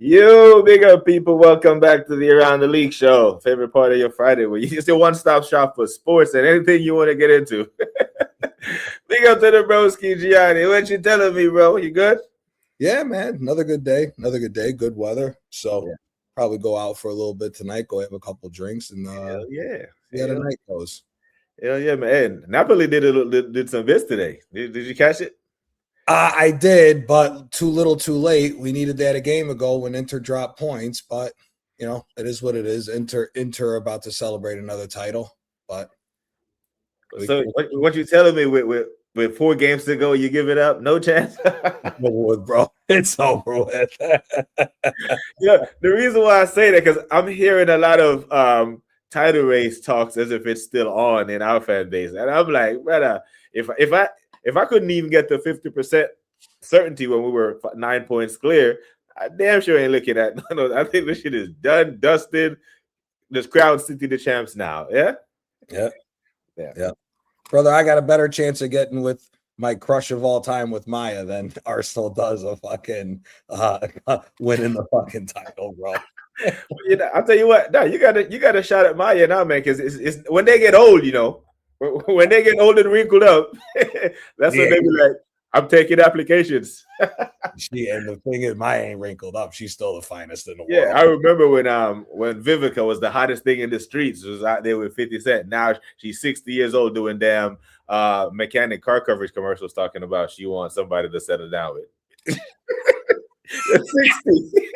Yo, big up people. Welcome back to the Around the League show. Favorite part of your Friday where you just a one-stop shop for sports and anything you want to get into. Big up to the broski Gianni. What you telling me, bro? You good? Yeah, man. Another good day. Another good day. Good weather. So probably go out for a little bit tonight. Go have a couple drinks and Hell yeah. see how the night goes. Hell yeah, man. Napoli did some bits today. Did you catch it? I did, but too little, too late. We needed that a game ago when Inter dropped points, but you know it is what it is. Inter about to celebrate another title, but so what you telling me with 4 games to go, you give it up? No chance. Bro, it's over with. Yeah, the reason why I say that because I'm hearing a lot of title race talks as if it's still on in our fan base, and I'm like, brother, if I couldn't even get to 50% certainty when we were 9 points clear, I damn sure ain't looking at. No, I think this shit is done, dusted. This Crown City the champs now. Yeah. Brother, I got a better chance of getting with my crush of all time with Maya than Arsenal does of fucking winning the fucking title, bro. You know, I'll tell you what. No, you got a shot at Maya now, man. Because it's when they get old, you know. When they get old and wrinkled up, that's when they be like, I'm taking applications. And the thing is, Maya ain't wrinkled up. She's still the finest in the world. Yeah, I remember when Vivica was the hottest thing in the streets. Was out there with 50 Cent. Now she's 60 years old doing damn mechanic car coverage commercials talking about she wants somebody to settle down with. 60.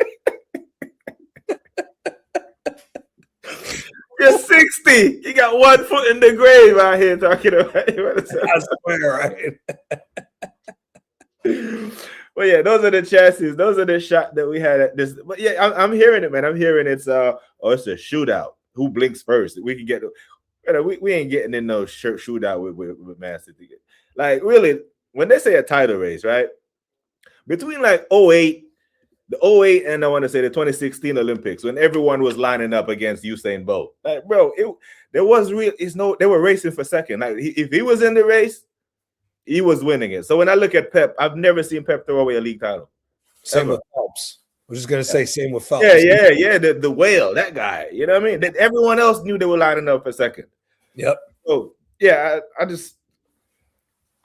You're 60. You got 1 foot in the grave out here talking about it. I swear, right? Well, yeah, those are the chances. Those are the shots that we had at this. But yeah, I'm hearing it, man. I'm hearing it's it's a shootout. Who blinks first? We can get. We ain't getting in no shootout with Man City. Like really, when they say a title race, right? Between like 08. The 08 and I want to say the 2016 Olympics when everyone was lining up against Usain Bolt. Like, bro, they were racing for second. Like if he was in the race, he was winning it. So when I look at Pep, I've never seen Pep throw away a league title. Same with Phelps. I was just gonna say same with Phelps. Yeah. The whale, that guy. You know what I mean? That everyone else knew they were lining up for second. Yep. So yeah, I just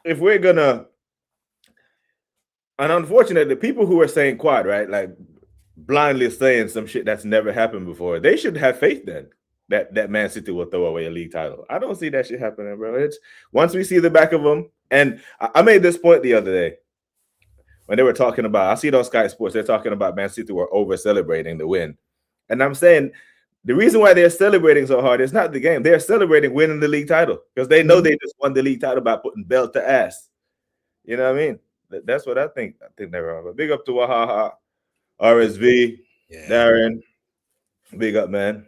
if we're gonna. And unfortunately, the people who are saying quad, right, like blindly saying some shit that's never happened before, they should have faith then that Man City will throw away a league title. I don't see that shit happening, bro. It's once we see the back of them, and I made this point the other day when they were talking about, I see it on Sky Sports, they're talking about Man City were over celebrating the win. And I'm saying the reason why they're celebrating so hard is not the game. They're celebrating winning the league title because they know they just won the league title by putting belt to ass. You know what I mean? That's what I think. I think they're wrong. But big up to Wahaha, RSV, Darren. Big up, man.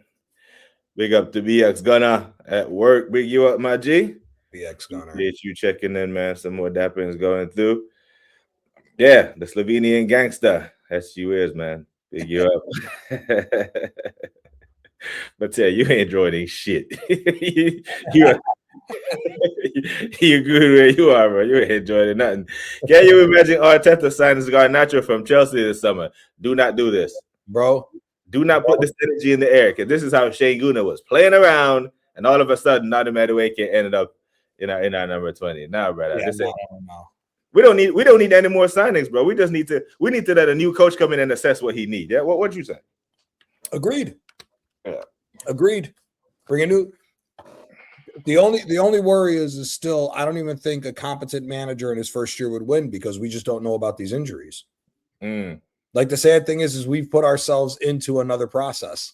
Big up to BX Gunner at work. Big you up, my G. BX Gunner. Appreciate you checking in, man. Some more dappings going through. Yeah, the Slovenian gangster. That's you is, man. Big you up. But yeah, you ain't joining shit. You're good where you are, bro. You ain't enjoying nothing. Can you imagine Arteta signing Garnacho from Chelsea this summer? Do not do this, bro. Do not put this energy in the air because this is how Shane Guna was playing around, and all of a sudden, Nadi Madueke ended up in our number 20. Now, brother, no. We don't need any more signings, bro. We need to let a new coach come in and assess what he needs. Yeah, what you say? Agreed. Yeah. Agreed. Bring a new. The only worry is still I don't even think a competent manager in his first year would win because we just don't know about these injuries. Like the sad thing is we've put ourselves into another process.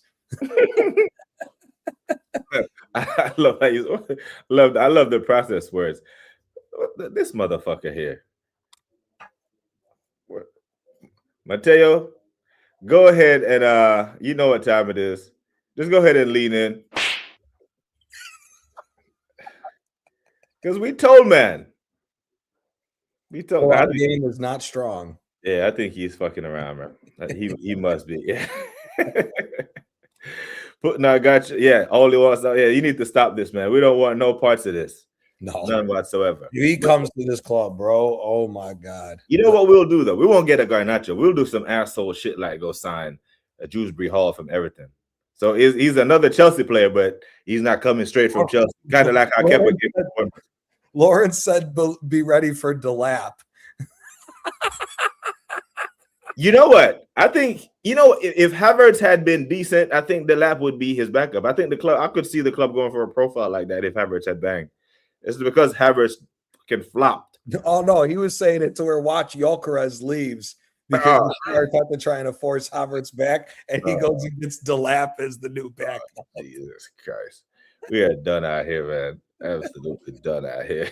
I love how you I love the process words. This motherfucker here. Mateo, go ahead and you know what time it is. Just go ahead and lean in. Because we told man. Our game is not strong. Yeah, I think he's fucking around, man. He must be. Yeah. I got you. Yeah, only wants. Yeah, you need to stop this, man. We don't want no parts of this. No. None whatsoever. If he comes to this club, bro, oh my God. You know what we'll do, though? We won't get a Garnacho. We'll do some asshole shit like go sign a Dewsbury Hall from Everton. So he's another Chelsea player, but he's not coming straight from Chelsea. Kind of like how Kepa came. Lawrence said, be ready for Delap. You know what? I think, if Havertz had been decent, I think Delap would be his backup. I think the club, I could see the club going for a profile like that if Havertz had banged. It's because Havertz can flop. Oh, no, he was saying it to where watch Gyökeres leaves because Arteta trying to force Havertz back, and he goes and gets Delap as the new backup. Jesus Christ. We are done out here, man. Absolutely done out here.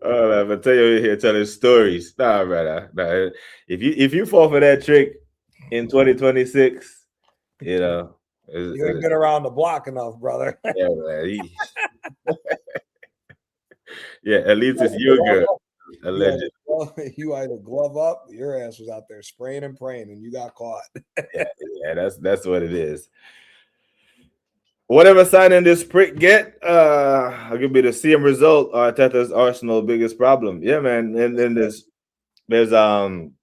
Oh, man, but tell you here telling stories. Nah, brother. Nah. If you fall for that trick in 2026, you ain't been around the block enough, brother. Yeah, man. Yeah, at least it's you good. Alleged. You either glove up, your ass was out there spraying and praying, and you got caught. yeah, that's what it is. Whatever signing this prick get, I'll give you the same result. Arteta's Arsenal biggest problem. Yeah, man. And then there's I'm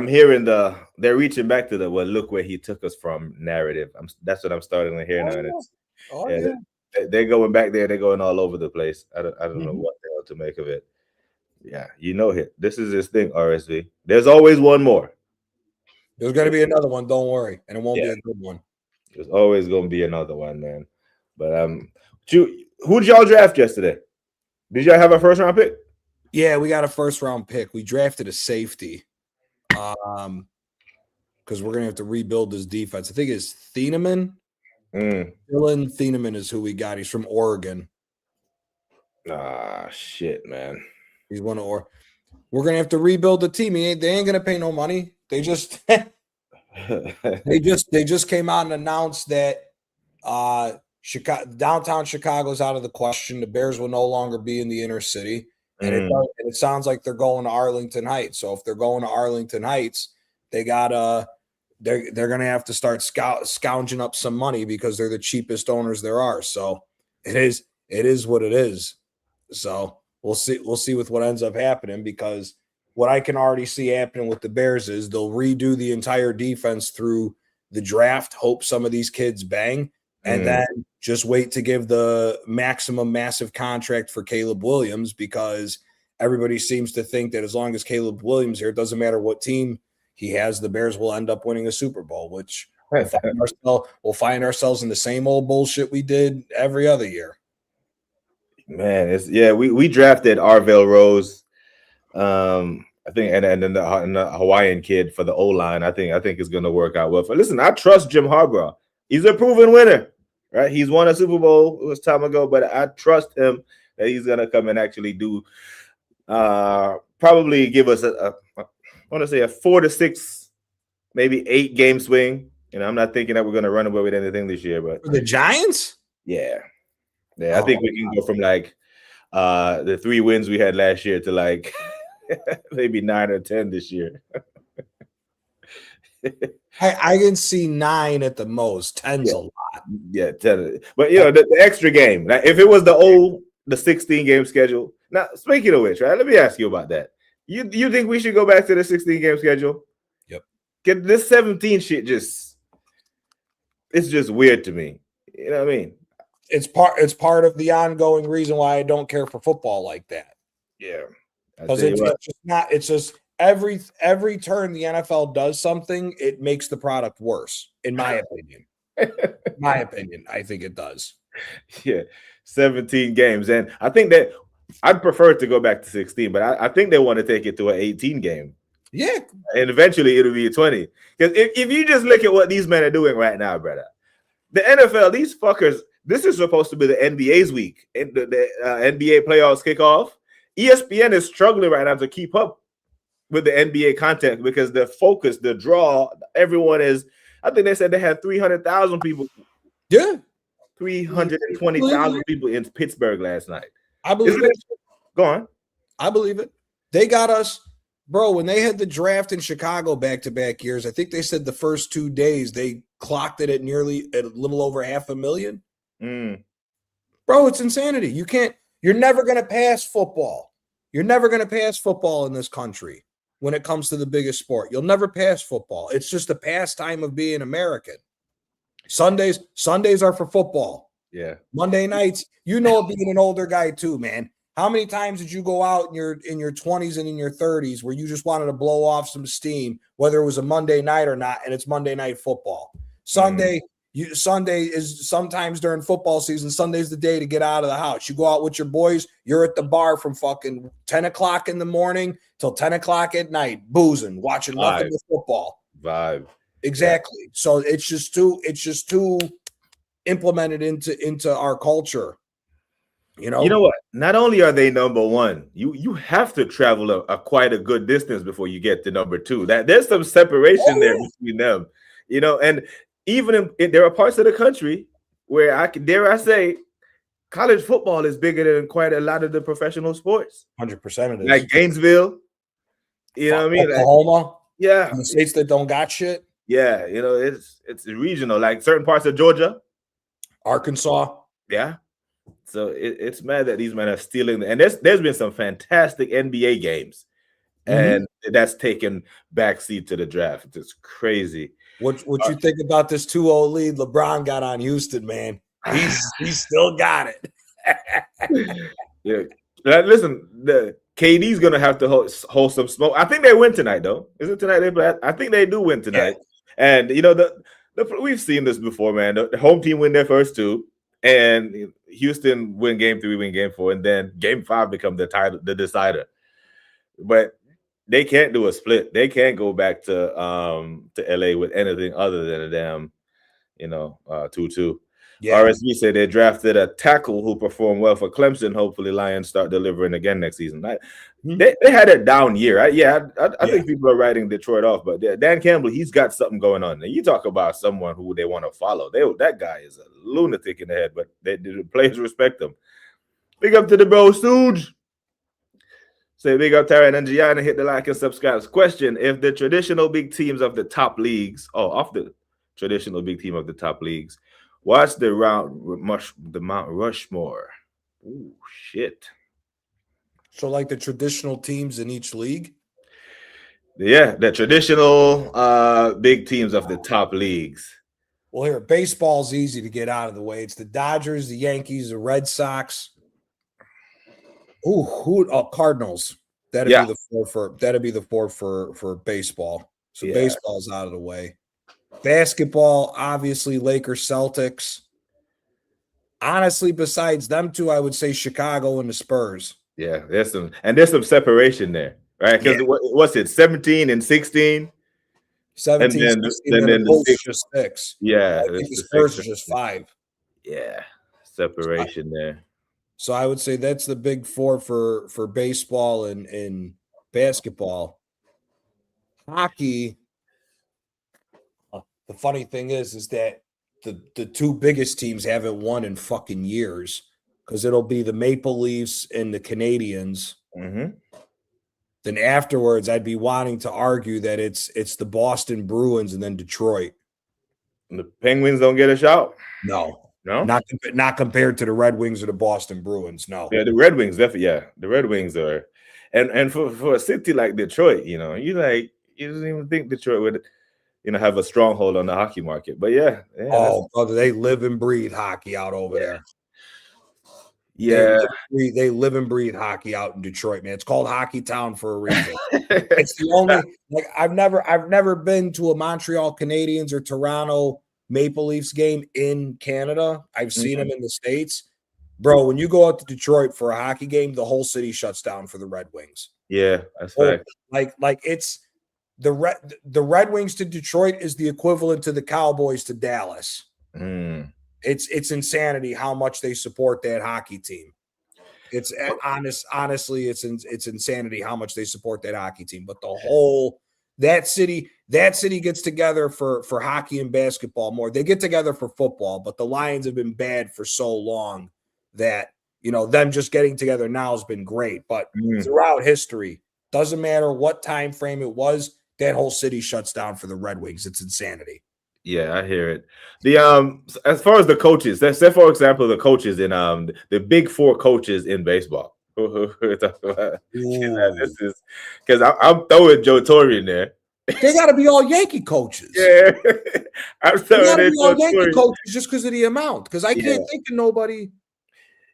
hearing they're reaching back to look where he took us from narrative. That's what I'm starting to hear now. They're going back there. They're going all over the place. I don't know what the hell to make of it. Yeah, this is his thing, RSV. There's always one more. There's going to be another one. Don't worry, and it won't be a good one. There's always going to be another one, man. But who'd y'all draft yesterday? Did y'all have a first round pick? Yeah, we got a first round pick. We drafted a safety, because we're gonna have to rebuild this defense. I think it's Thieneman. Dylan Thieneman is who we got. He's from Oregon. Ah, shit, man. He's one of We're gonna have to rebuild the team. They ain't gonna pay no money. They just they just came out and announced that downtown Chicago's out of the question. The Bears will no longer be in the inner city, and it sounds like they're going to Arlington Heights. So if they're going to Arlington Heights, they're gonna have to start scounging up some money because they're the cheapest owners there are. So it is what it is. So we'll see with what ends up happening, because what I can already see happening with the Bears is they'll redo the entire defense through the draft, hope some of these kids bang, and then just wait to give the maximum massive contract for Caleb Williams, because everybody seems to think that as long as Caleb Williams here, it doesn't matter what team he has, the Bears will end up winning a Super Bowl, which we'll find ourselves in the same old bullshit we did every other year. Man, we drafted Arvell Rose. I think, and then the Hawaiian kid for the O-line. I think it's going to work out well. Listen, I trust Jim Harbaugh. He's a proven winner, right? He's won a Super Bowl. It was time ago, but I trust him that he's going to come and actually do, probably give us I want to say a 4 to 6, maybe 8 game swing. I'm not thinking that we're going to run away with anything this year, but for the Giants, yeah, I think we can go from like the 3 wins we had last year to like maybe 9 or 10 this year. I can see 9 at the most. 10's a lot. Yeah, 10. But the extra game. Like if it was the 16 game schedule. Now, speaking of which, right? Let me ask you about that. You think we should go back to the 16 game schedule? Yep. Get this 17 shit it's just weird to me. You know what I mean? It's part of the ongoing reason why I don't care for football like that. Yeah. Because it's just every turn the NFL does something, it makes the product worse, in my opinion. I think it does. Yeah, 17 games. And I think that I'd prefer to go back to 16, but I think they want to take it to an 18 game. Yeah. And eventually it'll be a 20. Because if you just look at what these men are doing right now, brother, the NFL, these fuckers, this is supposed to be the NBA's week. The NBA playoffs kick off. ESPN is struggling right now to keep up with the NBA content because the focus, the draw, everyone is. I think they said they had 300,000 people. Yeah, 320,000 people in Pittsburgh last night. I believe it. Go on. I believe it. They got us, bro. When they had the draft in Chicago back-to-back years, I think they said the first 2 days they clocked it at a little over 500,000. Bro, it's insanity. You're never going to pass football. You're never going to pass football in this country when it comes to the biggest sport. You'll never pass football. It's just a pastime of being American. Sundays are for football. Yeah. Monday nights, being an older guy too, man. How many times did you go out in your 20s and in your 30s where you just wanted to blow off some steam, whether it was a Monday night or not, and it's Monday night football? Sunday is sometimes during football season. Sunday's the day to get out of the house. You go out with your boys. You're at the bar from fucking 10 o'clock in the morning till 10 o'clock at night, boozing, watching nothing but football. Vibe. Exactly. Yeah. So it's just too implemented into our culture. You know what? Not only are they number one, you have to travel a quite a good distance before you get to number two. That there's some separation there between them, and even there are parts of the country where I say college football is bigger than quite a lot of the professional sports. 100% it is. Like Gainesville, you know what I mean? Oklahoma, yeah, the states that don't got shit. Yeah, it's regional, like certain parts of Georgia, Arkansas. Yeah. So it's mad that these men are stealing. And there's been some fantastic NBA games, and that's taken backseat to the draft. It's crazy. What you think about this 2-0 lead LeBron got on Houston, man? He's still got it. Yeah. Listen, the KD's gonna have to hold some smoke. I think they win tonight, though. Is it tonight they play? I think they do win tonight. Yeah. And we've seen this before, man. The home team win their first two, and Houston win game 3, win game 4, and then game 5 become the decider. But they can't do a split. They can't go back to LA with anything other than a damn, 2-2. Yeah. RSV said they drafted a tackle who performed well for Clemson. Hopefully, Lions start delivering again next season. They had a down year. I think people are writing Detroit off, but Dan Campbell, he's got something going on. And you talk about someone who they want to follow. That guy is a lunatic in the head, but the players respect him. Big up to the bro, Stooge. Say big up Tara and Gianna. Hit the like and subscribe. Question: if the traditional big teams of the top leagues, traditional big team of the top leagues, watch the Mount Rushmore. Ooh, shit. So like the traditional teams in each league? Yeah, the traditional big teams of the top leagues. Well, here, baseball's easy to get out of the way. It's the Dodgers, the Yankees, the Red Sox. Cardinals. That'd be the four for baseball. So baseball's out of the way. Basketball, obviously, Lakers, Celtics. Honestly, besides them two, I would say Chicago and the Spurs. Yeah, there's some separation there, right? Because what's it, 17 and 16? 17, and 16, and then the just 6. Yeah. I think the Spurs are just 5. Yeah, separation there. So I would say that's the big 4 for baseball and basketball. Hockey, the funny thing is that the two biggest teams haven't won in fucking years, because it'll be the Maple Leafs and the Canadiens. Mm-hmm. Then afterwards, I'd be wanting to argue that it's the Boston Bruins and then Detroit. And the Penguins don't get a shout? No, not compared to the Red Wings or the Boston Bruins. No. Yeah, the Red Wings definitely. Yeah, the Red Wings are, and for a city like Detroit, you don't even think Detroit would, have a stronghold on the hockey market. But yeah. Oh, brother, they live and breathe hockey out over there. Yeah, they live and breathe hockey out in Detroit, man. It's called Hockey Town for a reason. It's the only I've never been to a Montreal Canadiens or Toronto Maple Leafs game in Canada. I've seen them in the States. Bro, when you go out to Detroit for a hockey game, the whole city shuts down for the Red Wings. Yeah, that's right. Like it's the Red Wings to Detroit is the equivalent to the Cowboys to Dallas. It's insanity how much they support that hockey team. It's honestly, it's insanity how much they support that hockey team. But that city gets together for hockey and basketball more. They get together for football, but the Lions have been bad for so long that them just getting together now has been great. But throughout history, doesn't matter what time frame it was, that whole city shuts down for the Red Wings. It's insanity. Yeah, I hear it. The as far as the coaches, let's say for example the coaches in the big four coaches in baseball. We're talking about. Ooh. This is because I'm throwing Joe Torre in there. They got to be all Yankee coaches. Yeah, I'm They got throwing to in be Joe all Yankee Torre. coaches just because of the amount. Because I Yeah, can't think of nobody.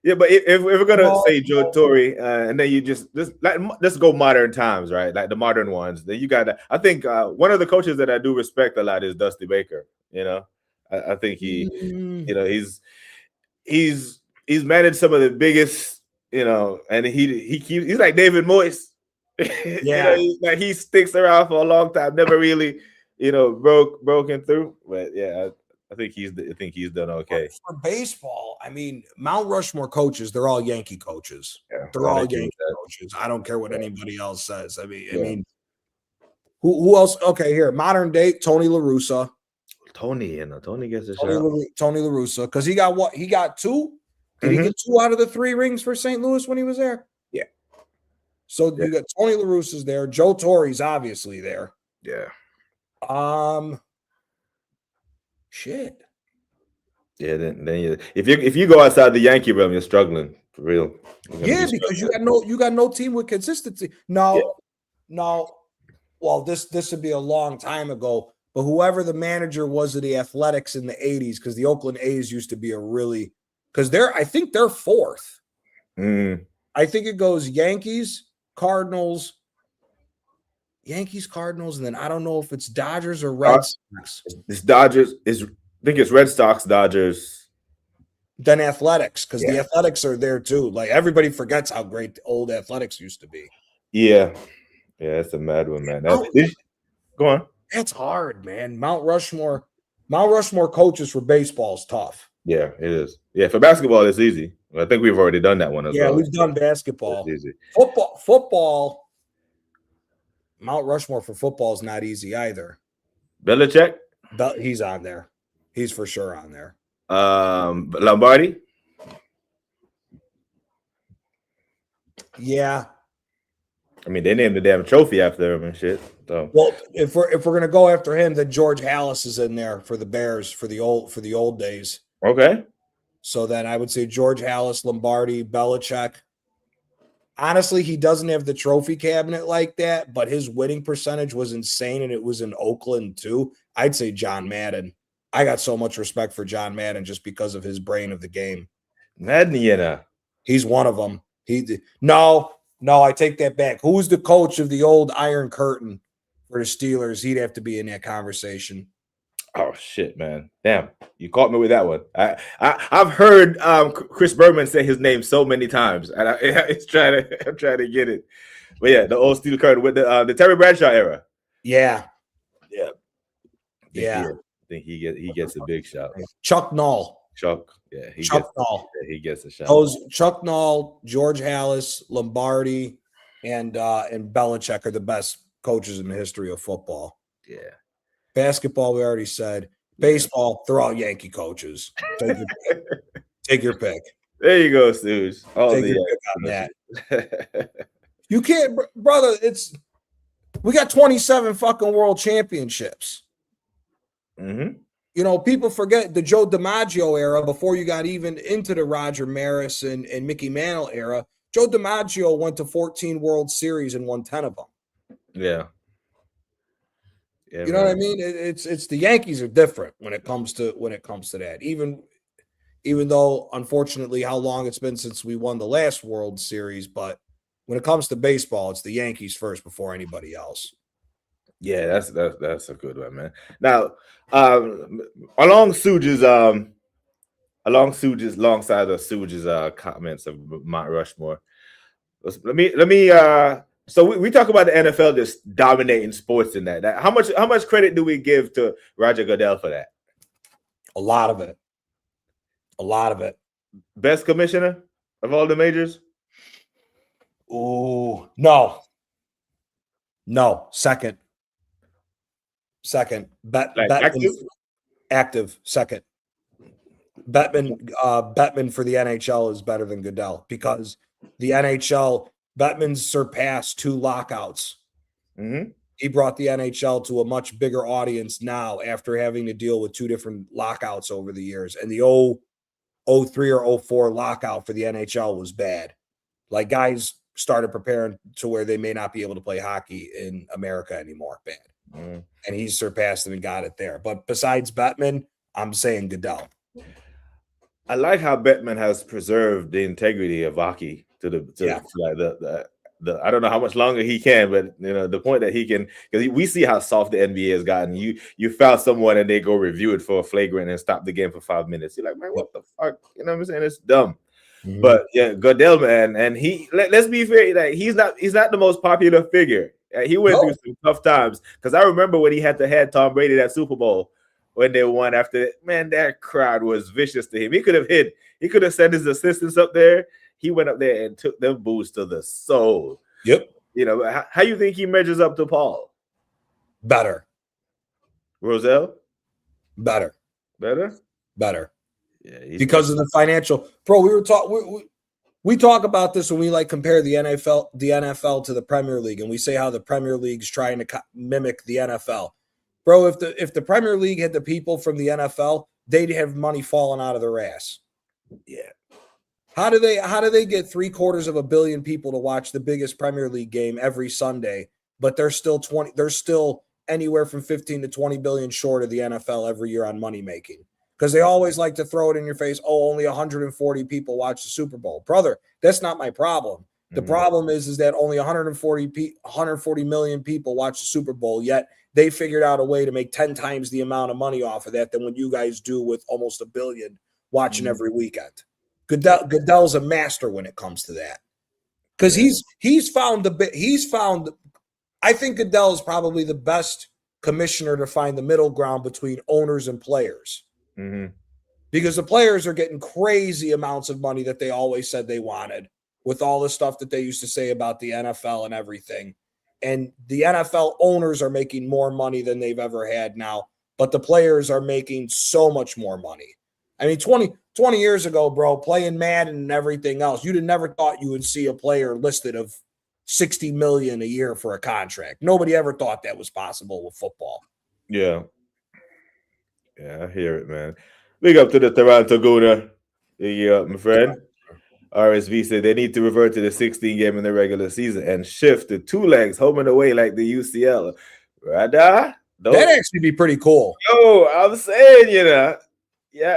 yeah, but if we're gonna No, say Joe Torre, and then you just let's go modern times, right? Like the modern ones. Then you got. I think one of the coaches that I do respect a lot is Dusty Baker. You know, I think mm, he's managed some of the biggest, and he's like David Moyes. yeah. Like he sticks around for a long time, never really, broken through. But yeah, I think he's done okay. For baseball, I mean, Mount Rushmore coaches, they're all Yankee coaches. Yeah, They're I all agree with Yankee that. coaches. I don't care what Yeah, anybody else says. I yeah. mean, who else? Okay, here, modern day Tony La Russa. Tony gets a shot. Tony La Russa, because he got what? He got two. Did he Mhm. get two out of the three rings for St. Louis when he was there? Yeah, So yeah, you got Tony La Russa's there. Joe Torre's obviously there. yeah, Um, shit. yeah. If you go outside the Yankee realm, you're struggling for real. You're gonna Yeah, be because struggling. you got no team with consistency. Yeah. No. Well, this would be a long time ago, but whoever the manager was of the Athletics in the 80s, because the Oakland A's used to be I think they're fourth. Mm. I think it goes Yankees, Cardinals, and then I don't know if it's Dodgers or Red Sox. It's Dodgers. I think it's Red Sox, Dodgers. Then Athletics, because the Yeah, Athletics are there too. Like everybody forgets how great the old Athletics used to be. yeah, yeah. It's a mad one, man. Mount, Go on. that's hard, man. Mount Rushmore coaches for baseball is tough. Yeah, it is. Yeah, for basketball, it's easy. I think we've already done that one as Yeah, well. we've done It's basketball. easy. Football. Mount Rushmore for football is not easy either. Belichick. He's on there. He's for sure on there. Lombardi. Yeah. I mean, they named the damn trophy after him and shit. So, Well, if we're gonna go after him, then George Halas is in there for the Bears for the old days. okay. So then I would say George Halas, Lombardi, Belichick. Honestly, he doesn't have the trophy cabinet like that, but his winning percentage was insane, and it was in Oakland too. I'd say John Madden. I got so much respect for John Madden just because of his brain of the game. Madden. He's one of them. No, I take that back. Who's the coach of the old Iron Curtain for the Steelers? He'd have to be in that conversation. Oh shit, man! Damn, you caught me with that one. I've heard Chris Bergman say his name so many times, and I'm trying to get it. But yeah, the old Steel Curtain with the Terry Bradshaw era. Yeah. I think he gets a big shot. Chuck Noll. Chuck, yeah, he gets a shot. Those Chuck Noll, George Halas, Lombardi, and Belichick are the best coaches in the history of football. Yeah. Basketball, we already said. Baseball, they're all Yankee coaches. Take your pick. There you go, Stooge. Take your pick on that. You can't, brother. We got 27 fucking world championships. Mm-hmm. You know, people forget the Joe DiMaggio era before you got even into the Roger Maris and Mickey Mantle era. Joe DiMaggio went to 14 World Series and won 10 of them. Yeah. You know what I mean? It's the Yankees are different when it comes to that. Even though, unfortunately, how long it's been since we won the last World Series, but when it comes to baseball, it's the Yankees first before anybody else. Yeah, that's a good one, man. Now, alongside the Stooges comments of Mount Rushmore, let me so we talk about the NFL just dominating sports in that. How much credit do we give to Roger Goodell for that? A lot of it. Best commissioner of all the majors? Oh, no, second. Active second. Bettman for the NHL is better than Goodell because the NHL Bettman's surpassed 2 lockouts. Mm-hmm. He brought the NHL to a much bigger audience now after having to deal with 2 different lockouts over the years. And the 03 or 04 lockout for the NHL was bad. Like, guys started preparing to where they may not be able to play hockey in America anymore. Bad. And he surpassed them and got it there. But besides Bettman, I'm saying Goodell. I like how Bettman has preserved the integrity of hockey to I don't know how much longer he can, but the point that he can, because we see how soft the NBA has gotten. You foul someone and they go review it for a flagrant and stop the game for 5 minutes. You're like, man, what the fuck? You know what I'm saying? It's dumb. Mm-hmm. But yeah, Goodell, man, and let's be fair, like he's not the most popular figure. He went through some tough times, because I remember when he had to head Tom Brady that Super Bowl when they won after that. Man, that crowd was vicious to him. He could have sent his assistants up there. He went up there and took them boos to the soul. Yep. How you think he measures up to Paul? Better. Roselle? Better. Yeah, because of the financial. Bro, we talk about this when we compare the NFL to the Premier League, and we say how the Premier League's trying to mimic the NFL. Bro, if the Premier League had the people from the NFL, they'd have money falling out of their ass. Yeah. How do they get 750 million people to watch the biggest Premier League game every Sunday, but they're still anywhere from 15 to 20 billion short of the NFL every year on money making? Because they always like to throw it in your face. Oh, only 140 people watch the Super Bowl. Brother, that's not my problem. The problem is that only 140 million people watch the Super Bowl, yet they figured out a way to make 10 times the amount of money off of that than what you guys do with almost 1 billion watching every weekend. Goodell's a master when it comes to that, because he's found. I think Goodell is probably the best commissioner to find the middle ground between owners and players, because the players are getting crazy amounts of money that they always said they wanted, with all the stuff that they used to say about the NFL and everything. And the NFL owners are making more money than they've ever had now, but the players are making so much more money. I mean, 20 years ago, bro, playing Madden and everything else, you'd have never thought you would see a player listed of $60 million a year for a contract. Nobody ever thought that was possible with football. Yeah. Yeah, I hear it, man. Big up to the Toronto Gooner. My friend. RSV said they need to revert to the 16 game in the regular season and shift to 2 legs home and away like the UCL. That'd actually be pretty cool. Yo, I'm saying, yeah,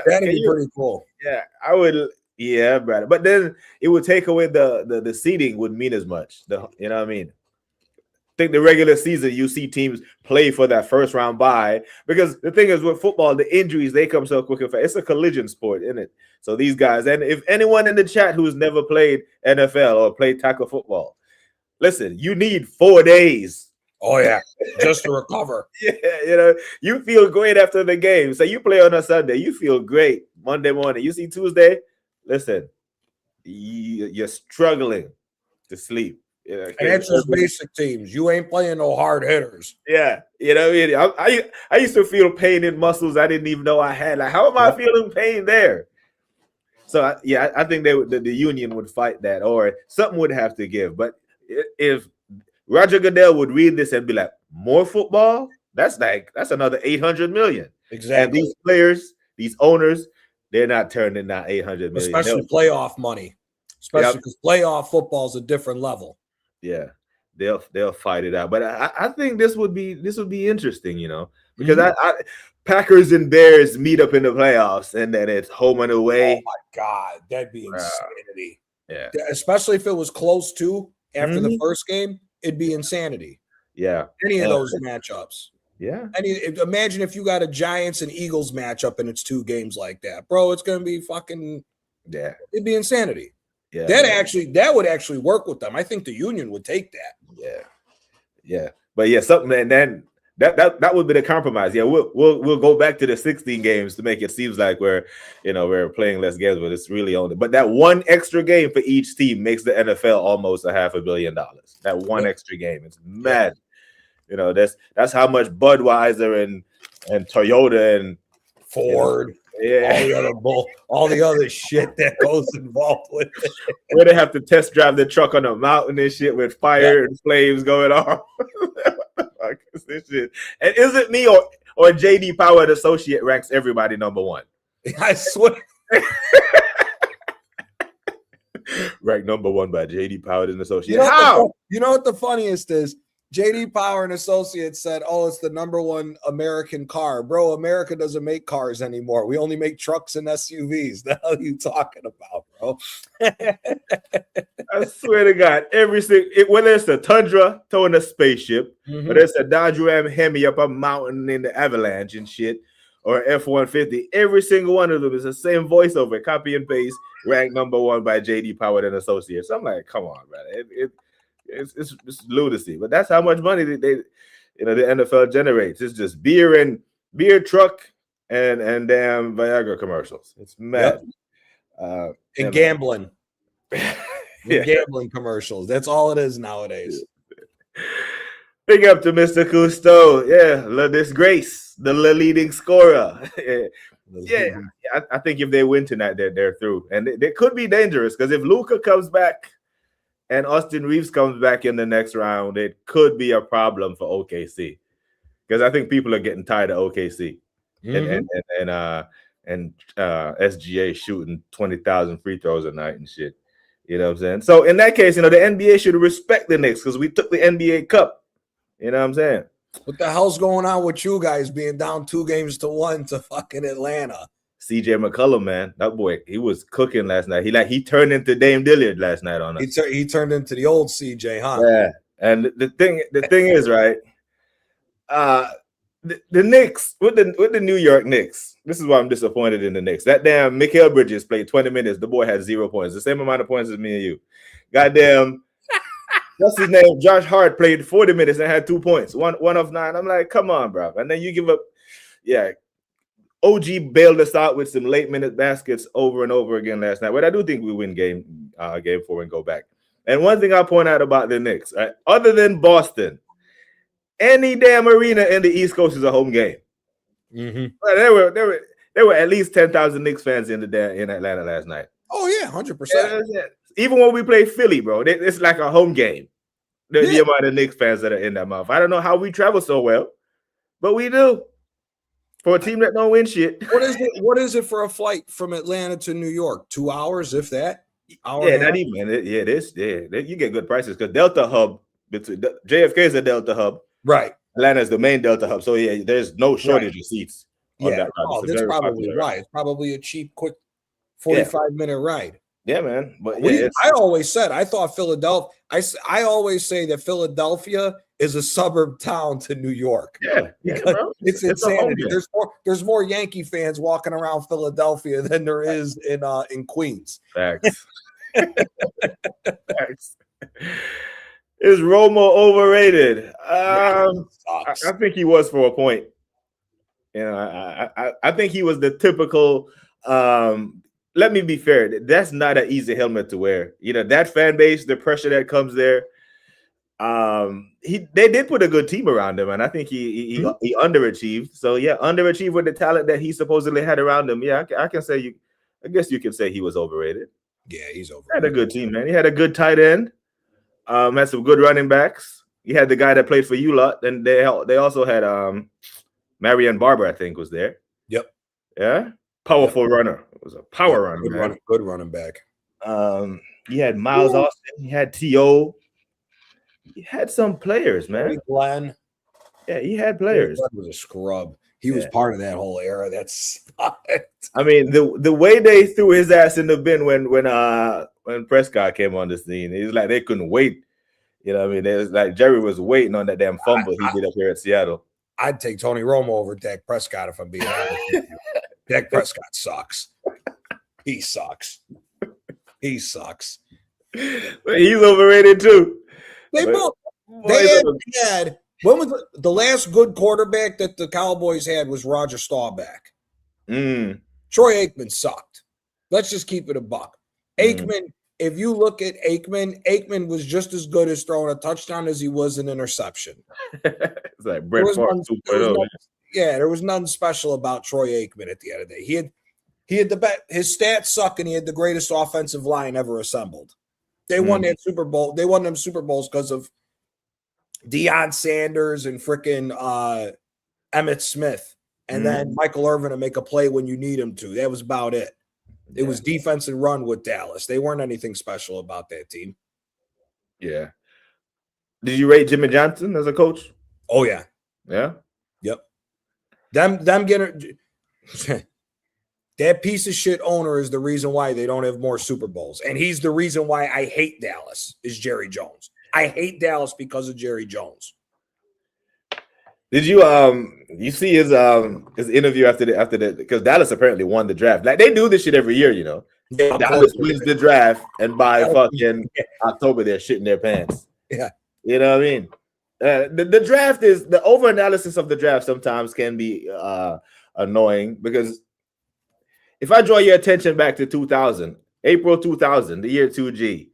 that'd be pretty cool. Yeah, I would. Yeah, brother. But then it would take away the seeding wouldn't mean as much. You know what I mean? I think the regular season you see teams play for that first round bye, because the thing is with football, the injuries they come so quick and fast. It's a collision sport, isn't it? So these guys, and if anyone in the chat who's never played NFL or played tackle football, listen, you need 4 days. Oh yeah, just to recover. Yeah, you feel great after the game. So you play on a Sunday, you feel great Monday morning. You see Tuesday, listen, you're struggling to sleep. And that's just basic teams. You ain't playing no hard hitters. Yeah, I used to feel pain in muscles I didn't even know I had. Like, how am I feeling pain there? So I think the union would fight that, or something would have to give. But if Roger Goodell would read this and be like, more football? That's another 800 million. Exactly. And these players, these owners, they're not turning that 800 million. Especially playoff money. Especially because playoff football is a different level. Yeah, they'll fight it out. But I think this would be interesting, because Packers and Bears meet up in the playoffs, and then it's home and away. Oh my God, that'd be insanity. Yeah, especially if it was close to after the first game, it'd be insanity. Yeah, any of those matchups. Yeah, imagine if you got a Giants and Eagles matchup and it's 2 games like that, bro. It's gonna be fucking It'd be insanity. Yeah, that would actually work with them. I think the union would take that. Yeah. But something, and then that would be the compromise. Yeah, we'll go back to the 16 games to make it seems like we're playing less games, but it's really only. But that one extra game for each team makes the NFL almost $500 million. That one extra game, it's mad. That's how much Budweiser and Toyota and Ford. All the other shit that goes involved with it. Where they have to test drive the truck on a mountain and shit with fire and flames going off. fuck is this shit? And is it me or JD Power, the associate, ranks everybody number one? I swear. Ranked number one by JD Power and Associates. You know what the funniest is? JD Power and Associates said, "Oh, it's the number one American car, bro. America doesn't make cars anymore. We only make trucks and SUVs." The hell are you talking about, bro? I swear to God, whether it's a Tundra towing a spaceship, whether it's a Dodge Ram Hemi up a mountain in the avalanche and shit, or F-150, every single one of them is the same voiceover, copy and paste, ranked number one by JD Power and Associates. I'm like, come on, man. It's lunacy, but that's how much money the NFL generates. It's just beer, truck, and damn Viagra commercials. It's mad. And gambling. Gambling commercials. That's all it is nowadays. Big up to Mr. Cousteau. Yeah, La Disgrace, the leading scorer. I think if they win tonight, they're through, and they could be dangerous because if Luka comes back and Austin Reeves comes back in the next round, it could be a problem for OKC because I think people are getting tired of OKC and SGA shooting 20,000 free throws a night and shit. You know what I'm saying? So in that case, the NBA should respect the Knicks because we took the NBA Cup. You know what I'm saying? What the hell's going on with you guys being down 2-1 to fucking Atlanta? CJ McCollum, man, that boy, he was cooking last night. He turned into Dame Dillard last night on us. He turned into the old CJ, huh? Yeah. And the thing is, right? The Knicks with the New York Knicks. This is why I'm disappointed in the Knicks. That damn Mikal Bridges played 20 minutes. The boy had 0 points, the same amount of points as me and you. Goddamn. What's his name? Josh Hart played 40 minutes and had 2 points. One of 9. I'm like, come on, bro. And then you give up. Yeah. OG bailed us out with some late minute baskets over and over again last night. But I do think we win game 4 and go back. And one thing I'll point out about the Knicks, right, other than Boston, any damn arena in the East Coast is a home game. Well, there were at least 10,000 Knicks fans in Atlanta last night. Oh yeah, 100%. Even when we play Philly, bro, it's like a home game. The amount of Knicks fans that are in that month. I don't know how we travel so well, but we do. For a team that don't win shit. What is it for a flight from Atlanta to New York? 2 hours, if that? Not even. It is. Yeah, you get good prices because Delta Hub, JFK is a Delta Hub. Right. Atlanta is the main Delta Hub. So, yeah, there's no shortage of seats on that route. Oh, that's probably right. It's probably a cheap, quick 45-minute ride. Yeah, man. But I always said, I thought Philadelphia, I always say that Philadelphia is a suburb town to New York. Yeah. Because it's insanity. There's more Yankee fans walking around Philadelphia than there is in Queens. Facts. Facts. Is Romo overrated? I think he was for a point. I think he was the typical let me be fair. That's not an easy helmet to wear. That fan base, the pressure that comes there. They did put a good team around him, and I think he underachieved. So yeah, underachieved with the talent that he supposedly had around him. Yeah, I can say I guess you can say he was overrated. Yeah, he's overrated. He had a good team, man. He had a good tight end. Had some good running backs. He had the guy that played for you lot, and they also had Marion Barber, I think, was there. Yep. Yeah. Powerful runner. It was a power runner. Good running back. He had Miles Austin. He had T.O. He had some players, man. Glenn. Yeah, he had players. Glenn was a scrub. He was part of that whole era. That's I mean, the way they threw his ass in the bin when Prescott came on the scene, it's like they couldn't wait. You know what I mean? It was like Jerry was waiting on that damn fumble he did up here at Seattle. I'd take Tony Romo over Dak Prescott if I'm being honest with you. Dak Prescott sucks. He sucks. He sucks. But he's overrated too. When was the last good quarterback that the Cowboys had was Roger Staubach. Troy Aikman sucked. Let's just keep it a buck. Aikman, if you look at Aikman was just as good as throwing a touchdown as he was an interception. It's like Brett Favre 2.0. There was nothing special about Troy Aikman at the end of the day. He had the best. His stats suck, and he had the greatest offensive line ever assembled. They won that Super Bowl. They won them Super Bowls because of Deion Sanders and freaking Emmett Smith, and then Michael Irvin to make a play when you need him to. That was about it. It was defense and run with Dallas. They weren't anything special about that team. Yeah. Did you rate Jimmy Johnson as a coach? Oh yeah. Yeah. Yep. Them getting that piece of shit owner is the reason why they don't have more Super Bowls, and he's the reason why I hate Dallas. Is Jerry Jones? I hate Dallas because of Jerry Jones. Did you see his interview after the because Dallas apparently won the draft. Like they do this shit every year, you know. Yeah, Dallas wins the draft, and by fucking October they're shitting their pants. Yeah, you know what I mean. The draft is the over analysis of the draft sometimes can be annoying because if I draw your attention back to 2000, April 2000, the year 2G,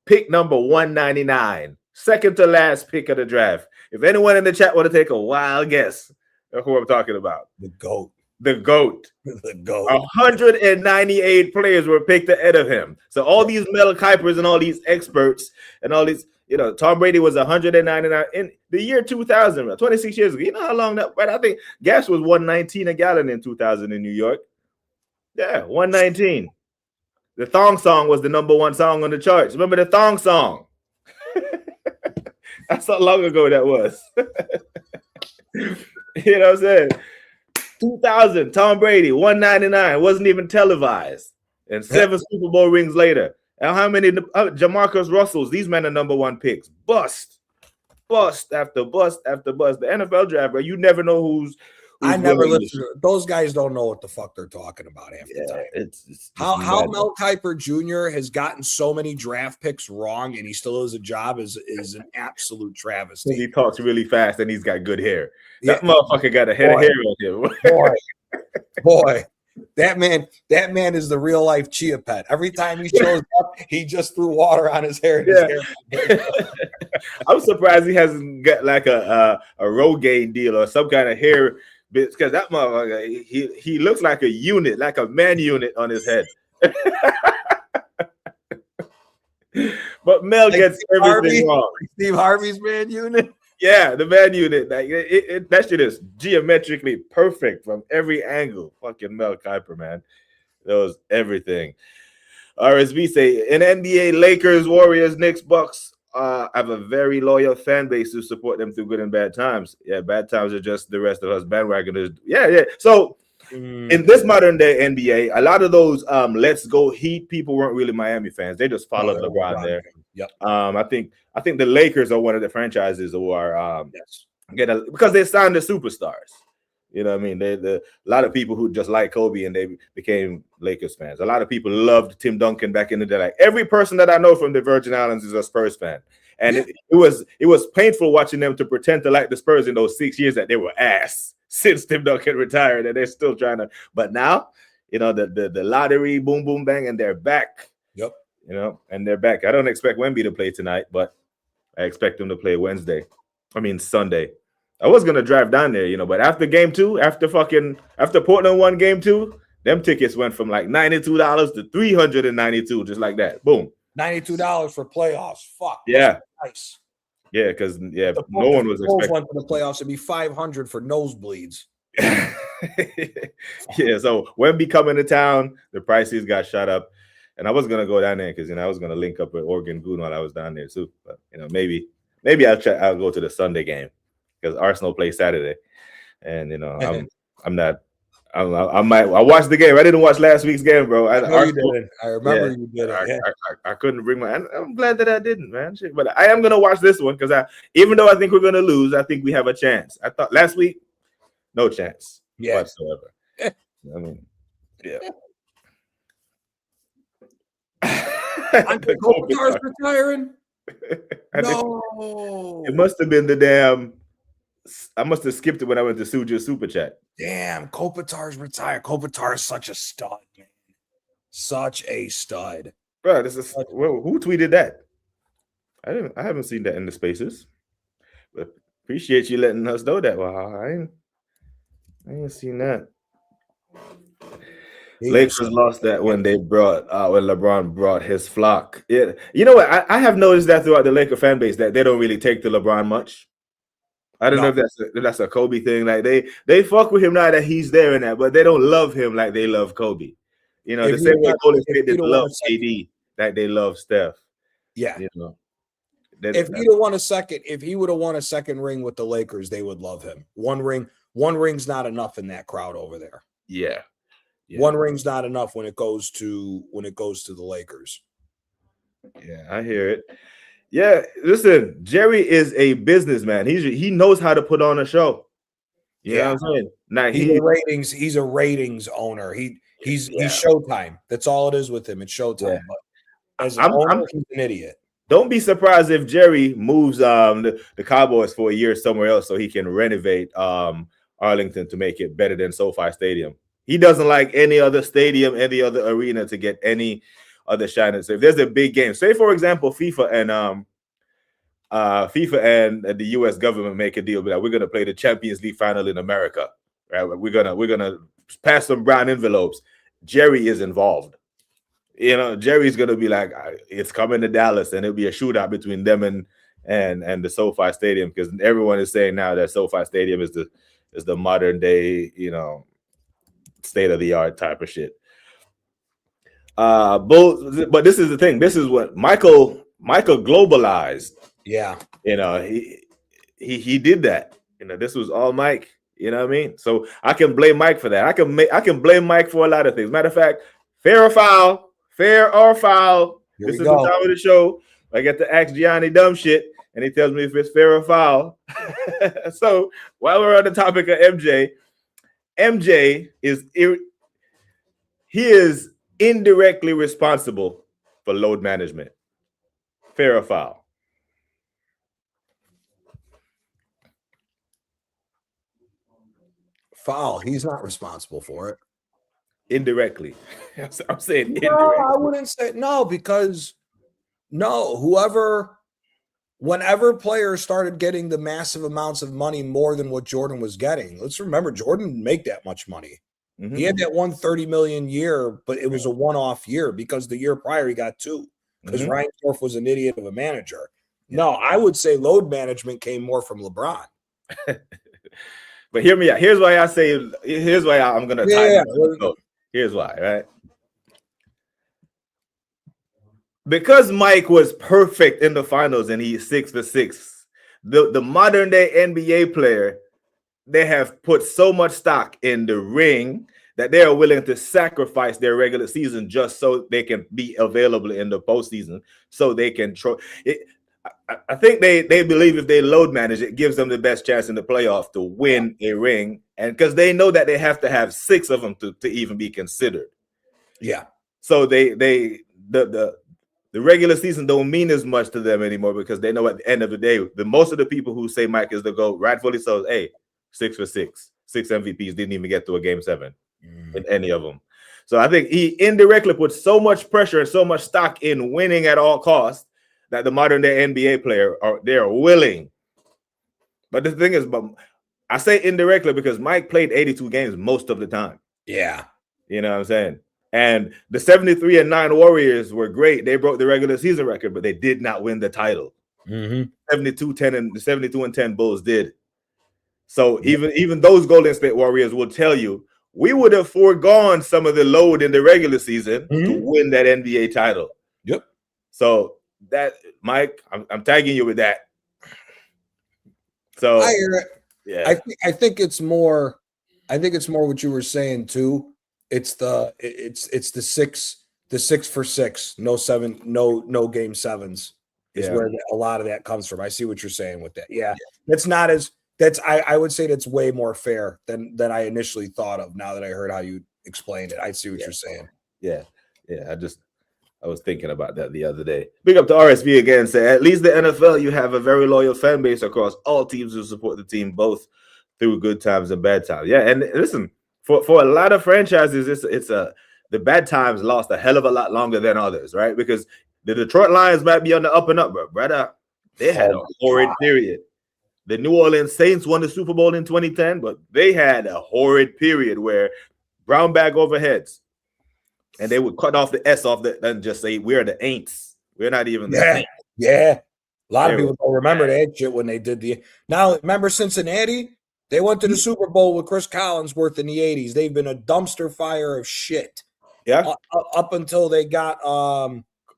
pick number 199, second to last pick of the draft. If anyone in the chat want to take a wild guess of who I'm talking about, the GOAT. The GOAT. The GOAT. 198 players were picked ahead of him. So all these Mel Kipers and all these experts and all these, you know, Tom Brady was 199 in the year 2000, 26 years ago. You know how long that, right? I think gas was 119 a gallon in 2000 in New York. Yeah, 119. The thong song was the number one song on the charts. Remember the thong song? That's how long ago that was. You know what I'm saying? 2000, Tom Brady, 199, wasn't even televised. And 7 Super Bowl rings later. And how many Jamarcus Russells? These men are number one picks. Bust after bust after bust. The NFL draft, bro, you never know who's I never listen to those guys. Don't know what the fuck they're talking about half the time. It's how Mel Kiper Jr. has gotten so many draft picks wrong and he still has a job is an absolute travesty. He talks really fast and he's got good hair. That motherfucker got a head of hair on him. Boy, that man is the real life Chia Pet. Every time he shows up, he just threw water on his hair. I'm surprised he hasn't got like a Rogaine deal or some kind of hair. Because that motherfucker, he looks like a unit, like a man unit on his head. But Mel gets everything wrong. Steve Harvey's man unit? Yeah, the man unit. Like that shit is geometrically perfect from every angle. Fucking Mel Kiper, man. That was everything. RSV say, in NBA, Lakers, Warriors, Knicks, Bucks, have a very loyal fan base who support them through good and bad times. Yeah, bad times are just the rest of us bandwagoners. Yeah. So in this modern day NBA, a lot of those let's go Heat people weren't really Miami fans. They just followed LeBron there. Yep. I think the Lakers are one of the franchises who are because they signed the superstars. You know what I mean? A lot of people who just like Kobe and they became Lakers fans. A lot of people loved Tim Duncan back in the day. Like every person that I know from the Virgin Islands is a Spurs fan. And it was painful watching them to pretend to like the Spurs in those 6 years that they were ass since Tim Duncan retired and they're still trying to. But now, you know, the lottery, boom, boom, bang, and they're back. Yep. You know, and they're back. I don't expect Wemby to play tonight, but I expect them to play Sunday. I was gonna drive down there, you know, but after game 2, after Portland won game 2, them tickets went from like $92 to $392, just like that. Boom. $92 for playoffs. Fuck. Yeah. Nice. Yeah, because no one was expecting. Went to the playoffs. It'd be $500 for nosebleeds. Yeah. So Wemby coming to town, the prices got shot up, and I was gonna go down there because I was gonna link up with Oregon Goon while I was down there too. But maybe I'll go to the Sunday game. Because Arsenal plays Saturday, and I watched the game. I didn't watch last week's game, bro. I remember you did it. I couldn't bring I'm glad that I didn't, man. Shit. But I am gonna watch this one because even though I think we're gonna lose, I think we have a chance. I thought last week, no chance whatsoever. I mean, yeah. Kopitar's retiring. No, it must have been the damn. I must have skipped it when I went to Suja Super Chat. Damn, Kopitar's retired. Kopitar is such a stud, man. Such a stud. Bro, who tweeted that? I haven't seen that in the spaces. But appreciate you letting us know that. Well, I ain't seen that. Lakers lost that when they when LeBron brought his flock. Yeah, you know what? I have noticed that throughout the Laker fan base that they don't really take to LeBron much. I don't know if that's a Kobe thing. Like they fuck with him now that he's there and that, but they don't love him like they love Kobe. You know, the same way Golden State didn't love KD like they love Steph. Yeah. You know. If he would have won a second ring with the Lakers, they would love him. One ring's not enough in that crowd over there. Yeah. One ring's not enough when it goes to the Lakers. Yeah, I hear it. Yeah, listen, Jerry is a businessman. He knows how to put on a show. You know what I'm saying? Now he's a ratings owner. He's Showtime. That's all it is with him. It's Showtime. Yeah. But as an owner, he's an idiot. Don't be surprised if Jerry moves the Cowboys for a year somewhere else so he can renovate Arlington to make it better than SoFi Stadium. He doesn't like any other stadium, any other arena to get any other shine. So if there's a big game, say for example, FIFA and the U.S. government make a deal that we're gonna play the Champions League final in America, right? We're gonna pass some brown envelopes. Jerry is involved. You know, Jerry's gonna be like, it's coming to Dallas, and it'll be a shootout between them and the SoFi Stadium, because everyone is saying now that SoFi Stadium is the modern day, you know, state of the art type of shit. But this is the thing. This is what Michael globalized. Yeah, you know, he did that. You know, this was all Mike. You know what I mean? So I can blame Mike for that. I can blame Mike for a lot of things. Matter of fact, fair or foul. This is the time of the show. I get to ask Gianni dumb shit, and he tells me if it's fair or foul. So while we're on the topic of MJ is indirectly responsible for load management. Fair or foul? Foul. He's not responsible for it. Indirectly. I'm saying indirectly. No, I wouldn't say no, because whenever players started getting the massive amounts of money more than what Jordan was getting, let's remember Jordan didn't make that much money. Mm-hmm. He had that $130 million year, but it was a one-off year because the year prior he got two, because Reinsdorf was an idiot of a manager. No, I would say load management came more from LeBron. But hear me out. Here's why I'm going to tie it. Here's why, right? Because Mike was perfect in the finals and he's 6 for 6. The modern day NBA player, they have put so much stock in the ring that they are willing to sacrifice their regular season just so they can be available in the postseason, so they can I think they believe if they load manage, it gives them the best chance in the playoff to win a ring, and because they know that they have to have 6 of them to even be considered. Yeah. So the regular season don't mean as much to them anymore, because they know at the end of the day, most of the people who say Mike is the GOAT, rightfully so, 6 for 6 MVPs, didn't even get to a game 7 in any of them. So I think he indirectly put so much pressure and so much stock in winning at all costs that the modern day NBA player they're willing. But the thing is, I say indirectly because Mike played 82 games most of the time. Yeah. You know what I'm saying? And the 73-9 Warriors were great. They broke the regular season record, but they did not win the title. 72-10 and the 72-10 Bulls did. So even those Golden State Warriors will tell you, we would have foregone some of the load in the regular season to win that NBA title. Yep. So that, Mike, I'm tagging you with that. So I hear it. Yeah, I think it's more what you were saying too. It's the 6 for 6, no game 7s is where a lot of that comes from. I see what you're saying with that. Yeah. I would say that's way more fair than I initially thought of. Now that I heard how you explained it, I see what you're saying. Yeah. I was thinking about that the other day. Big up to RSV again. Say, at least the NFL, you have a very loyal fan base across all teams who support the team, both through good times and bad times. Yeah, and listen, for a lot of franchises, the bad times lost a hell of a lot longer than others, right? Because the Detroit Lions might be on the up and up, but brother, they had a horrid period. The New Orleans Saints won the Super Bowl in 2010, but they had a horrid period where brown bag overheads. And they would cut off the S off and just say, we're the Aints. We're not even the Saints. Yeah. A lot of people don't remember that shit when they did the. Now, remember Cincinnati? They went to the Super Bowl with Chris Collinsworth in the 80s. They've been a dumpster fire of shit. Yeah. Up until they got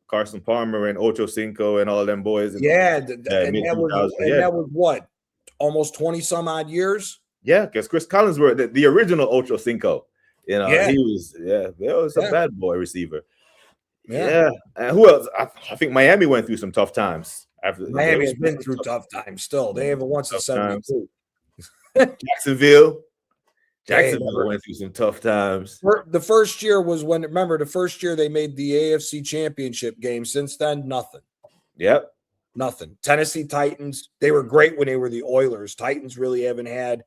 Carson Palmer and Ocho Cinco and all them boys. And that was what? Almost 20 some odd years? Yeah, because Chris Collinsworth, the original Ocho Cinco, he was a bad boy receiver. Yeah. And who else? I think Miami went through some tough times. Miami's been through tough times still. They haven't won since 72. Jacksonville went through some tough times. The first year was the first year they made the AFC Championship game. Since then, nothing. Yep. Nothing. Tennessee Titans, they were great when they were the Oilers. Titans really haven't had.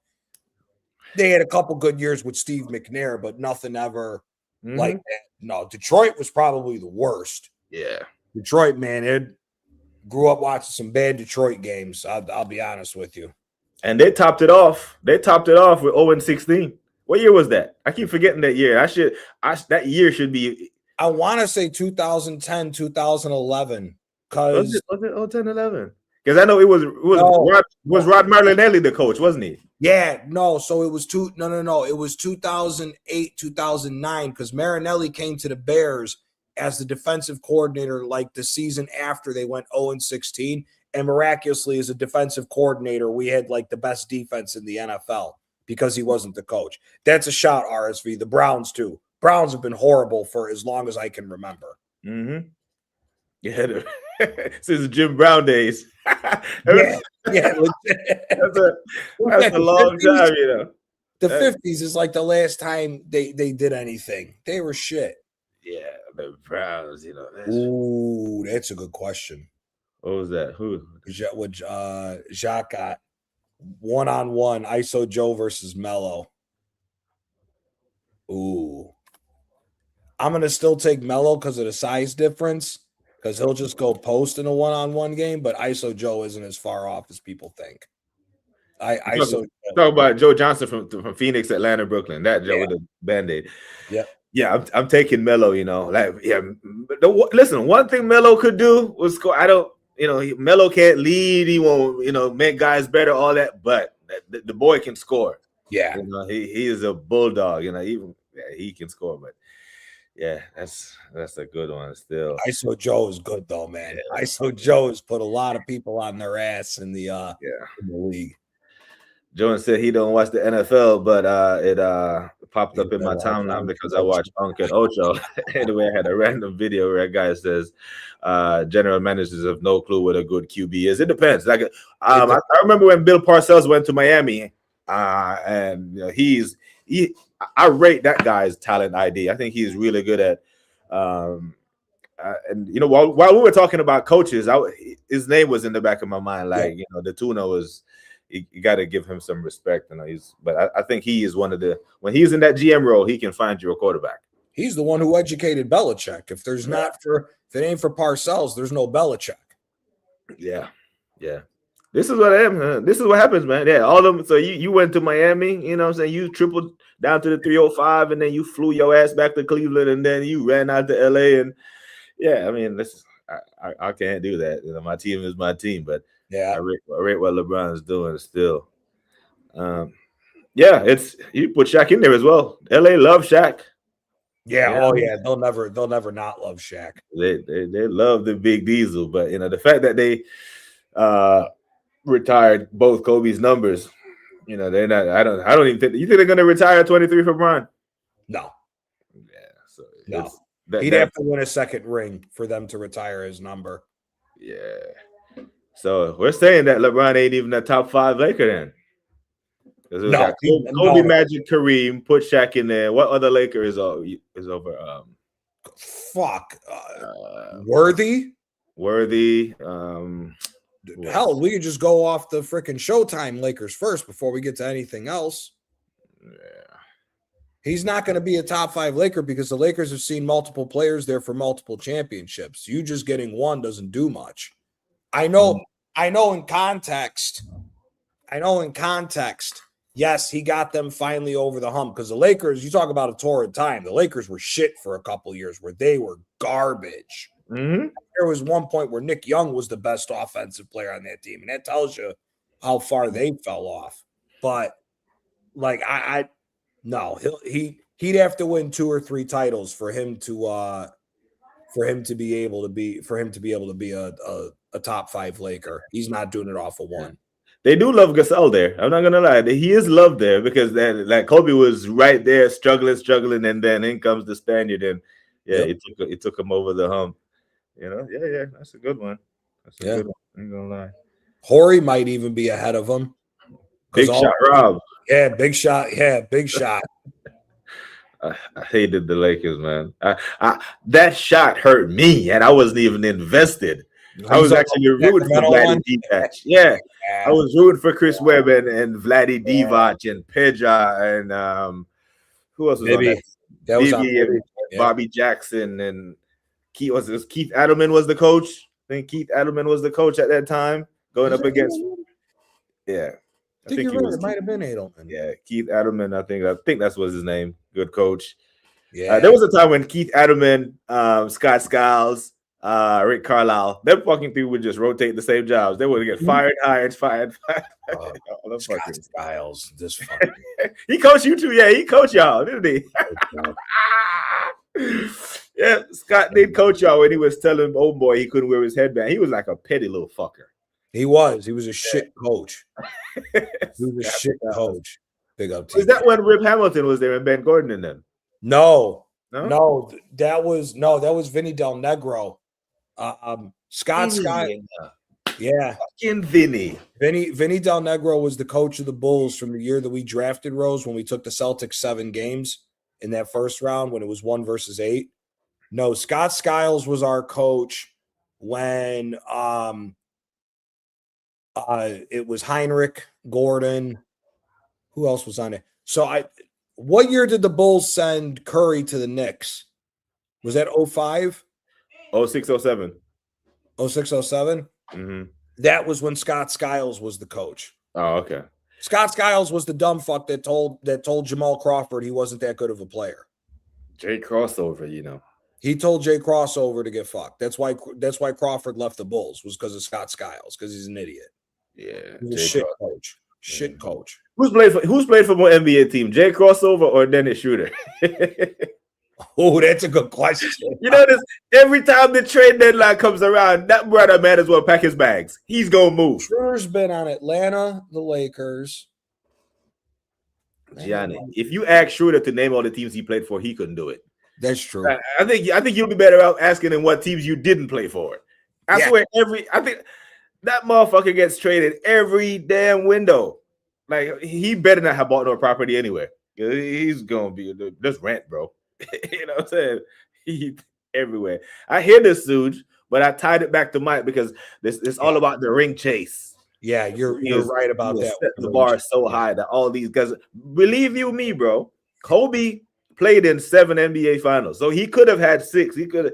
They had a couple good years with Steve McNair, but nothing ever like that. No, Detroit was probably the worst. Yeah. Detroit, man, it grew up watching some bad Detroit games. I'll be honest with you. And they topped it off. They topped it off with 0-16. What year was that? I keep forgetting that year. That year should be. I want to say 2010, 2011. Was it 10, 11? Because I know it was Rod Marinelli the coach, wasn't he? Yeah, no. So it was It was 2008, 2009 because Marinelli came to the Bears as the defensive coordinator like the season after they went 0-16. And miraculously, as a defensive coordinator, we had like the best defense in the NFL because he wasn't the coach. That's a shot, RSV. The Browns, too. Browns have been horrible for as long as I can remember. Mm-hmm. Yeah, since Jim Brown days. That's a long time, you know. The 50s is like the last time they did anything. They were shit. Yeah, the Browns, you know. Ooh, that's a good question. What was that? Who? Jacques got 1-on-1 ISO Joe versus Mello. Ooh. I'm going to still take Mello because of the size difference, because he'll just go post in a 1-on-1 game, but ISO Joe isn't as far off as people think. Talk about Joe Johnson from Phoenix, Atlanta, Brooklyn. That Joe with the Band-Aid. Yeah. Yeah, I'm taking Mello, you know. Listen, one thing Mello could do was score. Mello can't lead. He won't, make guys better, all that. But the boy can score. Yeah, he is a bulldog. He can score. But yeah, that's a good one still. ISO Joe is good though, man. Yeah. ISO Joe has put a lot of people on their ass in the in the league. Jones said he don't watch the NFL, but it popped up in my timeline because I watched Uncle Ocho. Anyway, I had a random video where a guy says general managers have no clue what a good QB is. It depends. I remember when Bill Parcells went to Miami, and I rate that guy's talent ID. I think he's really good at while we were talking about coaches, his name was in the back of my mind. The tuna was. You got to give him some respect, but I think he is one of when he's in that GM role, he can find you a quarterback. He's the one who educated Belichick. If it ain't for Parcells, there's no Belichick. Yeah. This is what I am. This is what happens, man. Yeah, all of them. So you went to Miami, you know what I'm saying? You tripled down to the 305, and then you flew your ass back to Cleveland, and then you ran out to LA. And yeah, I mean, I can't do that. My team is my team, but. Yeah, I rate what LeBron is doing still. You put Shaq in there as well. LA loves Shaq. Yeah, they'll never not love Shaq. They love the big diesel, but the fact that they retired both Kobe's numbers, they're not. I don't even think. You think they're going to retire 23 for Bron? No. Yeah, so no. He'd have to win a second ring for them to retire his number. Yeah. So we're saying that LeBron ain't even a top 5 Laker then. Kobe, Magic, Kareem, put Shaq in there. What other Laker is over? Worthy. Hell, we could just go off the freaking Showtime Lakers first before we get to anything else. Yeah. He's not going to be a top 5 Laker because the Lakers have seen multiple players there for multiple championships. You just getting one doesn't do much. I know in context, yes, he got them finally over the hump because the Lakers, you talk about a torrid time. The Lakers were shit for a couple years where they were garbage. Mm-hmm. There was one point where Nick Young was the best offensive player on that team, and that tells you how far they fell off. But like I no, he'd have to win 2 or 3 titles for him to be able to be a top 5 Laker. He's not doing it off of one. They do love Gasol there. I'm not gonna lie. He is loved there because like Kobe was right there struggling, and then in comes the Spaniard, and it took him over the hump. Yeah, that's a good one. That's a good one. I ain't gonna lie. Horry might even be ahead of him. Big shot, Rob. Yeah, big shot. Yeah, big shot. I hated the Lakers, man. That shot hurt me, and I wasn't even invested. I was actually rooting for Vladdy Divac. Yeah, I was rooting for Chris Webb and Vladdy Divac and Pedra and who else was on that? That was on and Bobby Jackson and Keith Adelman was the coach. I think Keith Adelman was the coach at that time, going up against. Yeah, I think you're right. It might have been Adelman. Yeah, Keith Adelman. I think that was his name. Good coach. Yeah, there was a time when Keith Adelman, Scott Skiles, Rick Carlisle, them fucking people would just rotate the same jobs. They would get fired, hired, fired. Scott Skiles, this fucking. He coached you too. Yeah, he coached y'all, didn't he? Yeah, Scott did coach y'all when he was telling old boy he couldn't wear his headband. He was like a petty little fucker. He was a shit coach. He was a shit coach. Big up to Is that when Rip Hamilton was there and Ben Gordon and them? No, that was Vinny Del Negro. Scott Scott. Yeah. Fucking Vinny. Vinny Del Negro was the coach of the Bulls from the year that we drafted Rose when we took the Celtics 7 games in that first round when it was 1 versus 8. No, Scott Skiles was our coach when it was Heinrich, Gordon. Who else was on it? So what year did the Bulls send Curry to the Knicks? Was that 05? 06, 07. 06, 07? Mm-hmm. That was when Scott Skiles was the coach. Oh, okay. Scott Skiles was the dumb fuck that told Jamal Crawford he wasn't that good of a player. Jay Crossover, He told Jay Crossover to get fucked. That's why Crawford left the Bulls, was because of Scott Skiles, because he's an idiot. Yeah. He's a shit coach. Shit coach. Who's played for more NBA team, Jay Crossover or Dennis Schroeder? Oh, that's a good question. This every time the trade deadline comes around, that brother might as well pack his bags. He's gonna move. Schroeder's been on Atlanta, the Lakers. Gianni, if you ask Schroeder to name all the teams he played for, he couldn't do it. That's true. I think you'll be better out asking him what teams you didn't play for. I swear, I think that motherfucker gets traded every damn window. Like, he better not have bought no property anywhere. He's gonna be just rent, bro. You know what I'm saying? He everywhere. I hear this, Suge, but I tied it back to Mike because it's all about the ring chase. Yeah, you're right about that. Set the bar so high that all these guys, believe you me, bro. Kobe played in 7 NBA finals, so he could have had 6. He could have,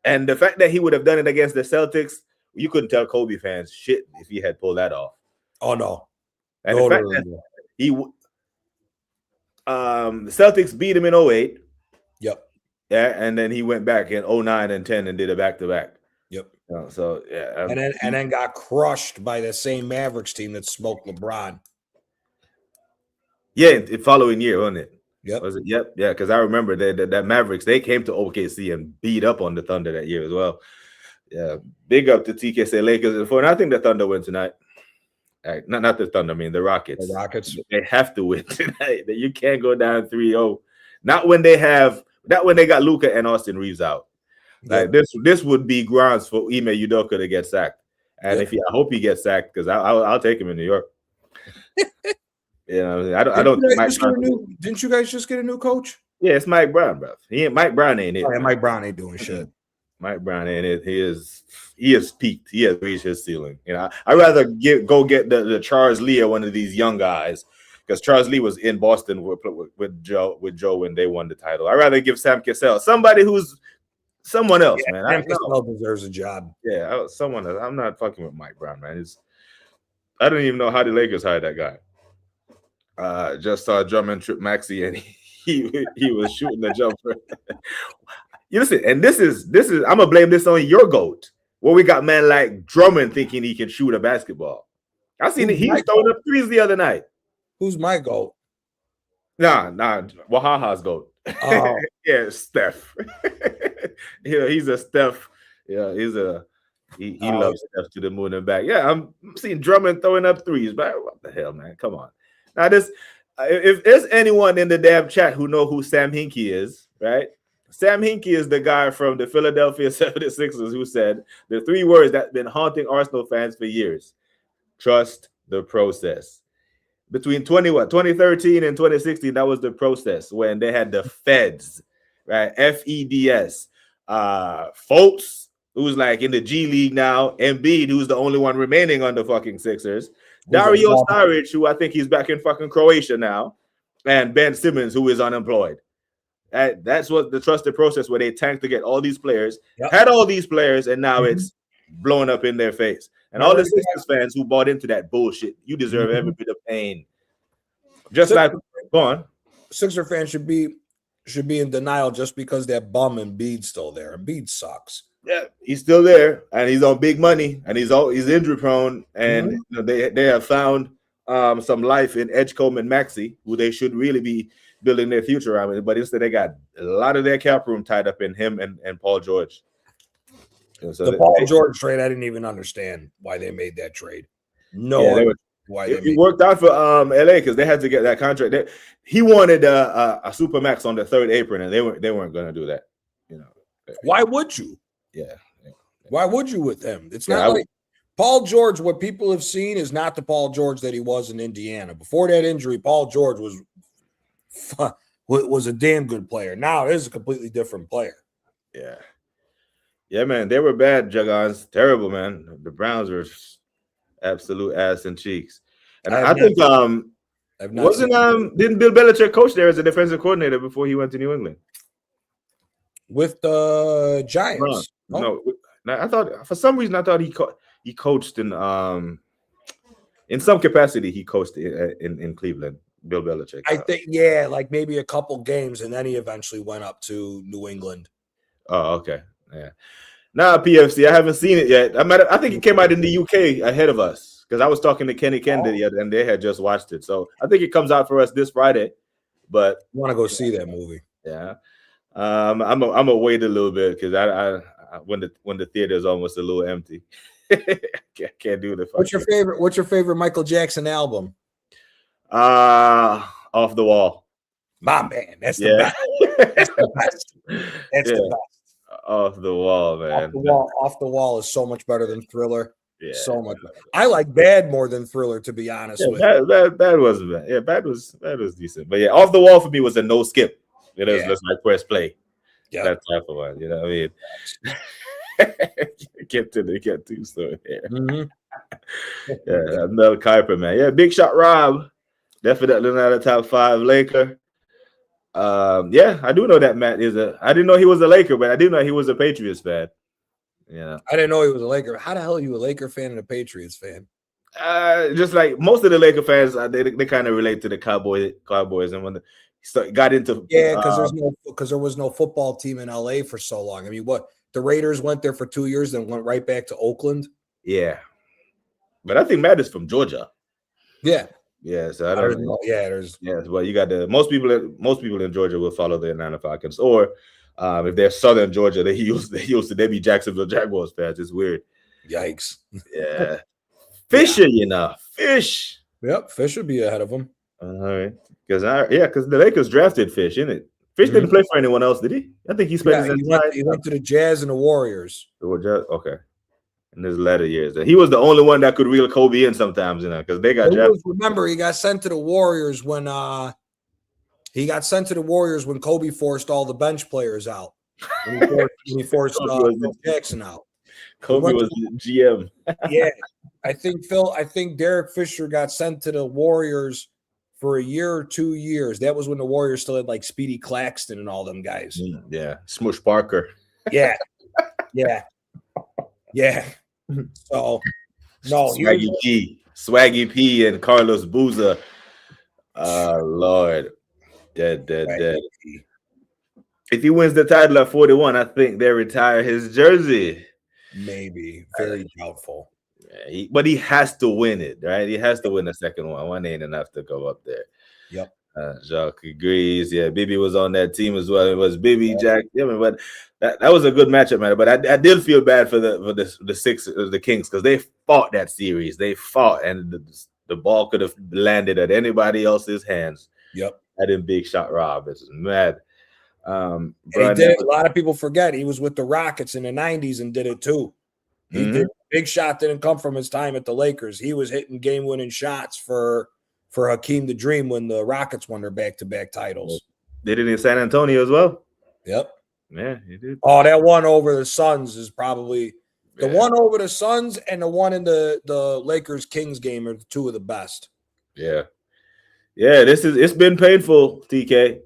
and the fact that he would have done it against the Celtics, you couldn't tell Kobe fans shit if he had pulled that off. Oh no. And the fact that the Celtics beat him in 08. Yep. Yeah, and then he went back in 09 and 10 and did a back-to-back. Yep. So yeah. And then got crushed by the same Mavericks team that smoked LeBron. Yeah, the following year, wasn't it? Yep. Was it? Yep. Yeah, because I remember that Mavericks, they came to OKC and beat up on the Thunder that year as well. Yeah. Big up to TKC Lakers. And I think the Thunder win tonight. Not the Thunder, I mean the Rockets. The Rockets. They have to win tonight. You can't go down 3-0. Not when they got Luka and Austin Reeves out. Like this would be grounds for Ime Udoka to get sacked. And I hope he gets sacked because I'll take him in New York. I don't think didn't you guys just get a new coach? Yeah, it's Mike Brown, bro. Mike Brown ain't it. Oh, yeah, Mike Brown ain't doing shit. Mike Brown ain't it. He has peaked. He has reached his ceiling. I'd rather go get the Charles Lee or one of these young guys. Because Charles Lee was in Boston with Joe when they won the title. I'd rather give Sam Cassell somebody who's someone else, man. Sam Cassell deserves a job. Yeah, someone else. I'm not fucking with Mike Brown, man. I don't even know how the Lakers hired that guy. Just saw Drummond trip Maxey and he was shooting the jumper. You listen, and this is I'm gonna blame this on your GOAT, where we got man like Drummond thinking he can shoot a basketball. I seen it. He was throwing up threes the other night. Who's my GOAT? Nah, Wahaha's GOAT. Oh. Yeah, Steph. Yeah, he's a Steph. Yeah, he loves Steph to the moon and back. Yeah, I'm seeing Drummond throwing up threes, but what the hell, man? Come on. Now, this if there's anyone in the damn chat who know who Sam Hinkie is, right? Sam Hinkie is the guy from the Philadelphia 76ers who said the 3 words that's been haunting Arsenal fans for years: trust the process. Between 2013 and 2016, that was the process when they had the feds, right? FEDS. Folks, who's like in the G League now, Embiid, who's the only one remaining on the fucking Sixers, Dario Saric, who I think he's back in fucking Croatia now, and Ben Simmons, who is unemployed. That's what the trusted process where they tanked to get all these players, had all these players, and now it's blown up in their face. And all the Sixers fans who bought into that bullshit, you deserve every bit of pain. Just like, go on. Sixer fans should be in denial just because that bum Embiid's still there. Embiid sucks. Yeah, he's still there, and he's on big money, and he's injury prone, and you know, they have found some life in Edgecombe and Maxey, who they should really be building their future around. But instead, they got a lot of their cap room tied up in him and Paul George. And so Paul George trade, I didn't even understand why they made that trade. Why it worked out for LA because they had to get that contract. He wanted a supermax on the third apron, and they weren't going to do that. You know, why would you? Yeah. Why would you with him? It's not like Paul George. What people have seen is not the Paul George that he was in Indiana before that injury. Paul George was a damn good player. Now it is a completely different player. Yeah, man, they were bad. Juggons, terrible, man. The Browns were absolute ass and cheeks. And I think didn't Bill Belichick coach there as a defensive coordinator before he went to New England with the Giants? No, I thought for some reason he coached in some capacity. He coached in Cleveland. Bill Belichick. I think like maybe a couple games, and then he eventually went up to New England. Oh, okay, yeah. Now PFC, I haven't seen it yet. I think it came out in the UK ahead of us because I was talking to Kenny Kennedy and they had just watched it. So I think it comes out for us this Friday. But I want to go see that movie. Yeah, I'm gonna wait a little bit because I when the theater is almost a little empty, can't do the. What's your favorite Michael Jackson album? Off the Wall. My man, that's the best. That's the best. That's the best. Off the Wall, man. Off the Wall is so much better than Thriller. Yeah, so much better. I like Bad more than Thriller, to be honest with you. Bad wasn't bad. Yeah, Bad was decent. But yeah, Off the Wall for me was a no skip. It was just like press play. Yeah, that type of one. You know what I mean? get to story here. Yeah, Mel Kiper, man. Yeah, Big Shot Rob. Definitely not a top 5 Laker. Yeah, I do know that Matt I didn't know he was a Laker, but I did know he was a Patriots fan. Yeah, I didn't know he was a Laker. How the hell are you a Laker fan and a Patriots fan? Just like most of the Laker fans, they kind of relate to the Cowboys, and when got into because there was no football team in LA for so long. I mean, what the Raiders went there for 2 years, then went right back to Oakland. Yeah, but I think Matt is from Georgia. Yeah, so I don't know. Well, you got most people in Georgia will follow the Atlanta Falcons, or if they're Southern Georgia, they be Jacksonville Jaguars fans. It's weird. Yikes. Yeah, Fisher, Fish. Yep, Fish would be ahead of them. All right, because the Lakers drafted Fish, isn't it? Fish didn't play for anyone else, did he? I think he spent his entire. He went to the Jazz and the Warriors. Okay. In his latter years, he was the only one that could reel Kobe in sometimes, because they got drafted. Remember, he got sent to the Warriors when Kobe forced all the bench players out. When he forced Jackson out. Kobe was the GM. Yeah, I think Derek Fisher got sent to the Warriors for a year or 2 years. That was when the Warriors still had like Speedy Claxton and all them guys. Yeah, Smush Parker. Yeah. So no, Swaggy P and Carlos Boozer. Lord, dead. If he wins the title at 41, I think they retire his jersey. Maybe. Very doubtful. Yeah, but he has to win it, right? He has to win the second one. One ain't enough to go up there. Yep. Jacques agrees. Yeah, Bibi was on that team as well. It was Bibi, Jack. Yeah, but that was a good matchup, man. But I did feel bad for the Kings because they fought that series. They fought, and the ball could have landed at anybody else's hands. Yep. That in big shot Rob. It's mad. He did it. A lot of people forget he was with the Rockets in the 90s and did it too. He did. Big shot didn't come from his time at the Lakers. He was hitting game-winning shots for Hakeem the Dream when the Rockets won their back-to-back titles. Did it in San Antonio as well? Yep. Yeah, he did. Oh, that one over the Suns is probably the one over the Suns, and the one in the Lakers-Kings game are two of the best. Yeah. Yeah, it's been painful, TK.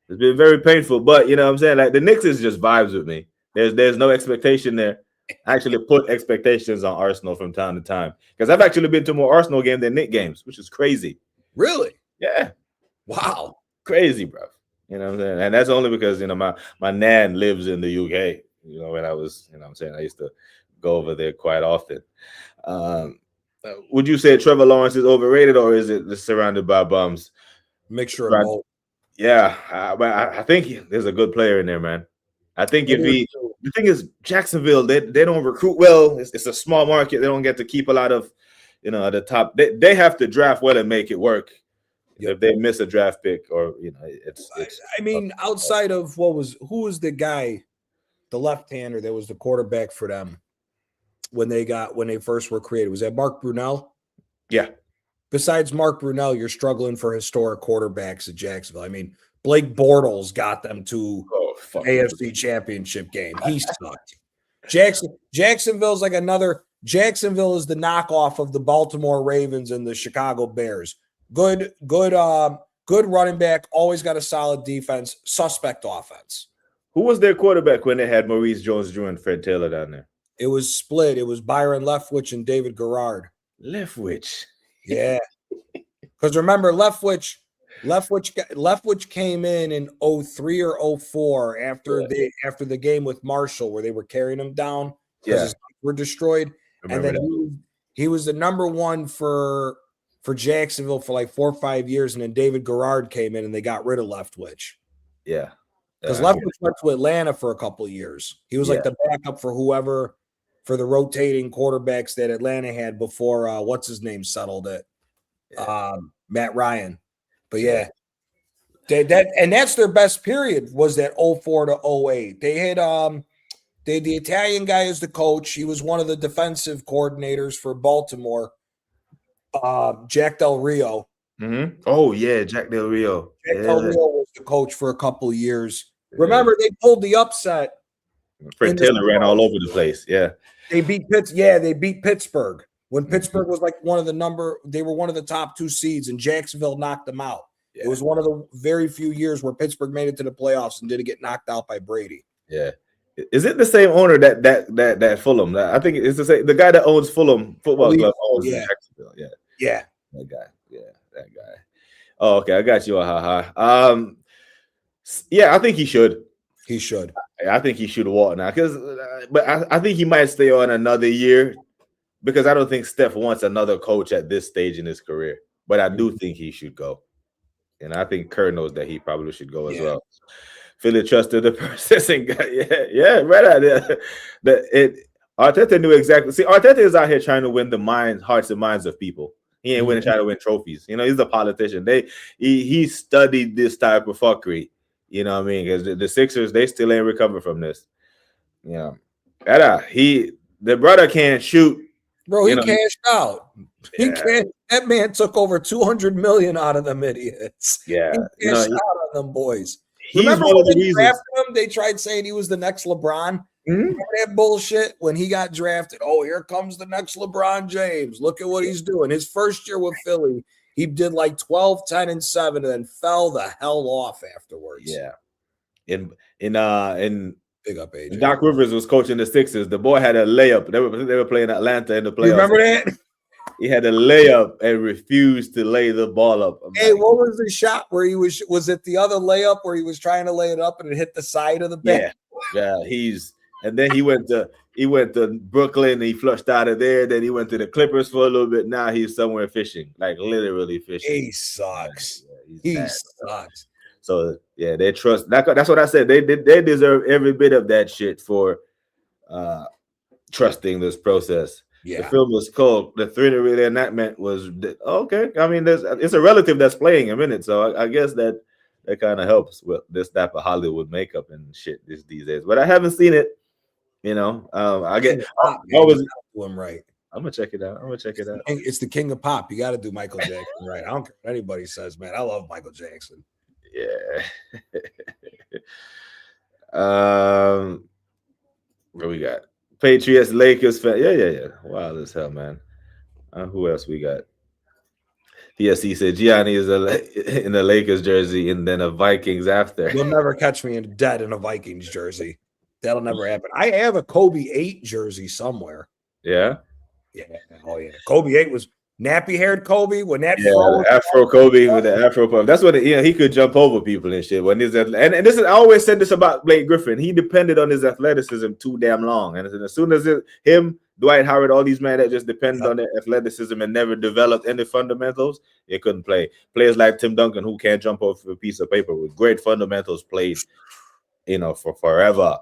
It's been very painful, but you know what I'm saying? Like the Knicks is just vibes with me. There's no expectation there. I actually put expectations on Arsenal from time to time because I've actually been to more Arsenal games than Knicks games, which is crazy. Really? Yeah. Wow. Crazy, bro. You know what I'm saying? And that's only because, you know, my nan lives in the UK. You know, when I was, you know what I'm saying, I used to go over there quite often. Would you say Trevor Lawrence is overrated or is it surrounded by bums? Mixture of both. Yeah, I think there's a good player in there, man. I think the thing is Jacksonville, they don't recruit well. It's a small market. They don't get to keep a lot of, you know, at the top. They have to draft well and make it work. Yep. If they miss a draft pick or, you know, it's I mean, outside of who was the guy, the left-hander that was the quarterback for them when they first were created? Was that Mark Brunell? Yeah. Besides Mark Brunell, you're struggling for historic quarterbacks at Jacksonville. I mean, Blake Bortles got them to AFC Championship game. He sucked. Jacksonville's like Jacksonville is the knockoff of the Baltimore Ravens and the Chicago Bears. Good running back, always got a solid defense, suspect offense. Who was their quarterback when they had Maurice Jones-Drew and Fred Taylor down there? It was split. It was Byron Leftwich and David Garrard. Leftwich. Yeah. Because remember, Leftwich came in 03 or 04 after the game with Marshall where they were carrying him down because his teeth were destroyed. And then he was the number one for Jacksonville for like 4 or 5 years, and then David Garrard came in and they got rid of Leftwich. Yeah. Because Leftwich went to Atlanta for a couple of years. He was like the backup for the rotating quarterbacks that Atlanta had before what's his name settled it. Matt Ryan. But that's their best period was that 04 to 08. They had the Italian guy as the coach. He was one of the defensive coordinators for Baltimore. Jack Del Rio. Mm-hmm. Oh yeah, Jack Del Rio. Jack Del Rio was the coach for a couple of years. Yeah. Remember, they pulled the upset. Fred Taylor ran all over the place. Yeah, they beat Pittsburgh when Pittsburgh was like they were one of the top 2 seeds, and Jacksonville knocked them out. Yeah. It was one of the very few years where Pittsburgh made it to the playoffs and didn't get knocked out by Brady. Yeah. Is it the same owner that Fulham? I think it's the same. The guy that owns Fulham Football Club owns Jacksonville. Yeah. Yeah. That guy. Yeah, that guy. Oh, okay. I got you. Yeah, I think he should. He should. I think he should walk now. But I think he might stay on another year because I don't think Steph wants another coach at this stage in his career. But I do think he should go. And I think Kerr knows that he probably should go as well. Philly trusted the processing guy. Yeah, right out there. Arteta knew exactly. See, Arteta is out here trying to win the hearts and minds of people. He ain't trying to win trophies. You know, he's a politician. He studied this type of fuckery. You know what I mean? Because the Sixers, they still ain't recovered from this. Yeah. The brother can't shoot. Bro, he cashed out. Yeah. That man took over $200 million out of them idiots. Yeah. He cashed out on them boys. He's Remember one when of the they reasons. drafted him? They tried saying he was the next LeBron. Mm-hmm. Remember that bullshit when he got drafted? Oh, here comes the next LeBron James. Look at what he's doing. His first year with Philly, he did like 12, 10, and 7, and then fell the hell off afterwards. Yeah. In big up AJ. Doc Rivers was coaching the Sixers. The boy had a layup. They were playing Atlanta in the playoffs. You remember that? He had a layup and refused to lay the ball up. Hey, what was the shot where he was it the other layup where he was trying to lay it up and it hit the side of the bench? Yeah. And then he went to Brooklyn. He flushed out of there. Then he went to the Clippers for a little bit. Now he's somewhere fishing, like literally fishing. He sucks. He sucks. So yeah, they trust. That's what I said. They deserve every bit of that shit for trusting this process. Yeah. The film was called The Thriller Really, and that meant was okay. I mean, it's a relative that's playing him in it, so I guess that kind of helps with this type of Hollywood makeup and shit these days. But I haven't seen it. You know, I get always do him right. I'm gonna check it out. It's the king of pop. You got to do Michael Jackson right. I don't care what anybody says, man. I love Michael Jackson. Yeah. What we got? Patriots, Lakers fan. Yeah. Wild as hell, man. Who else we got? Yes, he said Gianni is in the Lakers jersey and then a Vikings after. You'll never catch me dead in a Vikings jersey. That'll never happen. I have a Kobe 8 jersey somewhere. Yeah? Yeah. Oh, yeah. Kobe 8 was nappy-haired Kobe when that Afro Kobe with the Afro puff. That's what he could jump over people and shit. When and this is I always said this about Blake Griffin. He depended on his athleticism too damn long. And as soon as him, Dwight Howard, all these men that just depended on their athleticism and never developed any fundamentals, they couldn't play. Players like Tim Duncan, who can't jump off a piece of paper with great fundamentals, played, for forever.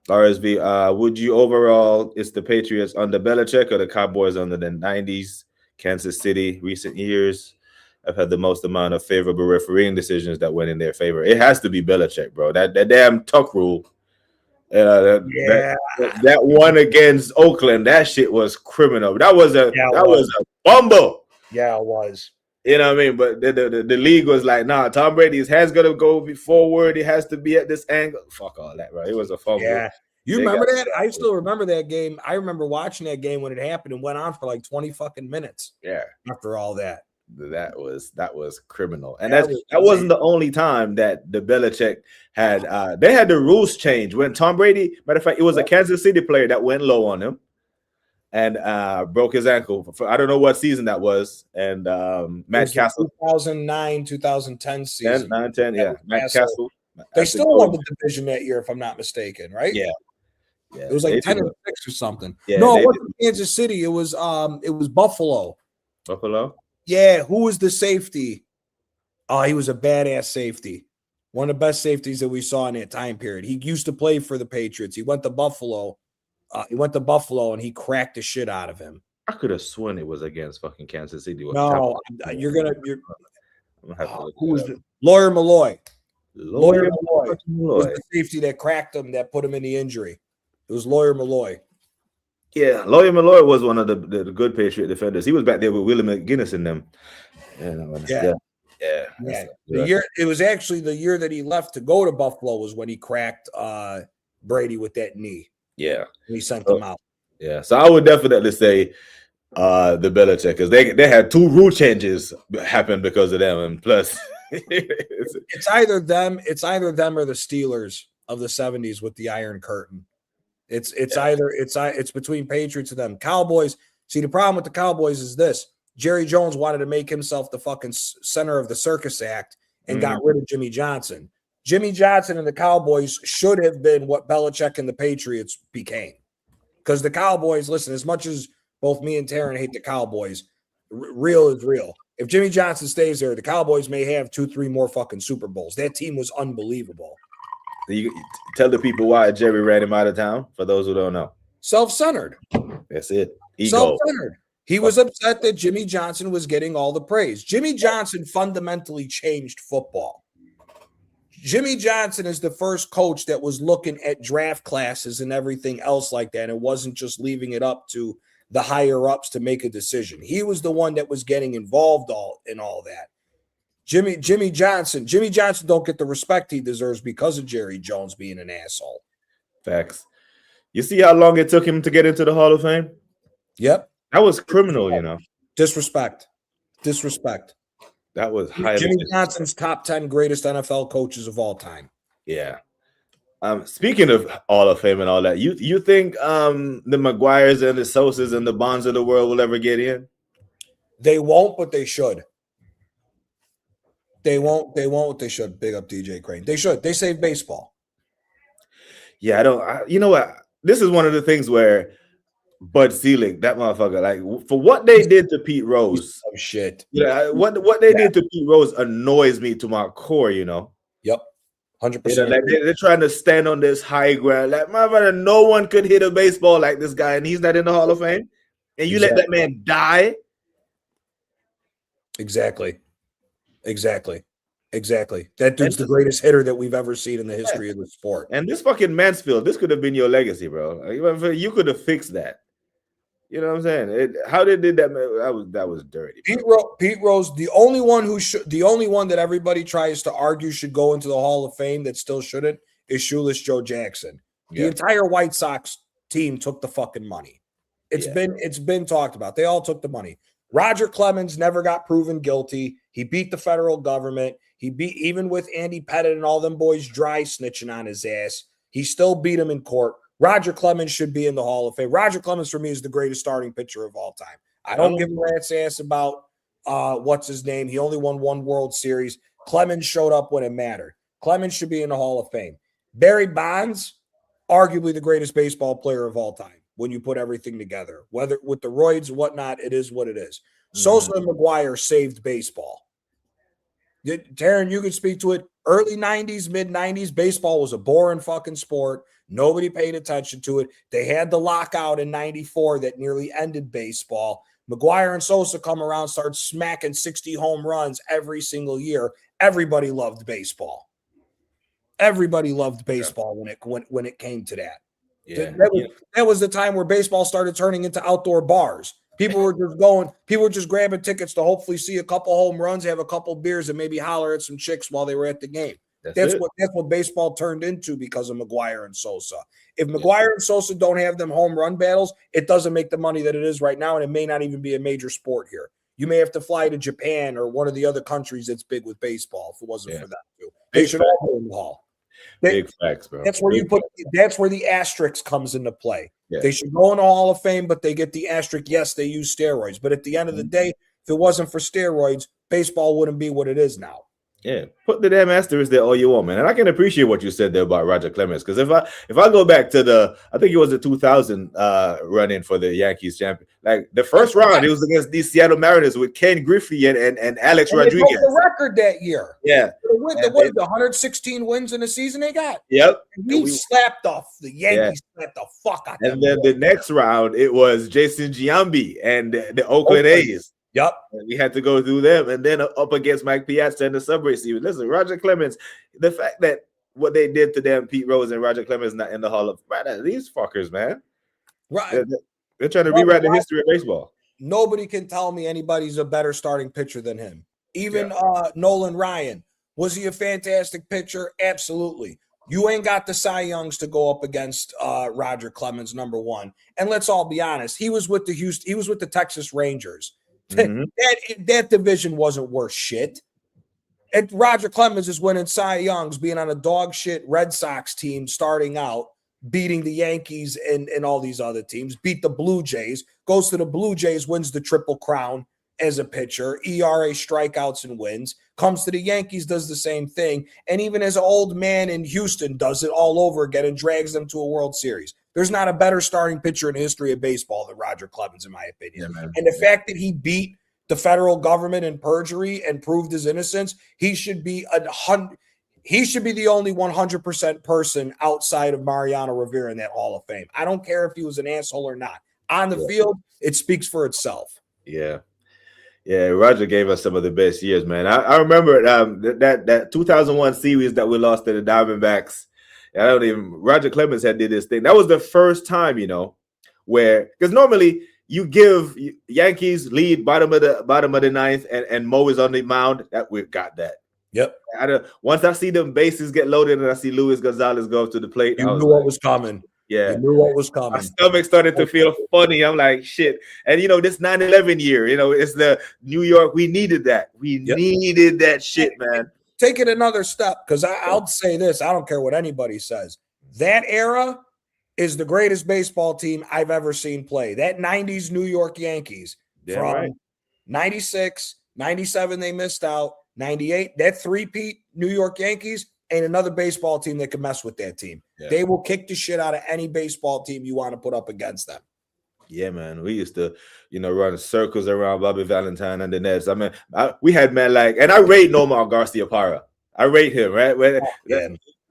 RSV, would you overall, it's the Patriots under Belichick or the Cowboys under the 90s? Kansas City, recent years, have had the most amount of favorable refereeing decisions that went in their favor. It has to be Belichick, bro. That damn tuck rule. That one against Oakland, that shit was criminal. That was a bumble. Yeah, it was. You know what I mean? But the league was like, nah, Tom Brady's head's gonna go forward. He has to be at this angle. Fuck all that, bro. It was a fumble. Yeah. You remember that? I still remember that game. I remember watching that game when it happened and went on for like 20 fucking minutes. Yeah. After all that. That was criminal. And that wasn't the only time that the Belichick had they had the rules change. When Tom Brady, matter of fact, it was a Kansas City player that went low on him and broke his ankle. I don't know what season that was. And Matt Castle. 2009, 2010 season. 9-10, yeah. Matt Castle. They still won the division that year, if I'm not mistaken, right? Yeah. It was like 10-6 or something. Yeah, no, it wasn't Kansas City. It was Buffalo. Buffalo? Yeah, who was the safety? Oh, he was a badass safety. One of the best safeties that we saw in that time period. He used to play for the Patriots. He went to Buffalo. And he cracked the shit out of him. I could have sworn it was against fucking Kansas City. No, who was it? Lawyer Malloy. Lawyer Malloy was the safety that cracked him, that put him in the injury. It was Lawyer Malloy. Yeah, Lawyer Malloy was one of the good Patriot defenders. He was back there with Willie McGinnis in them. Yeah. The year it was actually the year that he left to go to Buffalo was when he cracked Brady with that knee. Yeah, and he sent him out. Yeah, so I would definitely say the Belichick, because they had 2 rule changes happen because of them, and plus it's either them or the Steelers of the 70s with the Iron Curtain. It's between Patriots and them. Cowboys. See, the problem with the Cowboys is this: Jerry Jones wanted to make himself the fucking center of the circus act and got rid of Jimmy Johnson. Jimmy Johnson and the Cowboys should have been what Belichick and the Patriots became. Because the Cowboys, listen, as much as both me and Taryn hate the Cowboys, real is real. If Jimmy Johnson stays there, the Cowboys may have 2-3 more fucking Super Bowls. That team was unbelievable. You tell the people why Jerry ran him out of town, for those who don't know. Self-centered. That's it. Ego. Self-centered. He was upset that Jimmy Johnson was getting all the praise. Jimmy Johnson fundamentally changed football. Jimmy Johnson is the first coach that was looking at draft classes and everything else like that. And it wasn't just leaving it up to the higher ups to make a decision. He was the one that was getting involved in all that. Jimmy Johnson don't get the respect he deserves because of Jerry Jones being an asshole. Facts. You see how long it took him to get into the Hall of Fame? Yep. That was criminal, you know. Disrespect. That was highly. Jimmy Johnson's top 10 greatest NFL coaches of all time. Yeah. Speaking of Hall of Fame and all that, you think the Maguires and the Sosas and the Bonds of the world will ever get in? They won't, but they should. They won't, but they should. Big up DJ Crane. They should. They save baseball. Yeah, you know what? This is one of the things where Bud Selig, that motherfucker, like for what they did to Pete Rose, shit. Yeah, what they did to Pete Rose annoys me to my core. Yep, 100%. You know, like they're trying to stand on this high ground. Like my brother, no one could hit a baseball like this guy, and he's not in the Hall of Fame. And you let that man die. Exactly. That dude's the greatest hitter that we've ever seen in the history of the sport. And this fucking Mansfield, this could have been your legacy, bro. Like, you could have fixed that. You know what I'm saying? How they did that? That was dirty. Pete Rose, the only one that everybody tries to argue should go into the Hall of Fame that still shouldn't is Shoeless Joe Jackson. The entire White Sox team took the fucking money. It's been talked about. They all took the money. Roger Clemens never got proven guilty. He beat the federal government. He beat, even with Andy Pettit and all them boys dry snitching on his ass, he still beat him in court. Roger Clemens should be in the Hall of Fame. Roger Clemens, for me, is the greatest starting pitcher of all time. I don't give a rat's ass about what's his name. He only won one World Series. Clemens showed up when it mattered. Clemens should be in the Hall of Fame. Barry Bonds, arguably the greatest baseball player of all time when you put everything together. Whether with the roids and whatnot, it is what it is. Sosa and McGuire saved baseball. Taryn, you could speak to it. Early 90s, mid 90s, baseball was a boring fucking sport. Nobody paid attention to it. They had the lockout in 94 that nearly ended baseball. McGuire and Sosa come around, start smacking 60 home runs every single year. Everybody loved baseball. Everybody loved baseball when it came to that. Yeah. That was the time where baseball started turning into outdoor bars. People were just grabbing tickets to hopefully see a couple home runs, have a couple beers, and maybe holler at some chicks while they were at the game. That's what baseball turned into because of McGuire and Sosa. If McGuire and Sosa don't have them home run battles, it doesn't make the money that it is right now, and it may not even be a major sport here. You may have to fly to Japan or one of the other countries that's big with baseball if it wasn't for that too. They should all go in the Hall. Big facts, bro. That's where that's where the asterisk comes into play. Yeah. They should go in the Hall of Fame, but they get the asterisk. Yes, they use steroids, but at the end of the day, if it wasn't for steroids, baseball wouldn't be what it is now. Yeah, put the damn asterisk there all you want, man. And I can appreciate what you said there about Roger Clemens, because if I go back to I think it was the 2000 run-in for the Yankees champion, like the first round, it was against these Seattle Mariners with Ken Griffey and Alex Rodriguez. They broke the record that year. Yeah, the 116 wins in a season they got. Yep, we slapped off the Yankees. Slapped the fuck out. And then the next round, it was Jason Giambi and the Oakland A's. Yep. And we had to go through them, and then up against Mike Piazza and the Subway Series. Listen, Roger Clemens, the fact that what they did to them, Pete Rose and Roger Clemens not in the Hall of Fame, these fuckers, man. Right. They're trying to rewrite the history of baseball. Nobody can tell me anybody's a better starting pitcher than him. Even Nolan Ryan. Was he a fantastic pitcher? Absolutely. You ain't got the Cy Youngs to go up against Roger Clemens, number one. And let's all be honest, he was with the Texas Rangers. Mm-hmm. That division wasn't worth shit. And Roger Clemens is winning Cy Youngs, being on a dog shit Red Sox team starting out, beating the Yankees and all these other teams, beat the Blue Jays, goes to the Blue Jays, wins the Triple Crown as a pitcher, ERA, strikeouts, and wins, comes to the Yankees, does the same thing, and even as an old man in Houston does it all over again and drags them to a World Series. There's not a better starting pitcher in the history of baseball than Roger Clemens, in my opinion. Yeah, and the fact that he beat the federal government in perjury and proved his innocence, he should be the only 100% person outside of Mariano Rivera in that Hall of Fame. I don't care if he was an asshole or not. On the field, it speaks for itself. Yeah. Yeah, Roger gave us some of the best years, man. I remember that 2001 series that we lost to the Diamondbacks. Roger Clemens had did this thing. That was the first time, where, because normally you give Yankees lead bottom of the ninth and Mo is on the mound. That we've got that. Yep. Once I see them bases get loaded and I see Luis Gonzalez go up to the plate, you knew what was coming. Yeah, you knew what was coming. My stomach started to feel funny. I'm like, shit. And this 9/11 year, it's the New York. We needed that. We needed that shit, man. Take it another step, because I'll say this. I don't care what anybody says. That era is the greatest baseball team I've ever seen play. That 90s New York Yankees from 96, 97, they missed out. 98, that three-peat New York Yankees ain't another baseball team that can mess with that team. Yeah. They will kick the shit out of any baseball team you want to put up against them. Yeah, man. We used to, run circles around Bobby Valentine and the Nets. I mean, we had men like, and I rate Nomar Garciaparra. I rate him, right? But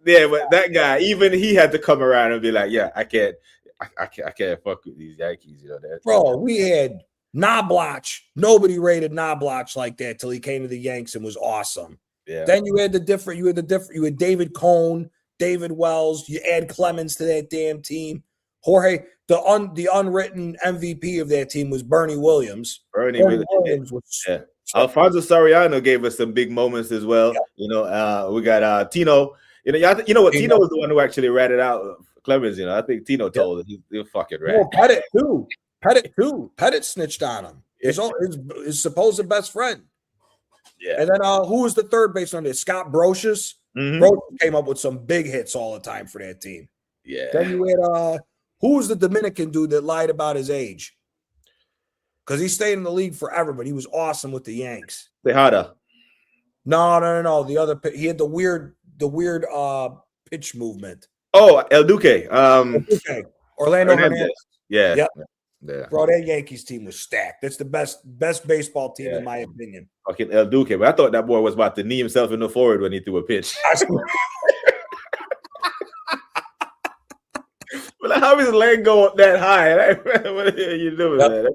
that guy, even he had to come around and be like, yeah, I can't fuck with these Yankees, Bro, we had Knobloch. Nobody rated Knobloch like that till he came to the Yanks and was awesome. Yeah. Then you had David Cone, David Wells. You add Clemens to that damn team. Jorge, the unwritten MVP of that team was Bernie Williams. Bernie Williams was Alfonso Soriano gave us some big moments as well. Yeah. We got Tino. What? Tino was the one who actually ratted out Clemens. I think Tino told him he'll fucking rat. Well, Pettit too. Pettit snitched on him. His supposed best friend. Yeah. And then who was the third base on this? Scott Brocious. Mm-hmm. Brocious came up with some big hits all the time for that team. Yeah. Then you had who was the Dominican dude that lied about his age? Because he stayed in the league forever, but he was awesome with the Yanks. Tejada. No. The other, he had the weird pitch movement. Oh, El Duque. Orlando Hernandez. Yeah. Yep. Yeah. Bro, that Yankees team was stacked. That's the best baseball team in my opinion. Fucking El Duque, but I thought that boy was about to knee himself in the forehead when he threw a pitch. But how his leg go up that high? What are you doing, man?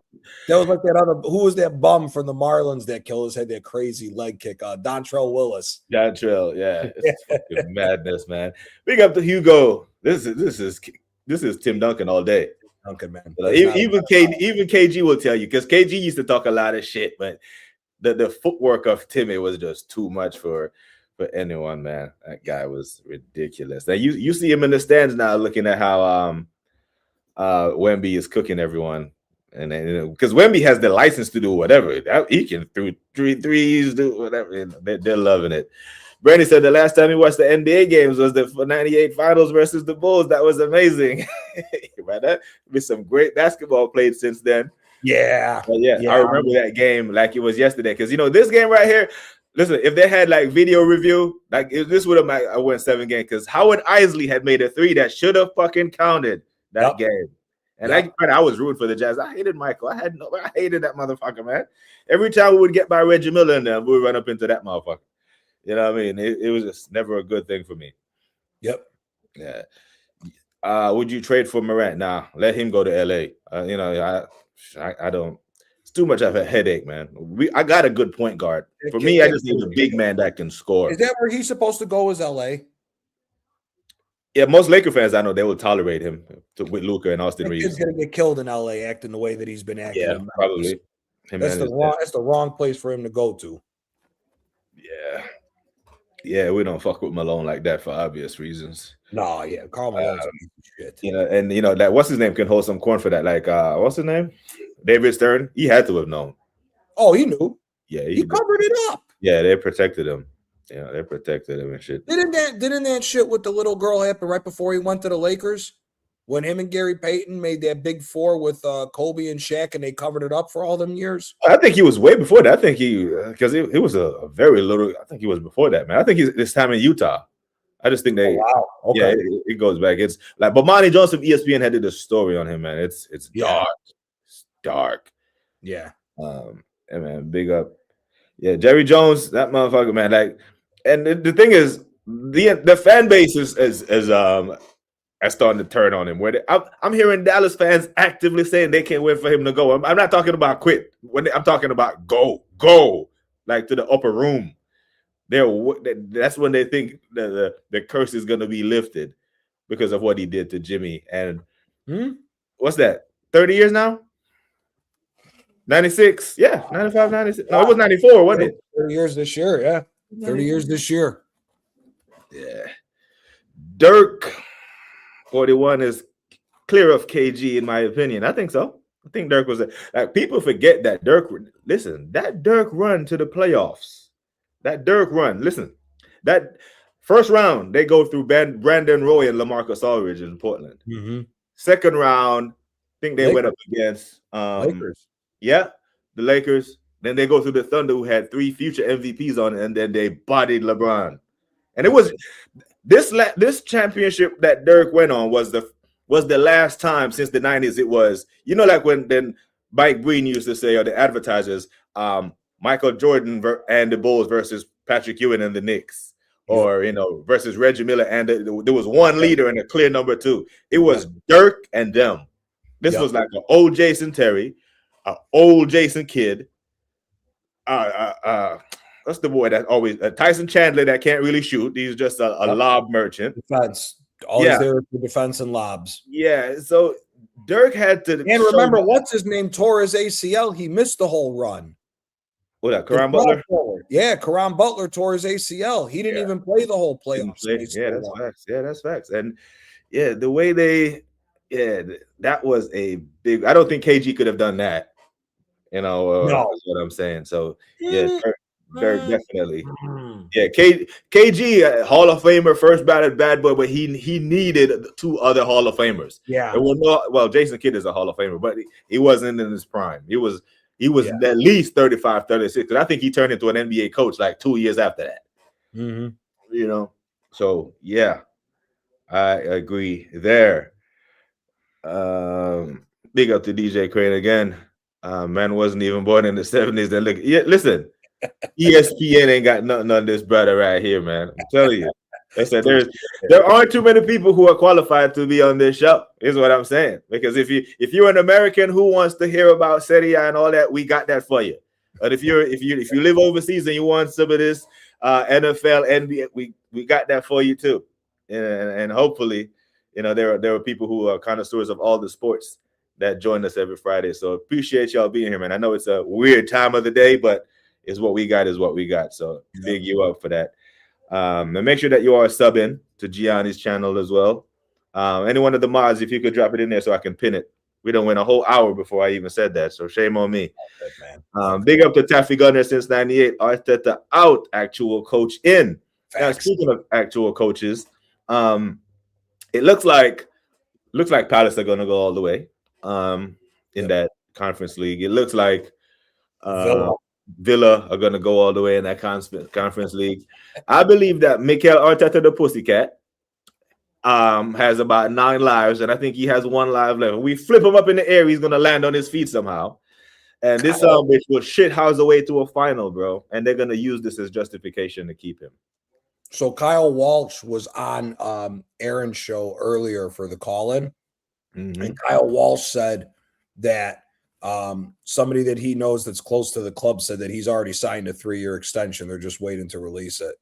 That was like that other. Who was that bum from the Marlins that killed his head? That crazy leg kick. Dontrell Willis. Dontrell, yeah, it's fucking madness, man. Big up to Hugo. This is Tim Duncan all day. Duncan, man. Even KG will tell you, because KG used to talk a lot of shit, but the footwork of Timmy was just too much for anyone, man. That guy was ridiculous. Now you see him in the stands now, looking at how Wemby is cooking everyone, and because Wemby has the license to do whatever, he can throw 3 threes, do whatever. They're loving it. Brandy said the last time he watched the NBA games was the 98 finals versus the Bulls. That was amazing. Right, that be some great basketball played since then. Yeah. I remember that game like it was yesterday. Because this game right here. Listen, if they had like video review, like this would have won 7 games, because Howard Isley had made a 3 that should have fucking counted that game. And I was rooting for the Jazz. I hated Michael. I hated that motherfucker, man. Every time we would get by Reggie Miller and them, we would run up into that motherfucker. You know what I mean? It was just never a good thing for me. Yep. Yeah. Would you trade for Morant? Nah, let him go to LA. I don't. It's too much of a headache, man. I got a good point guard. For me, I just need a big man that can score. Is that where he's supposed to go? Is LA? Yeah, most Laker fans I know they will tolerate him with Luka and Austin Reeves. He's gonna get killed in LA acting the way that he's been acting. Yeah, probably. That's the wrong place for him to go to. Yeah, we don't fuck with Malone like that for obvious reasons. No, yeah, Karl Malone's shit. That what's his name can hold some corn for that. Like, what's his name? David Stern. He had to have known. Oh, he knew. Yeah, he covered it up. Yeah, they protected him. Yeah, they protected him and shit. Didn't that shit with the little girl happen right before he went to the Lakers? When him and Gary Payton made that big 4 with Kobe and Shaq, and they covered it up for all them years? I think he was way before that. I think because it was a very little. I think he was before that, man. I think he's this time in Utah. I just think they. Oh, wow. Okay. Yeah, it goes back. It's like, but Monty Jones from ESPN had did a story on him, man. It's dark. It's dark. Yeah. And man, big up. Yeah, Jerry Jones, that motherfucker, man. Like, and the thing is, the fan base is starting to turn on him. Where I'm hearing Dallas fans actively saying they can't wait for him to go. I'm not talking about quit. I'm talking about go, like to the upper room. That's when they think the curse is going to be lifted because of what he did to Jimmy. And what's that? 30 years now? 96? Yeah, 95, 96. No, it was 94, wasn't it? 30 years this year, yeah. 30 years this year. Yeah. Dirk 41 is clear of KG, in my opinion. I think so. I think Dirk was like, people forget that Dirk. Listen, that Dirk run to the playoffs. That Dirk run. Listen, that first round they go through Brandon Roy and LaMarcus Aldridge in Portland. Mm-hmm. Second round, I think they went up against Lakers. Yeah, the Lakers. Then they go through the Thunder, who had 3 future MVPs on it, and then they bodied LeBron. And it was this championship that Dirk went on was the last time since the 90s. It was, like when then Mike Breen used to say, or the advertisers, Michael Jordan and the Bulls versus Patrick Ewing and the Knicks, or versus Reggie Miller, and there was one leader and a clear number 2. It was Dirk and them. This was like an old Jason Terry, an old Jason Kidd. What's the boy that always Tyson Chandler that can't really shoot? He's just a lob merchant. Defense. Always there for defense and lobs. Yeah. So Dirk had to. And remember, what's his name tore his ACL. He missed the whole run. What that? Caron Butler? Yeah, Caron Butler tore his ACL. He didn't even play the whole playoffs. Yeah, that's facts. Yeah, that's facts. And the way that was a big. I don't think KG could have done that. No. That's what I'm saying. So Dirk definitely. Yeah, KG Hall of Famer, first ballot bad boy, but he needed 2 other Hall of Famers. Yeah. Well, Jason Kidd is a Hall of Famer, but he wasn't in his prime. He was at least 35, 36. Because I think he turned into an NBA coach like 2 years after that. Mm-hmm. So yeah, I agree there. Big up to DJ Crane again. Man wasn't even born in the 70s. Then look, listen, ESPN ain't got nothing on this brother right here, man. I'm telling you. They said there aren't too many people who are qualified to be on this show, is what I'm saying. Because if you're an American who wants to hear about Serie A and all that, we got that for you. But if you live overseas and you want some of this NFL, NBA, we got that for you too. And hopefully, there are people who are connoisseurs of all the sports that join us every Friday. So appreciate y'all being here, man. I know it's a weird time of the day, but it's what we got is what we got. So big you up for that. And make sure that you are subbing to Gianni's channel as well. Any one of the mods, if you could drop it in there so I can pin it. We don't win a whole hour before I even said that, so shame on me. Big up to Taffy Gunner since 98. Arteta out, actual coach in. Now, speaking of actual coaches, it looks like Palace are going to go all the way in that conference league. It looks like Villa are going to go all the way in that conference league. I believe that Mikel Arteta, the Pussycat, has about 9 lives, and I think he has 1 life left. We flip him up in the air, he's going to land on his feet somehow. And this bitch will shithouse away to a final, bro. And they're going to use this as justification to keep him. So Kyle Walsh was on Aaron's show earlier for the call-in. Mm-hmm. And Kyle Walsh said that somebody that he knows that's close to the club said that he's already signed a 3-year extension. They're just waiting to release it.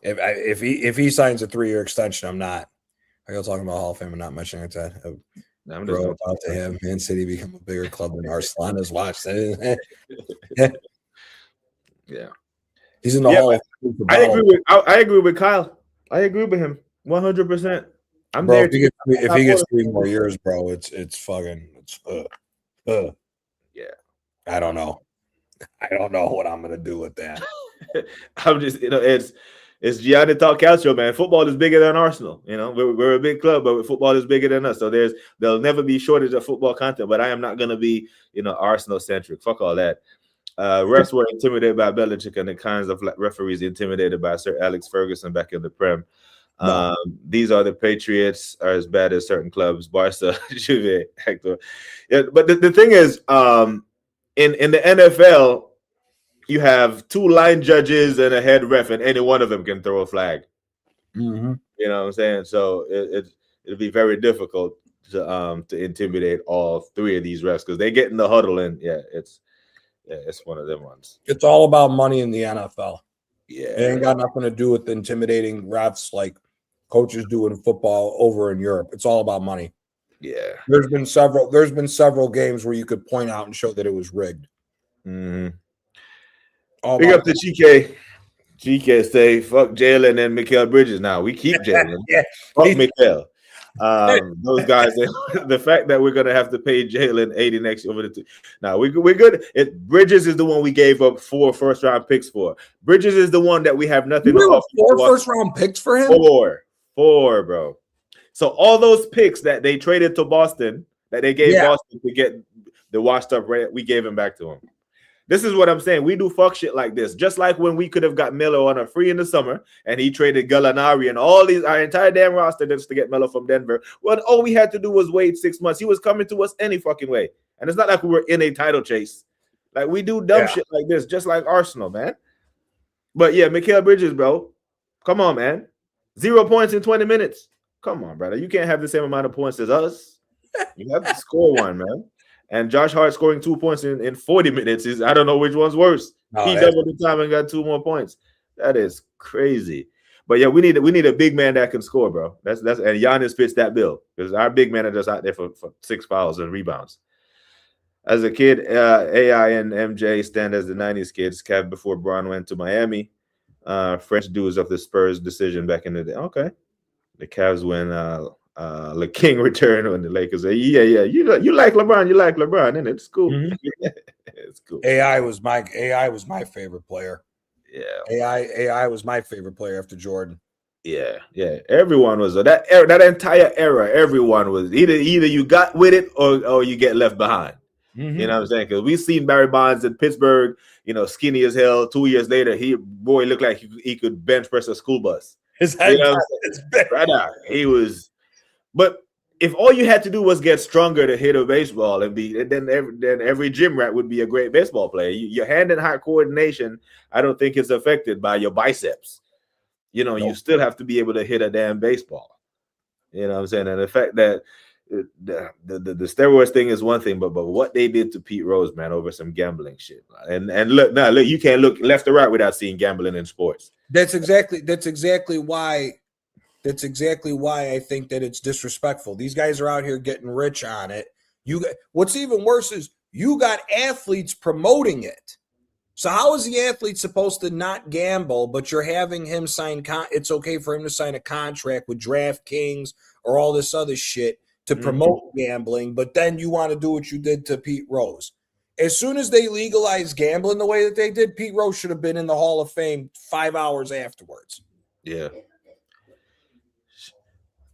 If he signs a 3-year extension, I'm not. I go talking about Hall of Fame and not mentioning it. I'm just going to talk to him. Man City become a bigger club than Arsenal has watched. Yeah. He's in the Hall of Fame. I agree with Kyle. I agree with him 100%. I'm bro, there. If he gets 3 more years, bro, it's yeah. I don't know. I don't know what I'm gonna do with that. I'm just, it's Gianni Talk Calcio, man. Football is bigger than Arsenal. We're a big club, but football is bigger than us. So there'll never be shortage of football content. But I am not gonna be, Arsenal centric. Fuck all that. Refs were intimidated by Belichick and the kinds of referees intimidated by Sir Alex Ferguson back in the Prem. No. These are the Patriots are as bad as certain clubs, Barca, Juve, Hector. Yeah, but the thing is, in the NFL, you have 2 line judges and a head ref, and any one of them can throw a flag. Mm-hmm. You know what I'm saying? So it'll be very difficult to intimidate all 3 of these refs because they get in the huddle, and it's one of them ones. It's all about money in the NFL. Yeah, it ain't got nothing to do with intimidating refs like coaches do in football over in Europe. It's all about money. Yeah, there's been several games where you could point out and show that it was rigged. Mm-hmm. Big up to GK. GK say fuck Jalen and Mikal Bridges. Now we keep Jalen. Yeah. Fuck Mikal. Those guys. The fact that we're gonna have to pay Jalen 80 next over the 2. Now we're good. Bridges is the one we gave up 4 first-round picks for. Bridges is the one that we have nothing to offer. 4 first-round picks for him. 4, bro. So all those picks that they traded to Boston, that they gave Boston to get the washed up red, we gave him back to him. This is what I'm saying. We do fuck shit like this. Just like when we could have got Melo on a free in the summer and he traded Gallinari and all these, our entire damn roster just to get Melo from Denver. Well, all we had to do was wait 6 months. He was coming to us any fucking way. And it's not like we were in a title chase. Like, we do dumb shit like this, just like Arsenal, man. But yeah, Mikal Bridges, bro. Come on, man. 0 points in 20 minutes. Come on, brother. You can't have the same amount of points as us. You have to score one, man. And Josh Hart scoring 2 points in 40 minutes is, I don't know which one's worse. He doubled the time and got 2 more points. That is crazy. But yeah, we need a big man that can score, bro. That's and Giannis fits that bill because our big men are just out there for 6 fouls and rebounds. As a kid, AI and MJ stand as the 90s kids. Kev before Bron went to Miami. French dudes of the Spurs decision back in the day. Okay. The Cavs when the King returned when the Lakers say, yeah, you like LeBron, and it's cool. Mm-hmm. It's cool. AI was my favorite player. Yeah. AI was my favorite player after Jordan. Yeah. Everyone was that entire era. Everyone was either you got with it or you get left behind. Mm-hmm. You know what I'm saying? Because we've seen Barry Bonds in Pittsburgh, skinny as hell. 2 years later, boy looked like he could bench press a school bus. His head right out. He was. But if all you had to do was get stronger to hit a baseball then every gym rat would be a great baseball player. Your hand and eye coordination, I don't think is affected by your biceps. Nope. You still have to be able to hit a damn baseball. You know what I'm saying? And the fact that the steroids thing is one thing, but what they did to Pete Rose, man, over some gambling shit. And look, you can't look left or right without seeing gambling in sports. That's exactly why I think that it's disrespectful. These guys are out here getting rich on it. What's even worse is you got athletes promoting it. So how is the athlete supposed to not gamble, but you're having him sign it's okay for him to sign a contract with DraftKings or all this other shit to promote gambling, but then you want to do what you did to Pete Rose. As soon as they legalized gambling the way that they did, Pete Rose should have been in the Hall of Fame 5 hours afterwards. Yeah.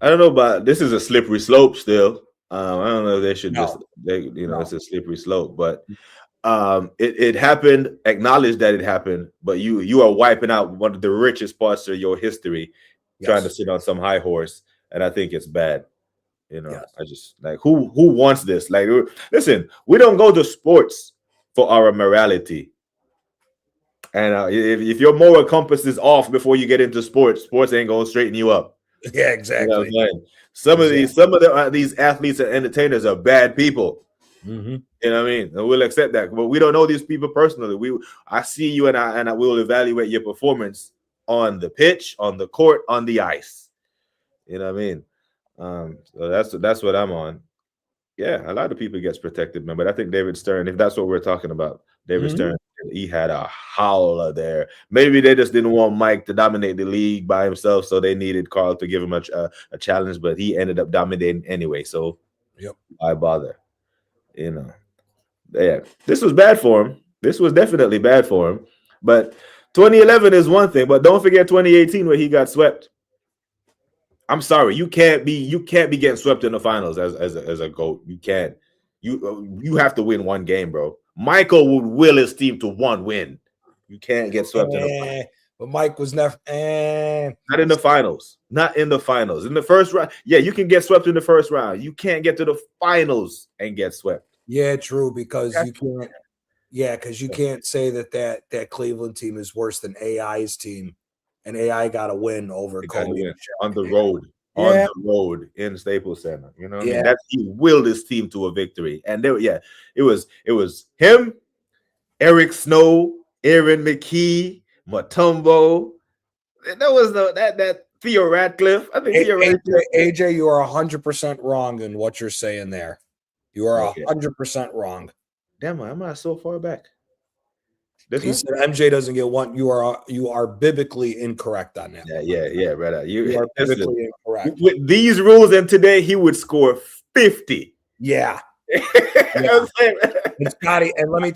I don't know about this is a slippery slope still. I don't know if they should it's a slippery slope, but it happened, acknowledge that it happened, but you are wiping out one of the richest parts of your history, trying to sit on some high horse, and I think it's bad. I just like who wants this? Like, listen, we don't go to sports for our morality. And if your moral compass is off before you get into sports ain't gonna straighten you up. Yeah, exactly. Some of these athletes and entertainers are bad people. Mm-hmm. You know what I mean? And we'll accept that, but we don't know these people personally. I see you and I will evaluate your performance on the pitch, on the court, on the ice. You know what I mean? So that's what I'm on. Yeah, a lot of people gets protected, man. But I think David Stern, if that's what we're talking about, David Stern, he had a howler there. Maybe they just didn't want Mike to dominate the league by himself, so they needed Carl to give him a challenge. But he ended up dominating anyway. So, why bother? Yeah, this was bad for him. This was definitely bad for him. But 2011 is one thing, but don't forget 2018 where he got swept. I'm sorry, you can't be getting swept in the finals as a GOAT. You can't. You have to win one game, bro. Michael would will his team to one win. You can't get swept in the finals. But Mike was never not in the finals. Not in the finals. In the first round, yeah, you can get swept in the first round. You can't get to the finals and get swept. Yeah, true, because you can't. Yeah, because you can't say that Cleveland team is worse than AI's team. And AI got to win over Kobe on the road. On the road in Staples Center. You know what I mean? That he willed his team to a victory. And it was him, Eric Snow, Aaron McKee, Mutombo. That was that Theo Radcliffe. I think Theo Radcliffe. AJ, you are 100% wrong in what you're saying there. You are 100% wrong. Damn, am I so far back? He said MJ doesn't get one. You are biblically incorrect on that. Yeah, brother. You are biblically incorrect. With these rules, and today he would score 50. Yeah. And Scotty, and let me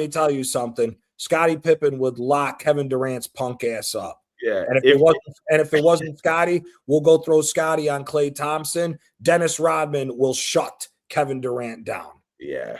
tell you something. Scottie Pippen would lock Kevin Durant's punk ass up. Yeah. And if it wasn't Scotty, we'll go throw Scotty on Klay Thompson. Dennis Rodman will shut Kevin Durant down. Yeah.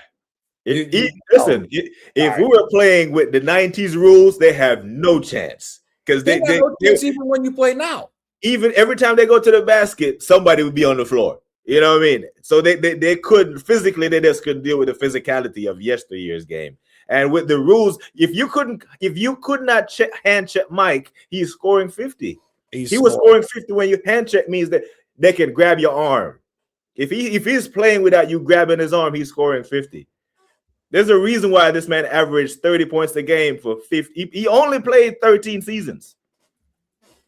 Listen, If we were playing with the 90s rules, they have no chance. Because they got no chance even when you play now. Even every time they go to the basket, somebody would be on the floor. You know what I mean? So they could physically, they just couldn't deal with the physicality of yesteryear's game. And with the rules, if you could not hand check Mike, he's scoring 50. He was scoring 50 when you hand check means that they can grab your arm. If he's playing without you grabbing his arm, he's scoring 50. There's a reason why this man averaged 30 points a game for 50. He only played 13 seasons.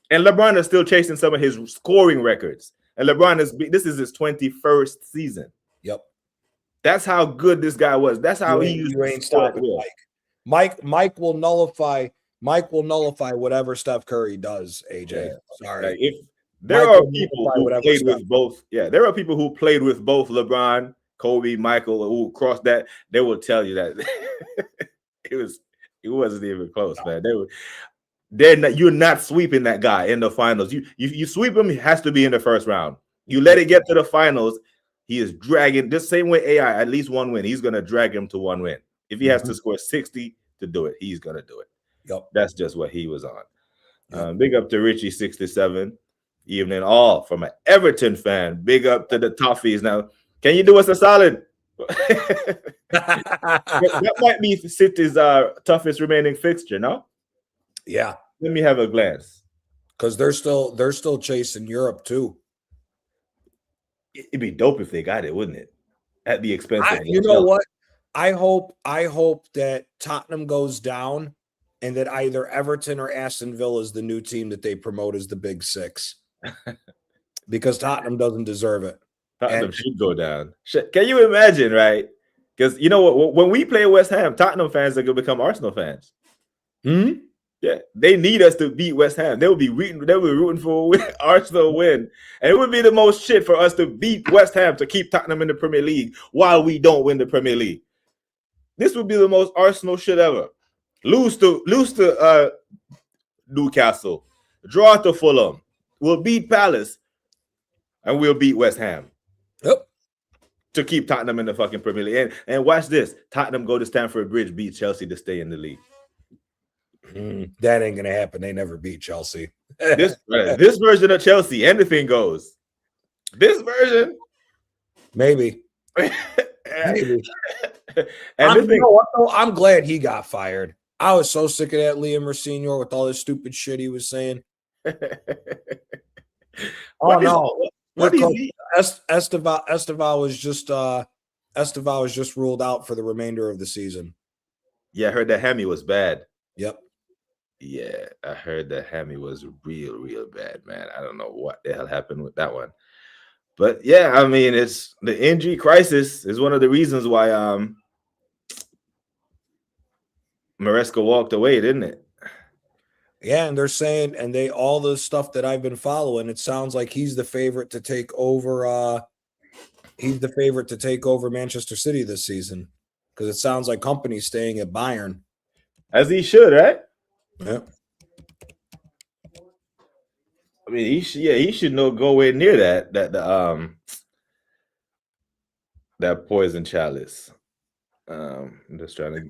And LeBron is still chasing some of his scoring records. And this is his 21st season. Yep. That's how good this guy was. That's how you ain't stopping Mike. Mike will nullify whatever Steph Curry does, AJ. Yeah. Sorry. Like if there are people who played with both. Yeah, there are people who played with both LeBron, Kobe, Michael, who crossed that. They will tell you that it wasn't even close, man. You're not sweeping that guy in the finals. You sweep him, he has to be in the first round. You let it get to the finals, he is dragging this same way AI, at least one win. He's gonna drag him to one win. If he has to score 60 to do it, he's gonna do it. Yep. That's just what he was on. Yep. Big up to Richie 67. Evening all from an Everton fan. Big up to the Toffees. Now, can you do us a solid? That might be City's toughest remaining fixture, no? Yeah. Let me have a glance. Because they're still chasing Europe too. It'd be dope if they got it, wouldn't it? At the expense of you know what? I hope that Tottenham goes down and that either Everton or Aston Villa is the new team that they promote as the Big Six. Because Tottenham doesn't deserve it. Tottenham should go down. Can you imagine, right? Because you know what? When we play West Ham, Tottenham fans are going to become Arsenal fans. Hmm? Yeah, they need us to beat West Ham. They will be rooting for Arsenal win. And it would be the most shit for us to beat West Ham to keep Tottenham in the Premier League while we don't win the Premier League. This would be the most Arsenal shit ever. Lose to Newcastle, draw to Fulham. We'll beat Palace, and we'll beat West Ham. Yep. To keep Tottenham in the fucking Premier League. And watch this. Tottenham go to Stamford Bridge, beat Chelsea to stay in the league. That ain't gonna happen. They never beat Chelsea. This version of Chelsea, anything goes. This version, maybe. Maybe. And I'm glad he got fired. I was so sick of that Liam Rossignol with all this stupid shit he was saying. Esteval was just ruled out for the remainder of the season. Yeah, I heard that hammy was bad. Yep. Yeah, I heard that hammy was real bad, man. I don't know what the hell happened with that one. But yeah, I mean, it's the injury crisis is one of the reasons why Maresca walked away, didn't it? Yeah, and they're saying, and all the stuff that I've been following, it sounds like he's the favorite to take over. He's the favorite to take over Manchester City this season because it sounds like Kompany's staying at Bayern, as he should, right? Yeah. I mean, he should not go away near that poison chalice. I'm just trying to.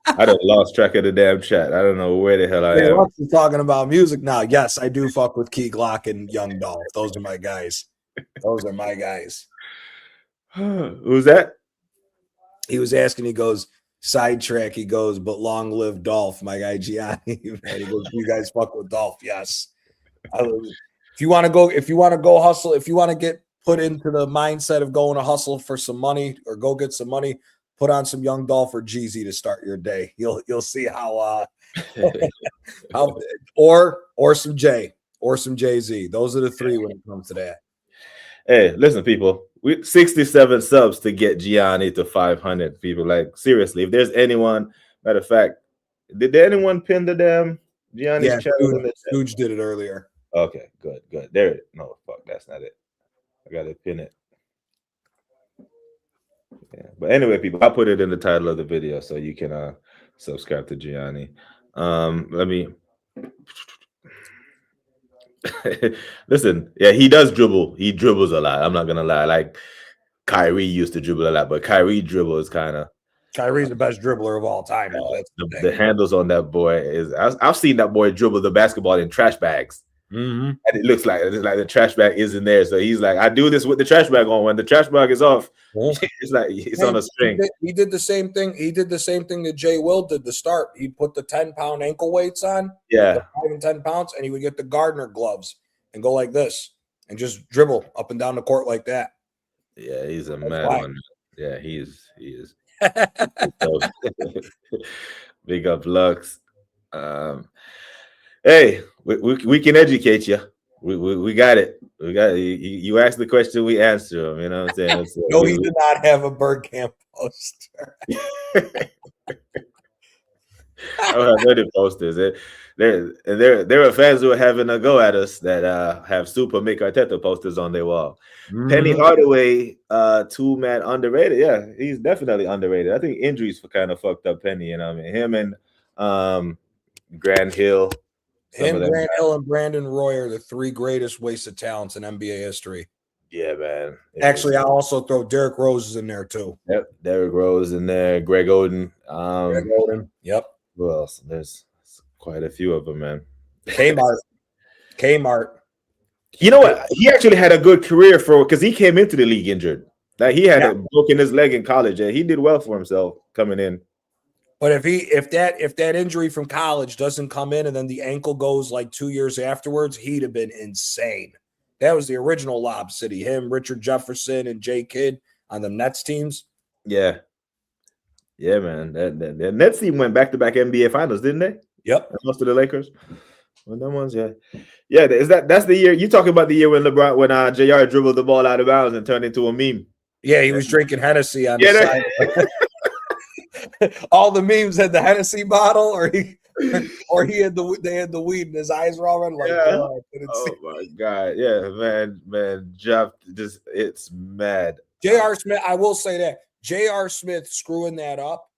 I done lost track of the damn chat. I don't know where the hell I am. We're talking about music now. Yes, I do fuck with Key Glock and Young Dolph. Those are my guys. Who's that? He was asking. He goes sidetrack. He goes, but long live Dolph, my guy Gianni. And he goes, you guys fuck with Dolph? Yes. If you want to go hustle, if you want to get put into the mindset of going to hustle for some money or go get some money, put on some Young Dolph or Jeezy to start your day. You'll see how or some Jay-Z. Those are the three when it comes to that. Hey, listen, people. We 67 subs to get Gianni to 500 people. Like, seriously, if there's anyone, matter of fact, did anyone pin the damn Gianni's channel? Stooge did it earlier. Okay, good. There. No, fuck, that's not it. I gotta pin it. Yeah, but anyway, people, I'll put it in the title of the video so you can subscribe to Gianni. Let me listen. Yeah, he does dribble. He dribbles a lot. I'm not gonna lie. Like Kyrie used to dribble a lot, but Kyrie dribble is kind of Kyrie's the best dribbler of all time. the handles on that boy is. I've seen that boy dribble the basketball in trash bags. Mm-hmm. And it looks like the trash bag is in there. So he's like, I do this with the trash bag on. When the trash bag is off, it's like it's on a string. He did the same thing. He did the same thing that Jay Will did to start. He'd put the 10-pound ankle weights on, 5 and 10 pounds, and he would get the Gardner gloves and go like this and just dribble up and down the court like that. Yeah, he's a mad one. Yeah, he is. Big up Lux. Hey, we can educate you. We got it. We got it. You asked the question, we answer them. You know what I'm saying? So no, he did not have a Bergkamp poster. I don't have any posters. There are fans who are having a go at us that have Super Mick Arteta posters on their wall. Mm-hmm. Penny Hardaway, 2-man underrated. Yeah, he's definitely underrated. I think injuries kind of fucked up Penny. You know what I mean? Him and Grant Hill. Grant Hill and Brandon Roy are the 3 greatest wasted talents in NBA history. Yeah, man. Actually, I'll also throw Derrick Rose in there too. Yep, Derrick Rose in there. Greg Oden. Greg Oden. Yep. Who else? There's quite a few of them, man. Kmart. You know what? He actually had a good career because he came into the league injured. Like he had broken his leg in college, and he did well for himself coming in. But if that injury from college doesn't come in and then the ankle goes like 2 years afterwards, he'd have been insane. That was the original Lob City. Him, Richard Jefferson, and Jay Kidd on the Nets teams. Yeah. Yeah, man. That Nets team went back-to-back NBA finals, didn't they? Yep. Most of the Lakers. Well, them ones, yeah. Yeah, that's the year. You talking about the year when JR dribbled the ball out of bounds and turned into a meme. Yeah, he was drinking Hennessy on the side. All the memes had the Hennessy bottle, or they had the weed, and his eyes were all red. Like, oh my god, yeah, man, Jeff, it's mad. J.R. Smith, I will say that J.R. Smith screwing that up.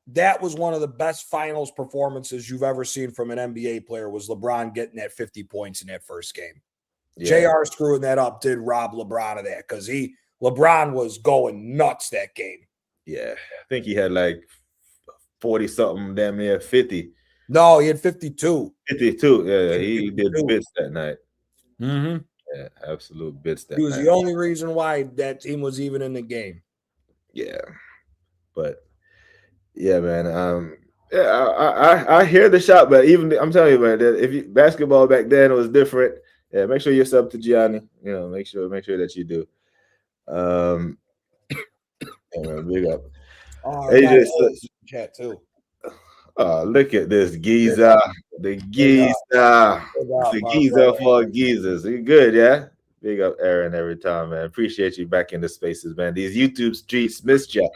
That was one of the best finals performances you've ever seen from an NBA player. Was LeBron getting that 50 points in that first game? Yeah. JR screwing that up did rob LeBron of that because LeBron was going nuts that game. Yeah, I think he had like 40 something, damn near 50. No, he had 52. 52. Yeah, he did bits that night. Mm-hmm. Yeah, absolute bits that night. He was night. the only reason why that team was even in the game. Yeah, but yeah, man. I hear the shot, but even I'm telling you, man, that basketball back then was different. Yeah, make sure you're sub to Gianni. You know, make sure that you do. Man, big up. AJ chat too. Oh, look at this Giza. The Giza. The Giza for Gizas. You good, yeah? Big up Aaron every time, man. Appreciate you back in the spaces, man. These YouTube streets missed you.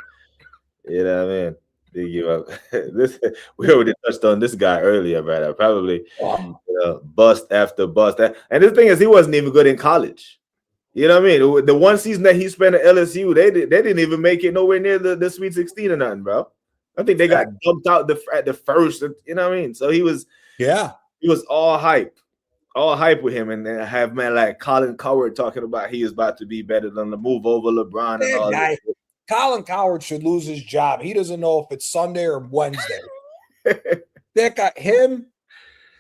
You know what I mean? Big you up. We already touched on this guy earlier, right? Probably bust after bust. And the thing is, he wasn't even good in college. You know what I mean? The one season that he spent at LSU, they didn't even make it nowhere near the Sweet 16 or nothing, bro. I think they got dumped out at the first. You know what I mean? So he was all hype with him, and then I have man like Colin Cowherd talking about he is about to be better than the move over LeBron and all that. Colin Cowherd should lose his job. He doesn't know if it's Sunday or Wednesday. That guy, him.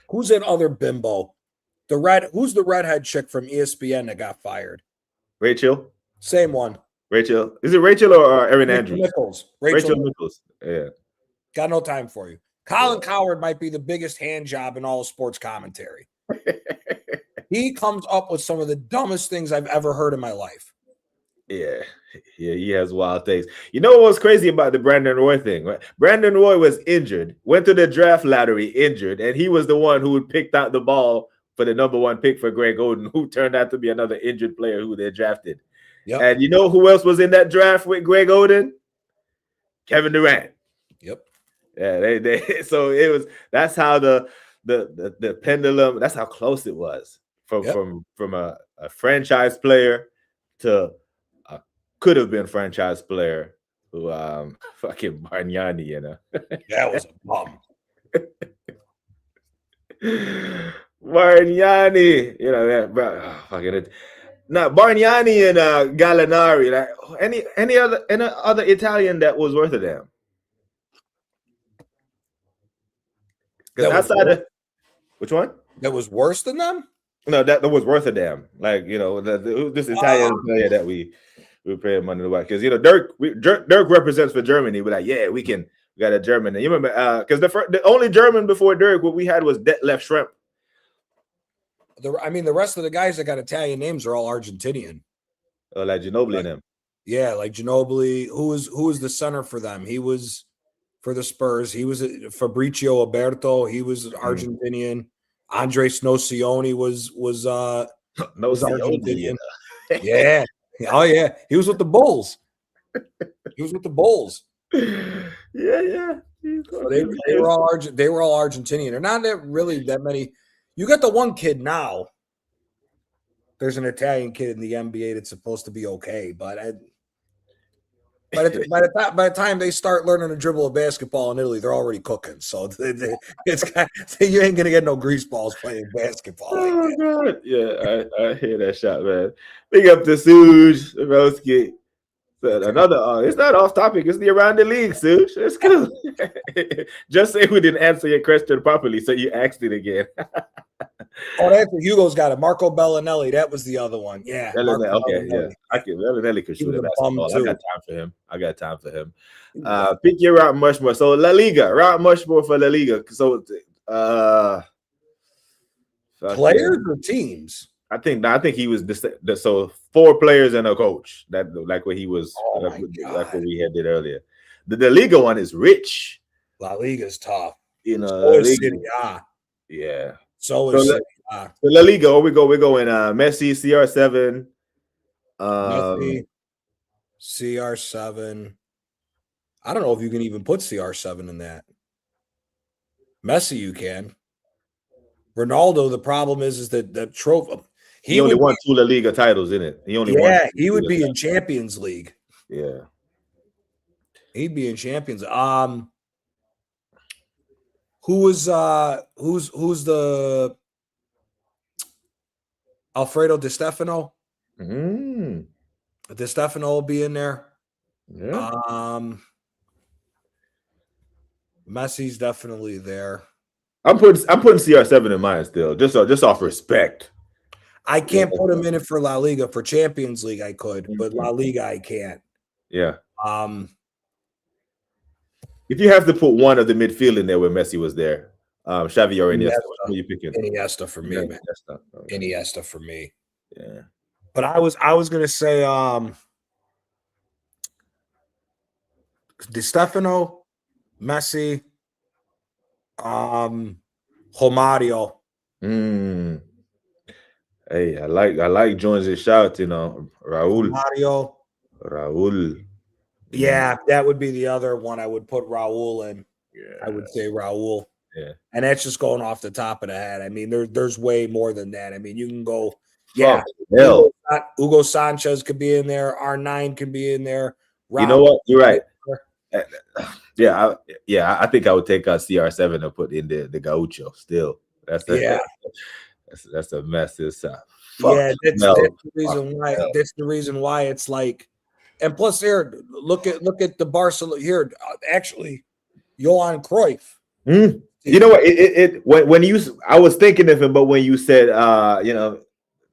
Who's that other bimbo? Who's the redhead chick from ESPN that got fired? Rachel. Same one. Rachel. Is it Rachel or Erin Andrews? Nichols. Rachel Nichols. Yeah. Got no time for you. Colin Cowherd might be the biggest hand job in all of sports commentary. He comes up with some of the dumbest things I've ever heard in my life. Yeah, he has wild things. You know what was crazy about the Brandon Roy thing? Right? Brandon Roy was injured, went to the draft lottery injured, and he was the one who picked out the ball for the number 1 pick for Greg Oden, who turned out to be another injured player who they drafted. Yep. And you know who else was in that draft with Greg Oden? Kevin Durant. Yep. Yeah, so it was. That's how the pendulum. That's how close it was from a franchise player to a could have been franchise player who fucking Bargnani, you know. That was a bum. Bargnani, you know that, bro. Oh, fucking it. Now Bargnani and Gallinari, like any other Italian that was worth a damn. Because outside of which one? That was worse than them? No, that was worth a damn. Like, you know, this Italian player that we pay money to watch. Because, you know, Dirk represents for Germany. We're like, yeah, we got a German. And you remember, because the only German before Dirk, what we had was Detlef Schrempf. The rest of the guys that got Italian names are all Argentinian. Oh, like Ginobili and them. Yeah, like Ginobili. Who was the center for them? He was for the Spurs. He was Fabrizio Alberto. He was Argentinian. Andres Nocioni was Argentinian. Yeah. Oh yeah. He was with the Bulls. Yeah. So they were all Argentinian. They're not really that many. You got the one kid now. There's an Italian kid in the NBA that's supposed to be okay, but by the time they start learning to dribble a basketball in Italy, they're already cooking. So you ain't gonna get no grease balls playing basketball. Oh God, yeah, I hear that shot, man. Big up to Suge Rosky. Another, it's not off topic. It's the around the league, Suge. It's cool. Just say we didn't answer your question properly, so you asked it again. Oh, that's what Hugo's got it. Marco Bellinelli. That was the other one. Yeah. Okay, yeah. Bellinelli could shoot a basketball. I got time for him. Pick your Route Mushmore. So La Liga, Route Mushmore for La Liga. So players or teams? I think he was so 4 players and a coach. That like what he was. Like what we had did earlier. The Liga one is rich. La Liga's tough. You know, La Liga. Yeah. So La Liga. We go in Messi, CR7. Messi, CR7. I don't know if you can even put CR7 in that. Messi, you can. Ronaldo. The problem is that the trophy. He only won 2 La Liga titles in it. He would be in Champions League. Yeah, he'd be in Champions. Who's the Alfredo Di Stefano? Di Stefano will be in there. Yeah. Messi's definitely there. I'm putting CR7 in mine still, just off respect. I can't put him in it for La Liga. For Champions League, I could, but La Liga, I can't. Yeah. If you have to put one of the midfield in there where Messi was there, Xavi or Iniesta, who are you picking? Iniesta for me, man. Iniesta for me. Yeah. But I was gonna say Di Stefano, Messi, Romario. Hey, I like Jones's shout, you know, Raul. Yeah, that would be the other one I would put Raul in. Yeah. I would say Raul. Yeah. And that's just going off the top of the head. I mean, there's way more than that. I mean, you can go, Hugo Sanchez could be in there. R9 can be in there. Raul, you know what? You're right. I think I would take CR7 and put in the Gaucho still. That's a mess. That's the reason why. That's the reason why it's like, and plus here, look at the Barcelona here. Actually, Johan Cruyff. You know what? When I was thinking of him, but when you said you know,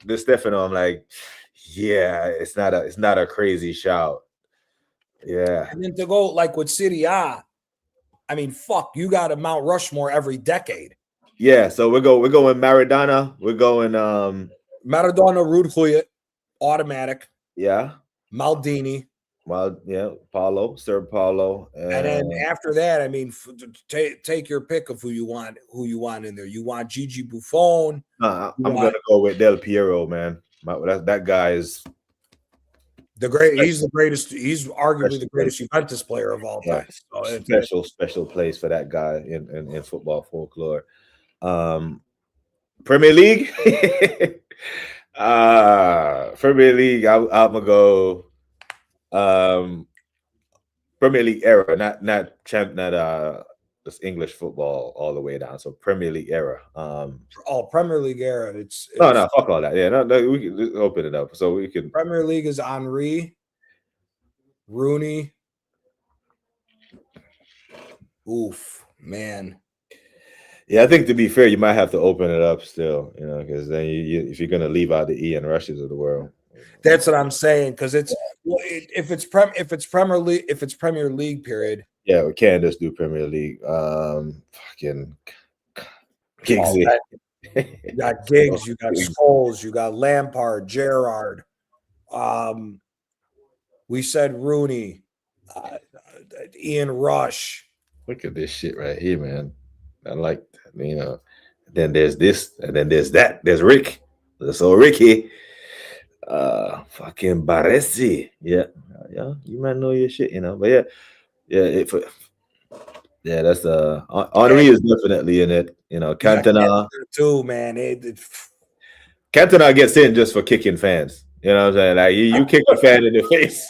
Di Stefano, I'm like, yeah, it's not a crazy shout. Yeah. And then to go like with Serie A, I mean, fuck, you got a Mount Rushmore every decade. Yeah, so we're going Maradona. We're going Maradona, Ruud Gullit, automatic. Yeah. Maldini. Paulo, Sir Paulo. And then after that, I mean, take your pick of who you want in there. You want Gigi Buffon? I'm going to go with Del Piero, man. That guy is he's the greatest. He's arguably the greatest Juventus player of all time. So special place for that guy in football folklore. Premier League. Premier League. I'm gonna go. Premier League era, not this English football all the way down. So Premier League era. Premier League era. It's no, fuck all that. Yeah, no, we can just open it up so we can. Premier League is Henry, Rooney. Oof, man. Yeah, I think to be fair, you might have to open it up still, because then if you're gonna leave out the Ian Rushes of the world. That's what I'm saying, because if it's Premier League period. Yeah, we can't just do Premier League. Fucking Giggsy. You got Giggs, you got Scholes, you got Lampard, Gerrard. We said Rooney, Ian Rush. Look at this shit right here, man. I like, then there's this, and then there's that. There's Rick. So Ricky. Fucking Baresi. Yeah, you might know your shit, but that's Henry is definitely in it. Cantona too, man. Cantona gets in just for kicking fans. You know what I'm saying? Like you kick a fan in the face.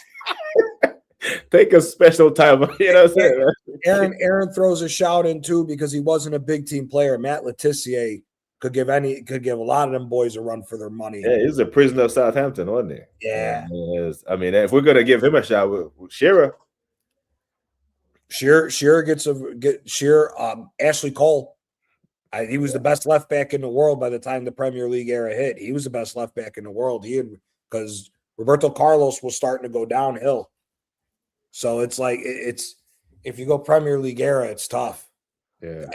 Take a special time. You know what I'm saying? Aaron throws a shout in too because he wasn't a big team player. Matt Letizia could give a lot of them boys a run for their money. Yeah, he was a prisoner of Southampton, wasn't he? Yeah. I mean, if we're gonna give him a shot with Shearer. Shearer Ashley Cole. He was the best left back in the world by the time the Premier League era hit. He was the best left back in the world. Because Roberto Carlos was starting to go downhill. So it's like if you go Premier League era, it's tough. Yeah.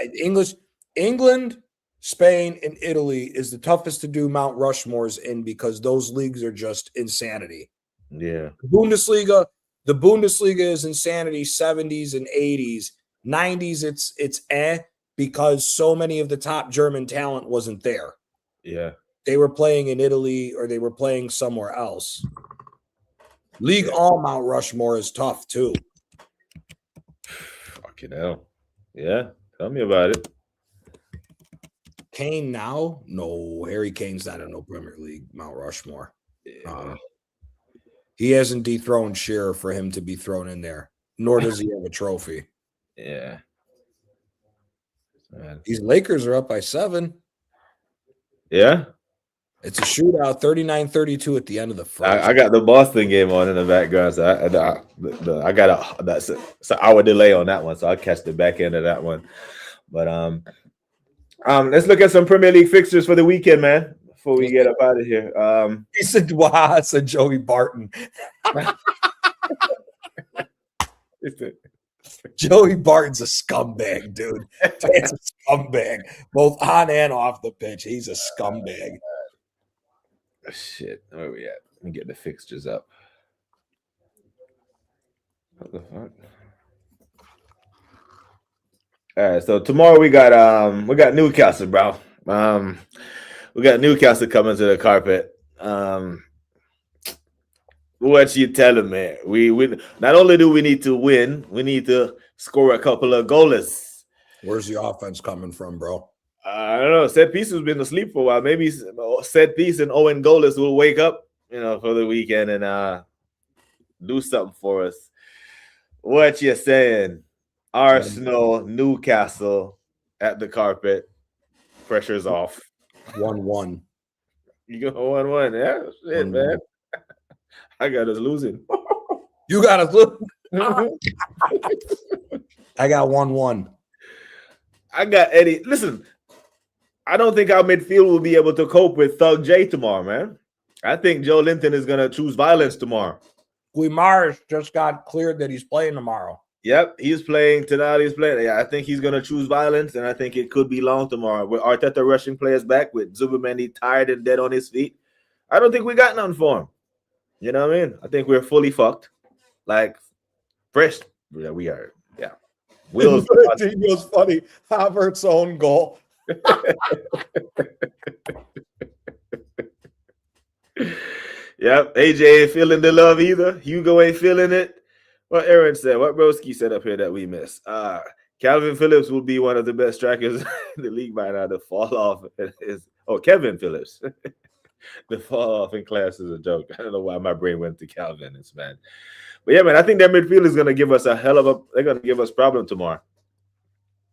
England, Spain, and Italy is the toughest to do Mount Rushmores in because those leagues are just insanity. Yeah. The Bundesliga is insanity, 70s and 80s. 90s, it's because so many of the top German talent wasn't there. Yeah. They were playing in Italy or they were playing somewhere else. League all Mount Rushmore is tough too. Fucking hell. Yeah. Tell me about it. Kane now? No, Harry Kane's not in no Premier League Mount Rushmore. Yeah. He hasn't dethroned Shearer for him to be thrown in there, nor does he have a trophy. Yeah. Man. These Lakers are up by 7. Yeah. It's a shootout, 39-32 at the end of the first. I got the Boston game on in the background, so I got that's an hour delay on that one, so I'll catch the back end of that one. But let's look at some Premier League fixtures for the weekend, man. Before we get up out of here, he said, "Wow," said Joey Barton. Joey Barton's a scumbag, dude. That's a scumbag, both on and off the pitch. He's a scumbag. Shit, where we at? Let me get the fixtures up. What the fuck? All right, so tomorrow we got Newcastle, bro. We got Newcastle coming to the carpet. What you telling me? We not only do we need to win, we need to score a couple of goalless. Where's the offense coming from, bro? I don't know. Set piece has been asleep for a while. Maybe set piece and Owen goalless will wake up, for the weekend and do something for us. What you saying? Arsenal, Newcastle at the carpet. Pressure's off. 1-1. You go 1-1. Yeah, shit, 1-1. Man. I got us losing. You got us losing. I got 1-1. I got Eddie. Listen, I don't think our midfield will be able to cope with Thug J tomorrow, man. I think Joe Linton is going to choose violence tomorrow. Guimaraes just got cleared that he's playing tomorrow. Yep, he's playing tonight. He's playing. Yeah, I think he's going to choose violence, and I think it could be long tomorrow. With Arteta rushing players back, with Zubimendi tired and dead on his feet, I don't think we got nothing for him. You know what I mean? I think we're fully fucked. Like, fresh. Yeah, we are. Yeah. Wheels. It was funny. Havertz's own goal. Yep. AJ ain't feeling the love either. Hugo ain't feeling it. What Aaron said, what Broski said up here that we missed. Calvin Phillips will be one of the best strikers in the league by now. The fall off is Kevin Phillips. The fall off in class is a joke. I don't know why my brain went to Calvin. It's man. But yeah, man, I think their midfield is gonna give us they're gonna give us problem tomorrow.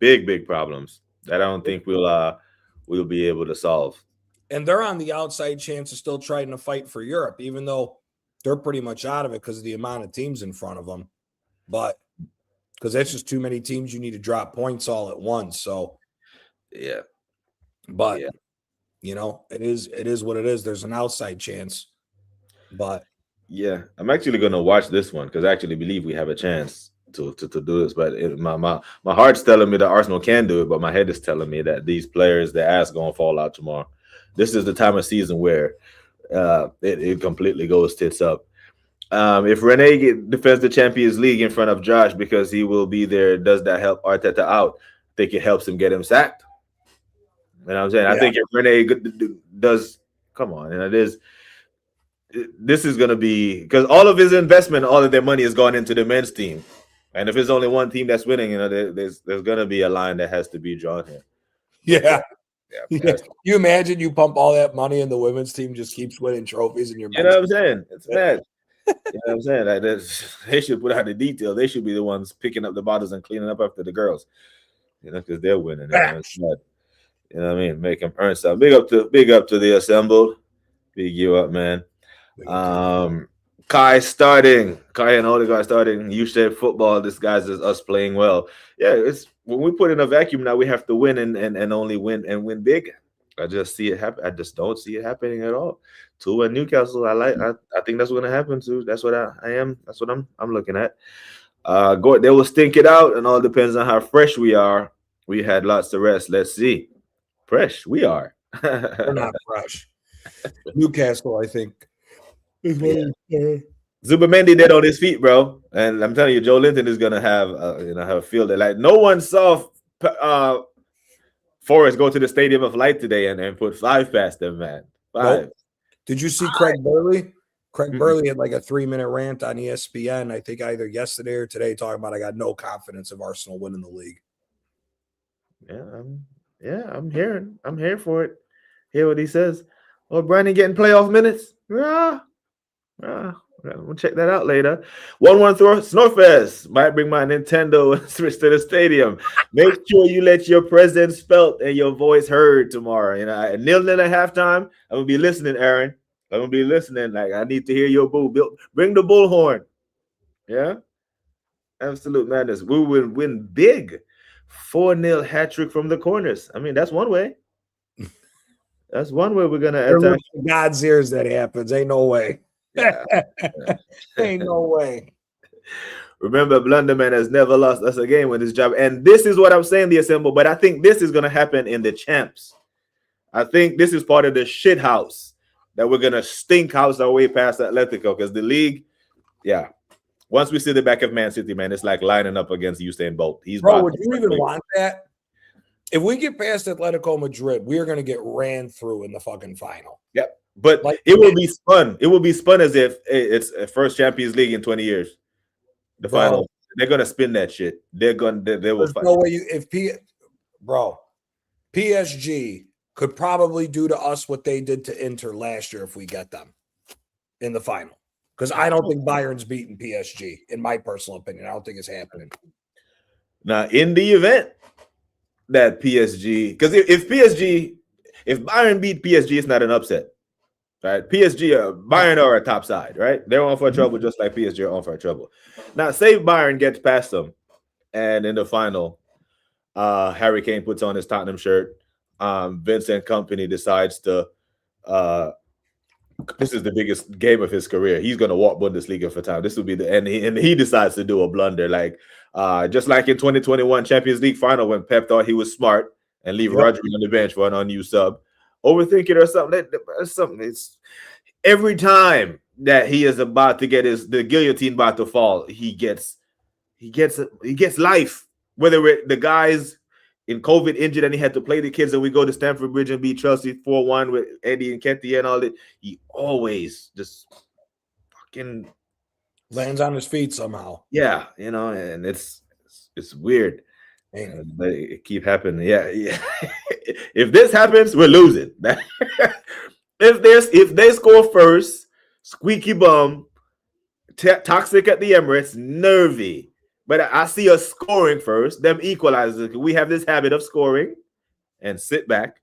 big problems that I don't think we'll be able to solve. And they're on the outside chance of still trying to fight for Europe, even though they're pretty much out of it because of the amount of teams in front of them. But because that's just too many teams, you need to drop points all at once. So, yeah. But you know, it is what it is. There's an outside chance, but yeah, I'm actually going to watch this one because I actually believe we have a chance to do this. But my heart's telling me that Arsenal can do it, but my head is telling me that these players, their ass going to fall out tomorrow. This is the time of season where it completely goes tits up. If Rene defends the Champions League in front of Josh because he will be there, does that help Arteta out? I think it helps him get him sacked. You know what I'm saying? Yeah. I think if Rene does, come on, and this is going to be because all of his investment, all of their money has gone into the men's team, and if there's only one team that's winning, you know, there's going to be a line that has to be drawn here. Yeah. You imagine you pump all that money and the women's team just keeps winning trophies in your. You know what I'm saying? It's mad. You know what I'm saying? Like they should put out the detail. They should be the ones picking up the bottles and cleaning up after the girls. You know, because they're winning. You know what I mean? Make them earn stuff. Big up to the assembled. Big you up, man. Kai and Odegaard starting. You said football disguises us playing well. Yeah, it's when we put in a vacuum now, we have to win and only win big. I just see it happen. I just don't see it happening at all. 2 at Newcastle. I think that's going to happen too. That's what I am. That's what I'm looking at. They will stink it out, and all depends on how fresh we are. We had lots of rest. Let's see. Fresh, we are. We're not fresh. Newcastle, I think. Zubamendi dead on his feet, bro. And I'm telling you, Joe Linton is gonna have a field that like no one saw Forrest go to the Stadium of Light today and put 5 past them, man. 5. Nope. Did you see Craig Burley? Craig Burley had like a 3-minute rant on ESPN, I think either yesterday or today, talking about I got no confidence of Arsenal winning the league. I'm here for it. Hear what he says. Oh, Brandon getting playoff minutes. We'll check that out later. 1-1 throw Snorfest might bring my Nintendo and switch to the stadium. Make sure you let your presence felt and your voice heard tomorrow. You know, 0-0 at halftime. I'm gonna be listening, Aaron. I'm gonna be listening. Like I need to hear your bull. Bring the bullhorn. Yeah, absolute madness. We will win big. 4-0 hat trick from the corners. I mean, that's one way. That's one way we're gonna attack. God's ears that happens. Ain't no way. Yeah. Ain't no way. Remember, Blunderman has never lost us a game with his job. And this is what I'm saying, the assemble. But I think this is going to happen in the champs. I think this is part of the shit house that we're going to stink house our way past Atletico. Because the league, once we see the back of Man City, man, it's like lining up against Usain Bolt. Bro, would you even want that? If we get past Atletico Madrid, we are going to get ran through in the fucking final. Yep. But it will be spun. It will be spun as if it's a first Champions League in 20 years. The final. They're gonna spin that shit. They will fight. No way PSG could probably do to us what they did to Inter last year if we get them in the final. Because I don't think Bayern's beating PSG, in my personal opinion. I don't think it's happening. Now, in the event that PSG, because if Bayern beat PSG, it's not an upset. Right, Bayern are a top side, right? They're on for trouble just like PSG are on for trouble. Now, say Bayern gets past them, and in the final, Harry Kane puts on his Tottenham shirt. Vincent Kompany decides to. This is the biggest game of his career. He's going to walk Bundesliga for time. This will be and he decides to do a blunder, like just like in 2021 Champions League final when Pep thought he was smart and leave Rodri on the bench for an unused sub. Overthink it or something. It's every time that he is about to get the guillotine about to fall, he gets life. Whether the guys in COVID injured and he had to play the kids and we go to Stamford Bridge and beat Chelsea 4-1 with Eddie and Kenty and all that, he always just fucking lands on his feet somehow. Yeah, and it's weird. They keep happening. Yeah. If this happens, we're losing. If they score first, squeaky bum, toxic at the Emirates, nervy. But I see us scoring first, them equalizing. We have this habit of scoring and sit back.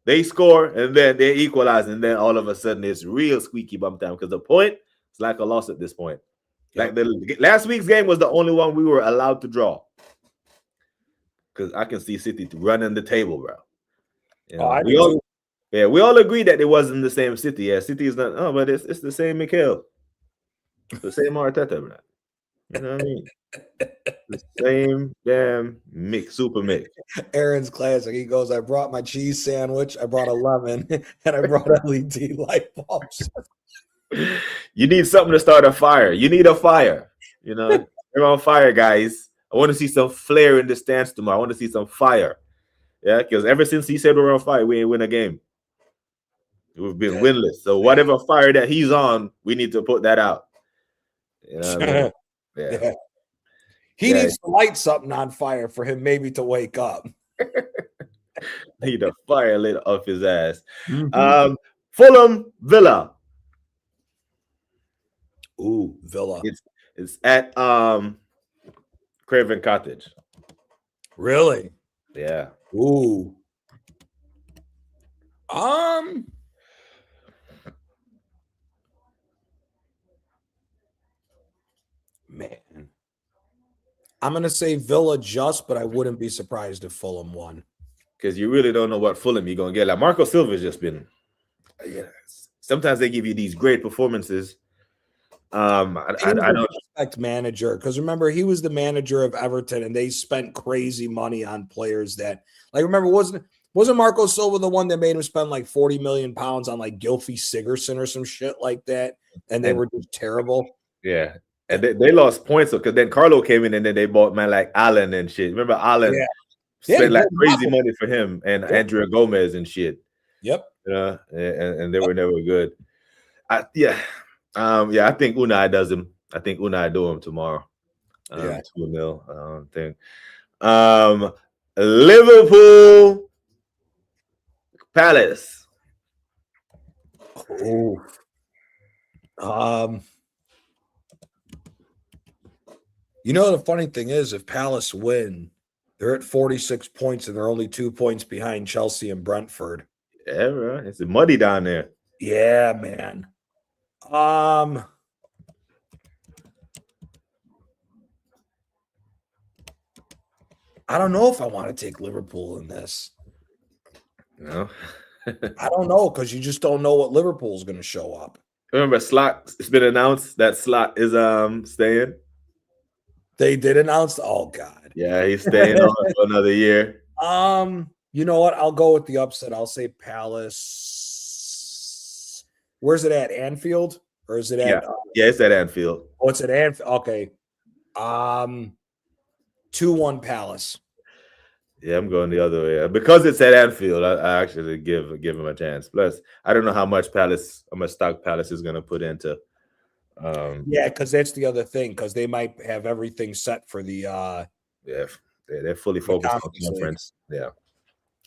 They score and then they equalize, and then all of a sudden it's real squeaky bum time because the point is like a loss at this point. Like the last week's game was the only one we were allowed to draw. Because I can see City running the table, bro. You know, we all agree that it wasn't the same City. Yeah, City is not. Oh, but it's the same Mikel, the same Arteta, bro. You know what I mean? The same damn super mix. Aaron's classic. He goes, I brought my cheese sandwich, I brought a lemon, and I brought LED light bulbs. You need something to start a fire. You need a fire. You know, you're on fire, guys. I want to see some flare in the stands tomorrow. I want to see some fire. Yeah, because ever since he said we're on fire, we ain't win a game. We've been winless. So whatever fire that he's on, we need to put that out. You know what I mean? Yeah. He needs to light something on fire for him maybe to wake up. Need a fire lit off his ass. Fulham Villa. Ooh, Villa. It's at Craven Cottage. Really? Yeah. Ooh. Man. I'm gonna say Villa just, but I wouldn't be surprised if Fulham won. Because you really don't know what Fulham you're gonna get. Like Marco Silva's just been. Sometimes they give you these great performances. I don't respect manager because remember he was the manager of Everton and they spent crazy money on players that like remember wasn't Marco Silva the one that made him spend like 40 million pounds on like Gylfi Sigurdsson or some shit like that and they were just terrible. Yeah. And they lost points because then Carlo came in and then they bought man like Allen and shit. Remember Allen spent like crazy money for him and Andrea Gomez and shit. Yep. And they were never good. I think Unai does him. I think Unai do him tomorrow. 2-0. I don't think. Liverpool Palace. Oh. You know, the funny thing is, if Palace win, they're at 46 points and they're only 2 points behind Chelsea and Brentford. Yeah, right. It's muddy down there. Yeah, man. I don't know if I want to take Liverpool in this. No. I don't know because you just don't know what Liverpool's going to show up. Remember, Slot, it's been announced that Slot is staying. They did announce. Oh God. Yeah, he's staying on for another year. You know what? I'll go with the upset. I'll say Palace. Where's it at? Anfield? Or is it at? Yeah, it's at Anfield. Oh, it's at Anfield. Okay. 2-1 Palace. Yeah, I'm going the other way. Because it's at Anfield, I actually give him a chance. Plus, I don't know how much stock Palace is going to put into. Because that's the other thing. Because they might have everything set for the. They're fully focused on conference. Yeah,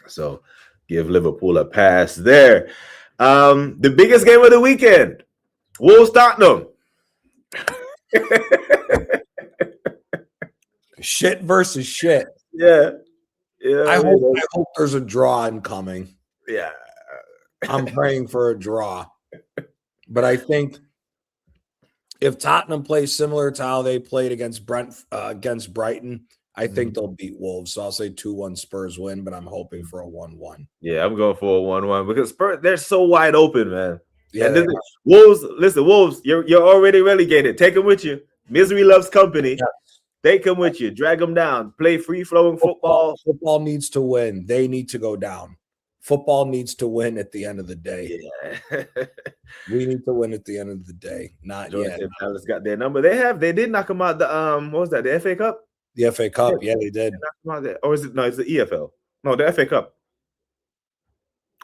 so give Liverpool a pass there. The biggest game of the weekend, Wolves Tottenham. Shit versus shit. Yeah. I hope there's a draw incoming. Yeah. I'm praying for a draw. But I think if Tottenham plays similar to how they played against Brighton, I think they'll beat Wolves. So I'll say 2-1 Spurs win, but I'm hoping for a 1-1. Yeah, I'm going for a 1-1 because Spurs, they're so wide open, man. Yeah. Wolves, you're already relegated. Take them with you. Misery loves company. Yeah. Take them with you. Drag them down. Play free-flowing football. Football needs to win. They need to go down. Football needs to win at the end of the day. Yeah. We need to win at the end of the day. Not yet. Palace got their number. They did knock them out the what was that? The FA Cup? The FA Cup. Yeah, they did. Or is it it's the EFL? No, the FA Cup.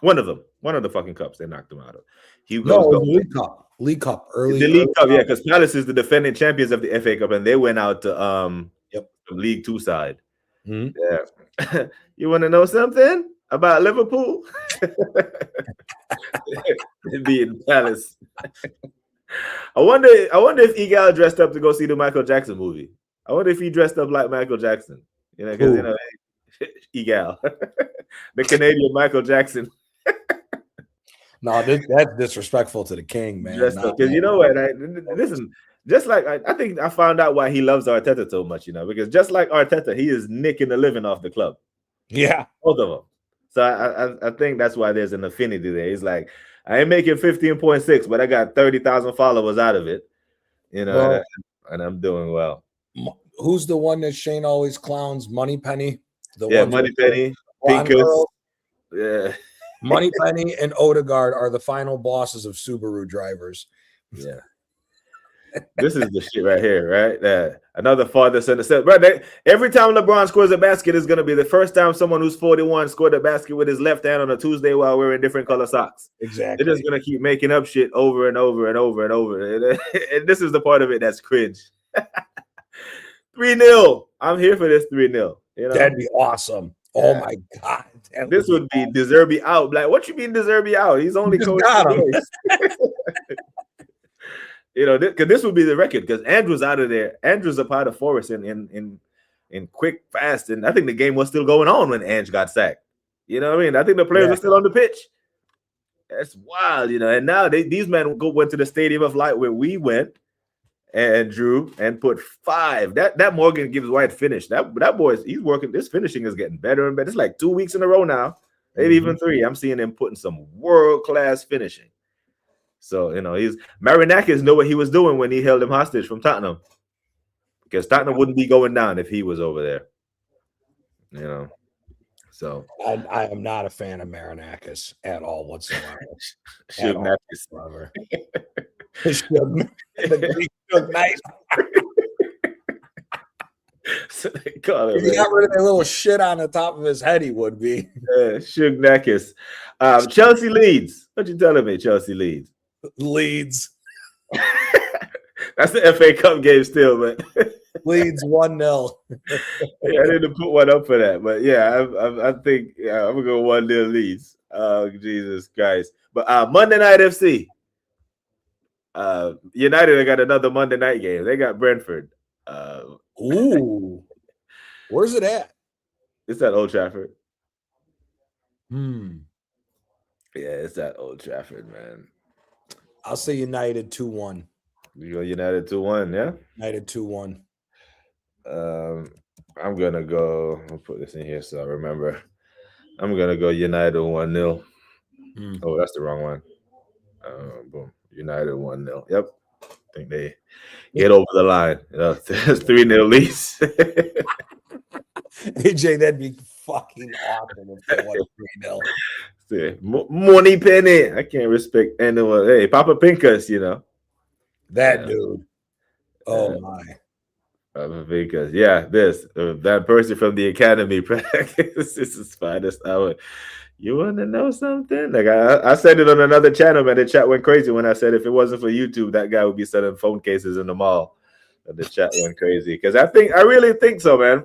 One of them. One of the fucking cups they knocked them out of. The League Cup. League Cup. The League Cup, yeah, because Palace is the defending champions of the FA Cup, and they went out to the League Two side. Mm-hmm. Yeah. You want to know something about Liverpool? Beating Palace. I wonder if Egal dressed up to go see the Michael Jackson movie. I wonder if he dressed up like Michael Jackson. You know, because Egal, the Canadian Michael Jackson. No, that's disrespectful to the king, man. Because you know what? Listen, just like I think I found out why he loves Arteta so much, because just like Arteta, he is nicking the living off the club. Yeah. Both of them. So I think that's why there's an affinity there. He's like, I ain't making 15.6, but I got 30,000 followers out of it, and I'm doing well. Who's the one that Shane always clowns? Moneypenny? Moneypenny, Pincus. Yeah. Moneypenny and Odegaard are the final bosses of Subaru drivers. Yeah. This is the shit right here, right? Another father son. Bro, every time LeBron scores a basket is going to be the first time someone who's 41 scored a basket with his left hand on a Tuesday while wearing different color socks. Exactly. They're just going to keep making up shit over and over and over and over. And this is the part of it that's cringe. 3-0. I'm here for this 3-0. That'd be awesome. Yeah. Oh my God. This would be De Zerbi out. Like, what you mean De Zerbi out? He's only coaching. Because this would be the record. Because Andrew's out of there. Andrew's up out of Forest in quick, fast, and I think the game was still going on when Ange got sacked. You know what I mean? I think the players are still on the pitch. That's wild, And now these men went to the Stadium of Light where we went and drew and put 5. That Morgan Gibbs White finish. That boy's he's working. This finishing is getting better and better. It's like 2 weeks in a row now, maybe even 3. I'm seeing him putting some world-class finishing. So he's Marinakis know what he was doing when he held him hostage from Tottenham, because Tottenham wouldn't be going down if he was over there. So I am not a fan of Marinakis at all whatsoever. Shugnackis. Nice. So they call if he got rid of that little shit on the top of his head, he would be. Shugnackis. Chelsea leads. What you telling me? Chelsea leads. Leads. That's the FA Cup game still, but leads 1-0. I didn't put one up for that, but I think I'm gonna go 1-0 leads. Oh, Jesus Christ! But Monday Night FC. United got another Monday night game. They got Brentford. Ooh, where's it at? It's at Old Trafford. Yeah, it's at Old Trafford, man. I'll say United 2-1. You go United 2-1, yeah? United 2-1. I'm gonna go. I'll put this in here so I remember. I'm gonna go United 1-0. Oh, that's the wrong one. Boom. United 1-0. Yep. I think they get over the line. It's 3-0 leads. AJ, that'd be fucking awesome if they won 3-0. Money Penny. I can't respect anyone. Hey, Papa Pincus, That dude. Oh my. Papa Pincus. Yeah, that person from the academy practice. This is finest hour. You want to know something? Like I said it on another channel, man. The chat went crazy when I said if it wasn't for YouTube, that guy would be selling phone cases in the mall. And the chat went crazy because I really think so, man.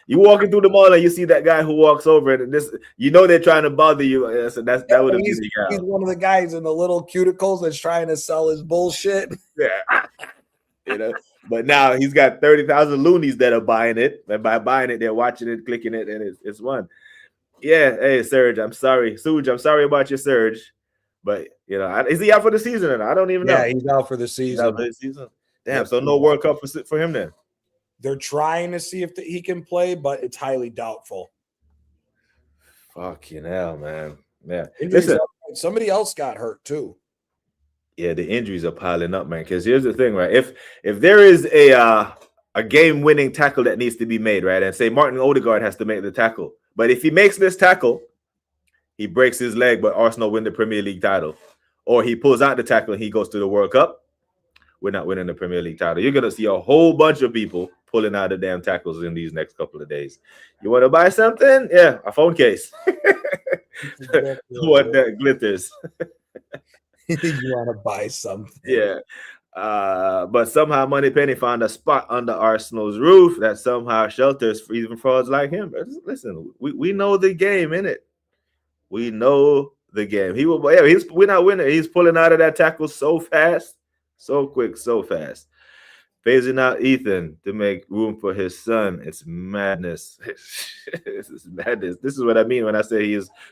You walking through the mall and you see that guy who walks over and they're trying to bother you. So that would have been the guy. He's one of the guys in the little cuticles that's trying to sell his bullshit. Yeah. But now he's got 30,000 loonies that are buying it. And by buying it, they're watching it, clicking it, and it's one. Yeah, hey Serge, I'm sorry. Suge, I'm sorry about your Serge. But is he out for the season? I don't even know. Yeah, he's out for the season. Damn, so no World Cup for him then. They're trying to see if he can play, but it's highly doubtful. Fucking hell, man. Yeah. Listen, somebody else got hurt too. Yeah, the injuries are piling up, man. Because here's the thing, right? If there is a game-winning tackle that needs to be made, right, and say Martin Odegaard has to make the tackle, but if he makes this tackle, he breaks his leg, but Arsenal win the Premier League title, or he pulls out the tackle and he goes to the World Cup, we're not winning the Premier League title. You're gonna see a whole bunch of people pulling out the damn tackles in these next couple of days. You want to buy something? Yeah, a phone case. What that glitters. You want to buy something? Yeah. But somehow Moneypenny found a spot under Arsenal's roof that somehow shelters even frauds like him. Listen, we know the game, innit? We know the game. We're not winning. He's pulling out of that tackle so fast, so quick, so fast. phasing out Ethan to make room for his son. It's madness. This is madness. This is what I mean when I say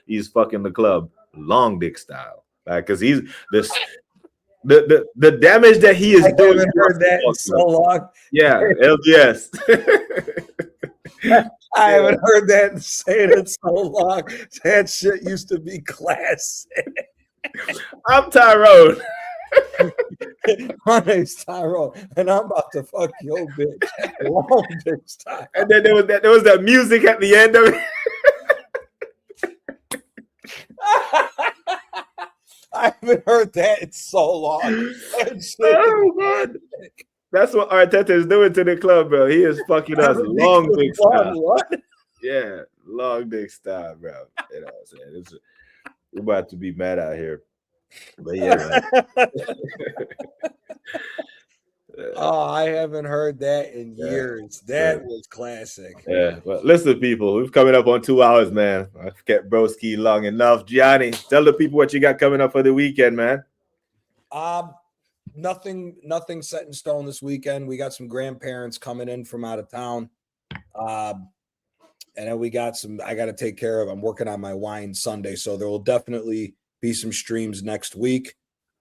he's fucking the club, long dick style. Like, because he's this the damage that he is doing. I haven't heard that in so long. Yeah, LGS. I haven't heard that saying it so long. That shit used to be classic. I'm Tyrone. My name's Tyrone, and I'm about to fuck your bitch. Long dick style. And then there was that music at the end of it. I haven't heard that in so long. Oh God. That's what Arteta is doing to the club, bro. He is fucking us long dick style. What? Yeah, long dick style, bro. You know what I'm saying? We're about to be mad out here. But yeah, man. Oh, I haven't heard that in years. That was classic. Yeah, but listen, people, we've coming up on 2 hours, man. I've kept broski long enough. Gianni, tell the people what you got coming up for the weekend, man. Nothing set in stone this weekend. We got some grandparents coming in from out of town. And then we got I got to take care of. I'm working on my wine Sunday, so there will definitely be some streams next week.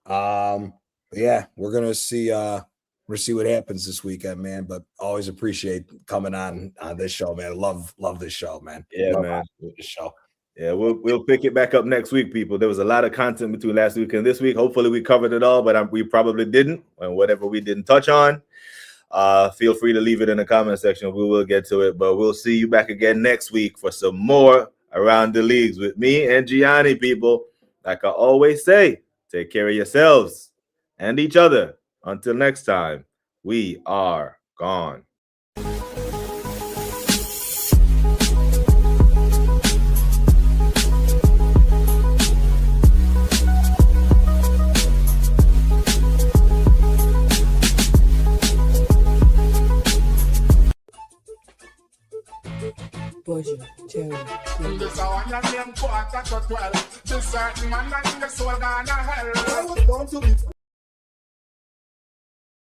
Yeah, we're gonna see what happens this weekend, man. But always appreciate coming on this show, man. Love this show, man. Yeah, love man. This show. Yeah, we'll pick it back up next week, people. There was a lot of content between last week and this week. Hopefully, we covered it all, but we probably didn't. And whatever we didn't touch on, feel free to leave it in the comment section. We will get to it, but we'll see you back again next week for some more Around the Leagues with me and Gianni, people. Like I always say, take care of yourselves and each other. Until next time, we are gone. Bojo, Jerry. This one and them quarter to 12. This certain man and the soul gonna hell. I was born to be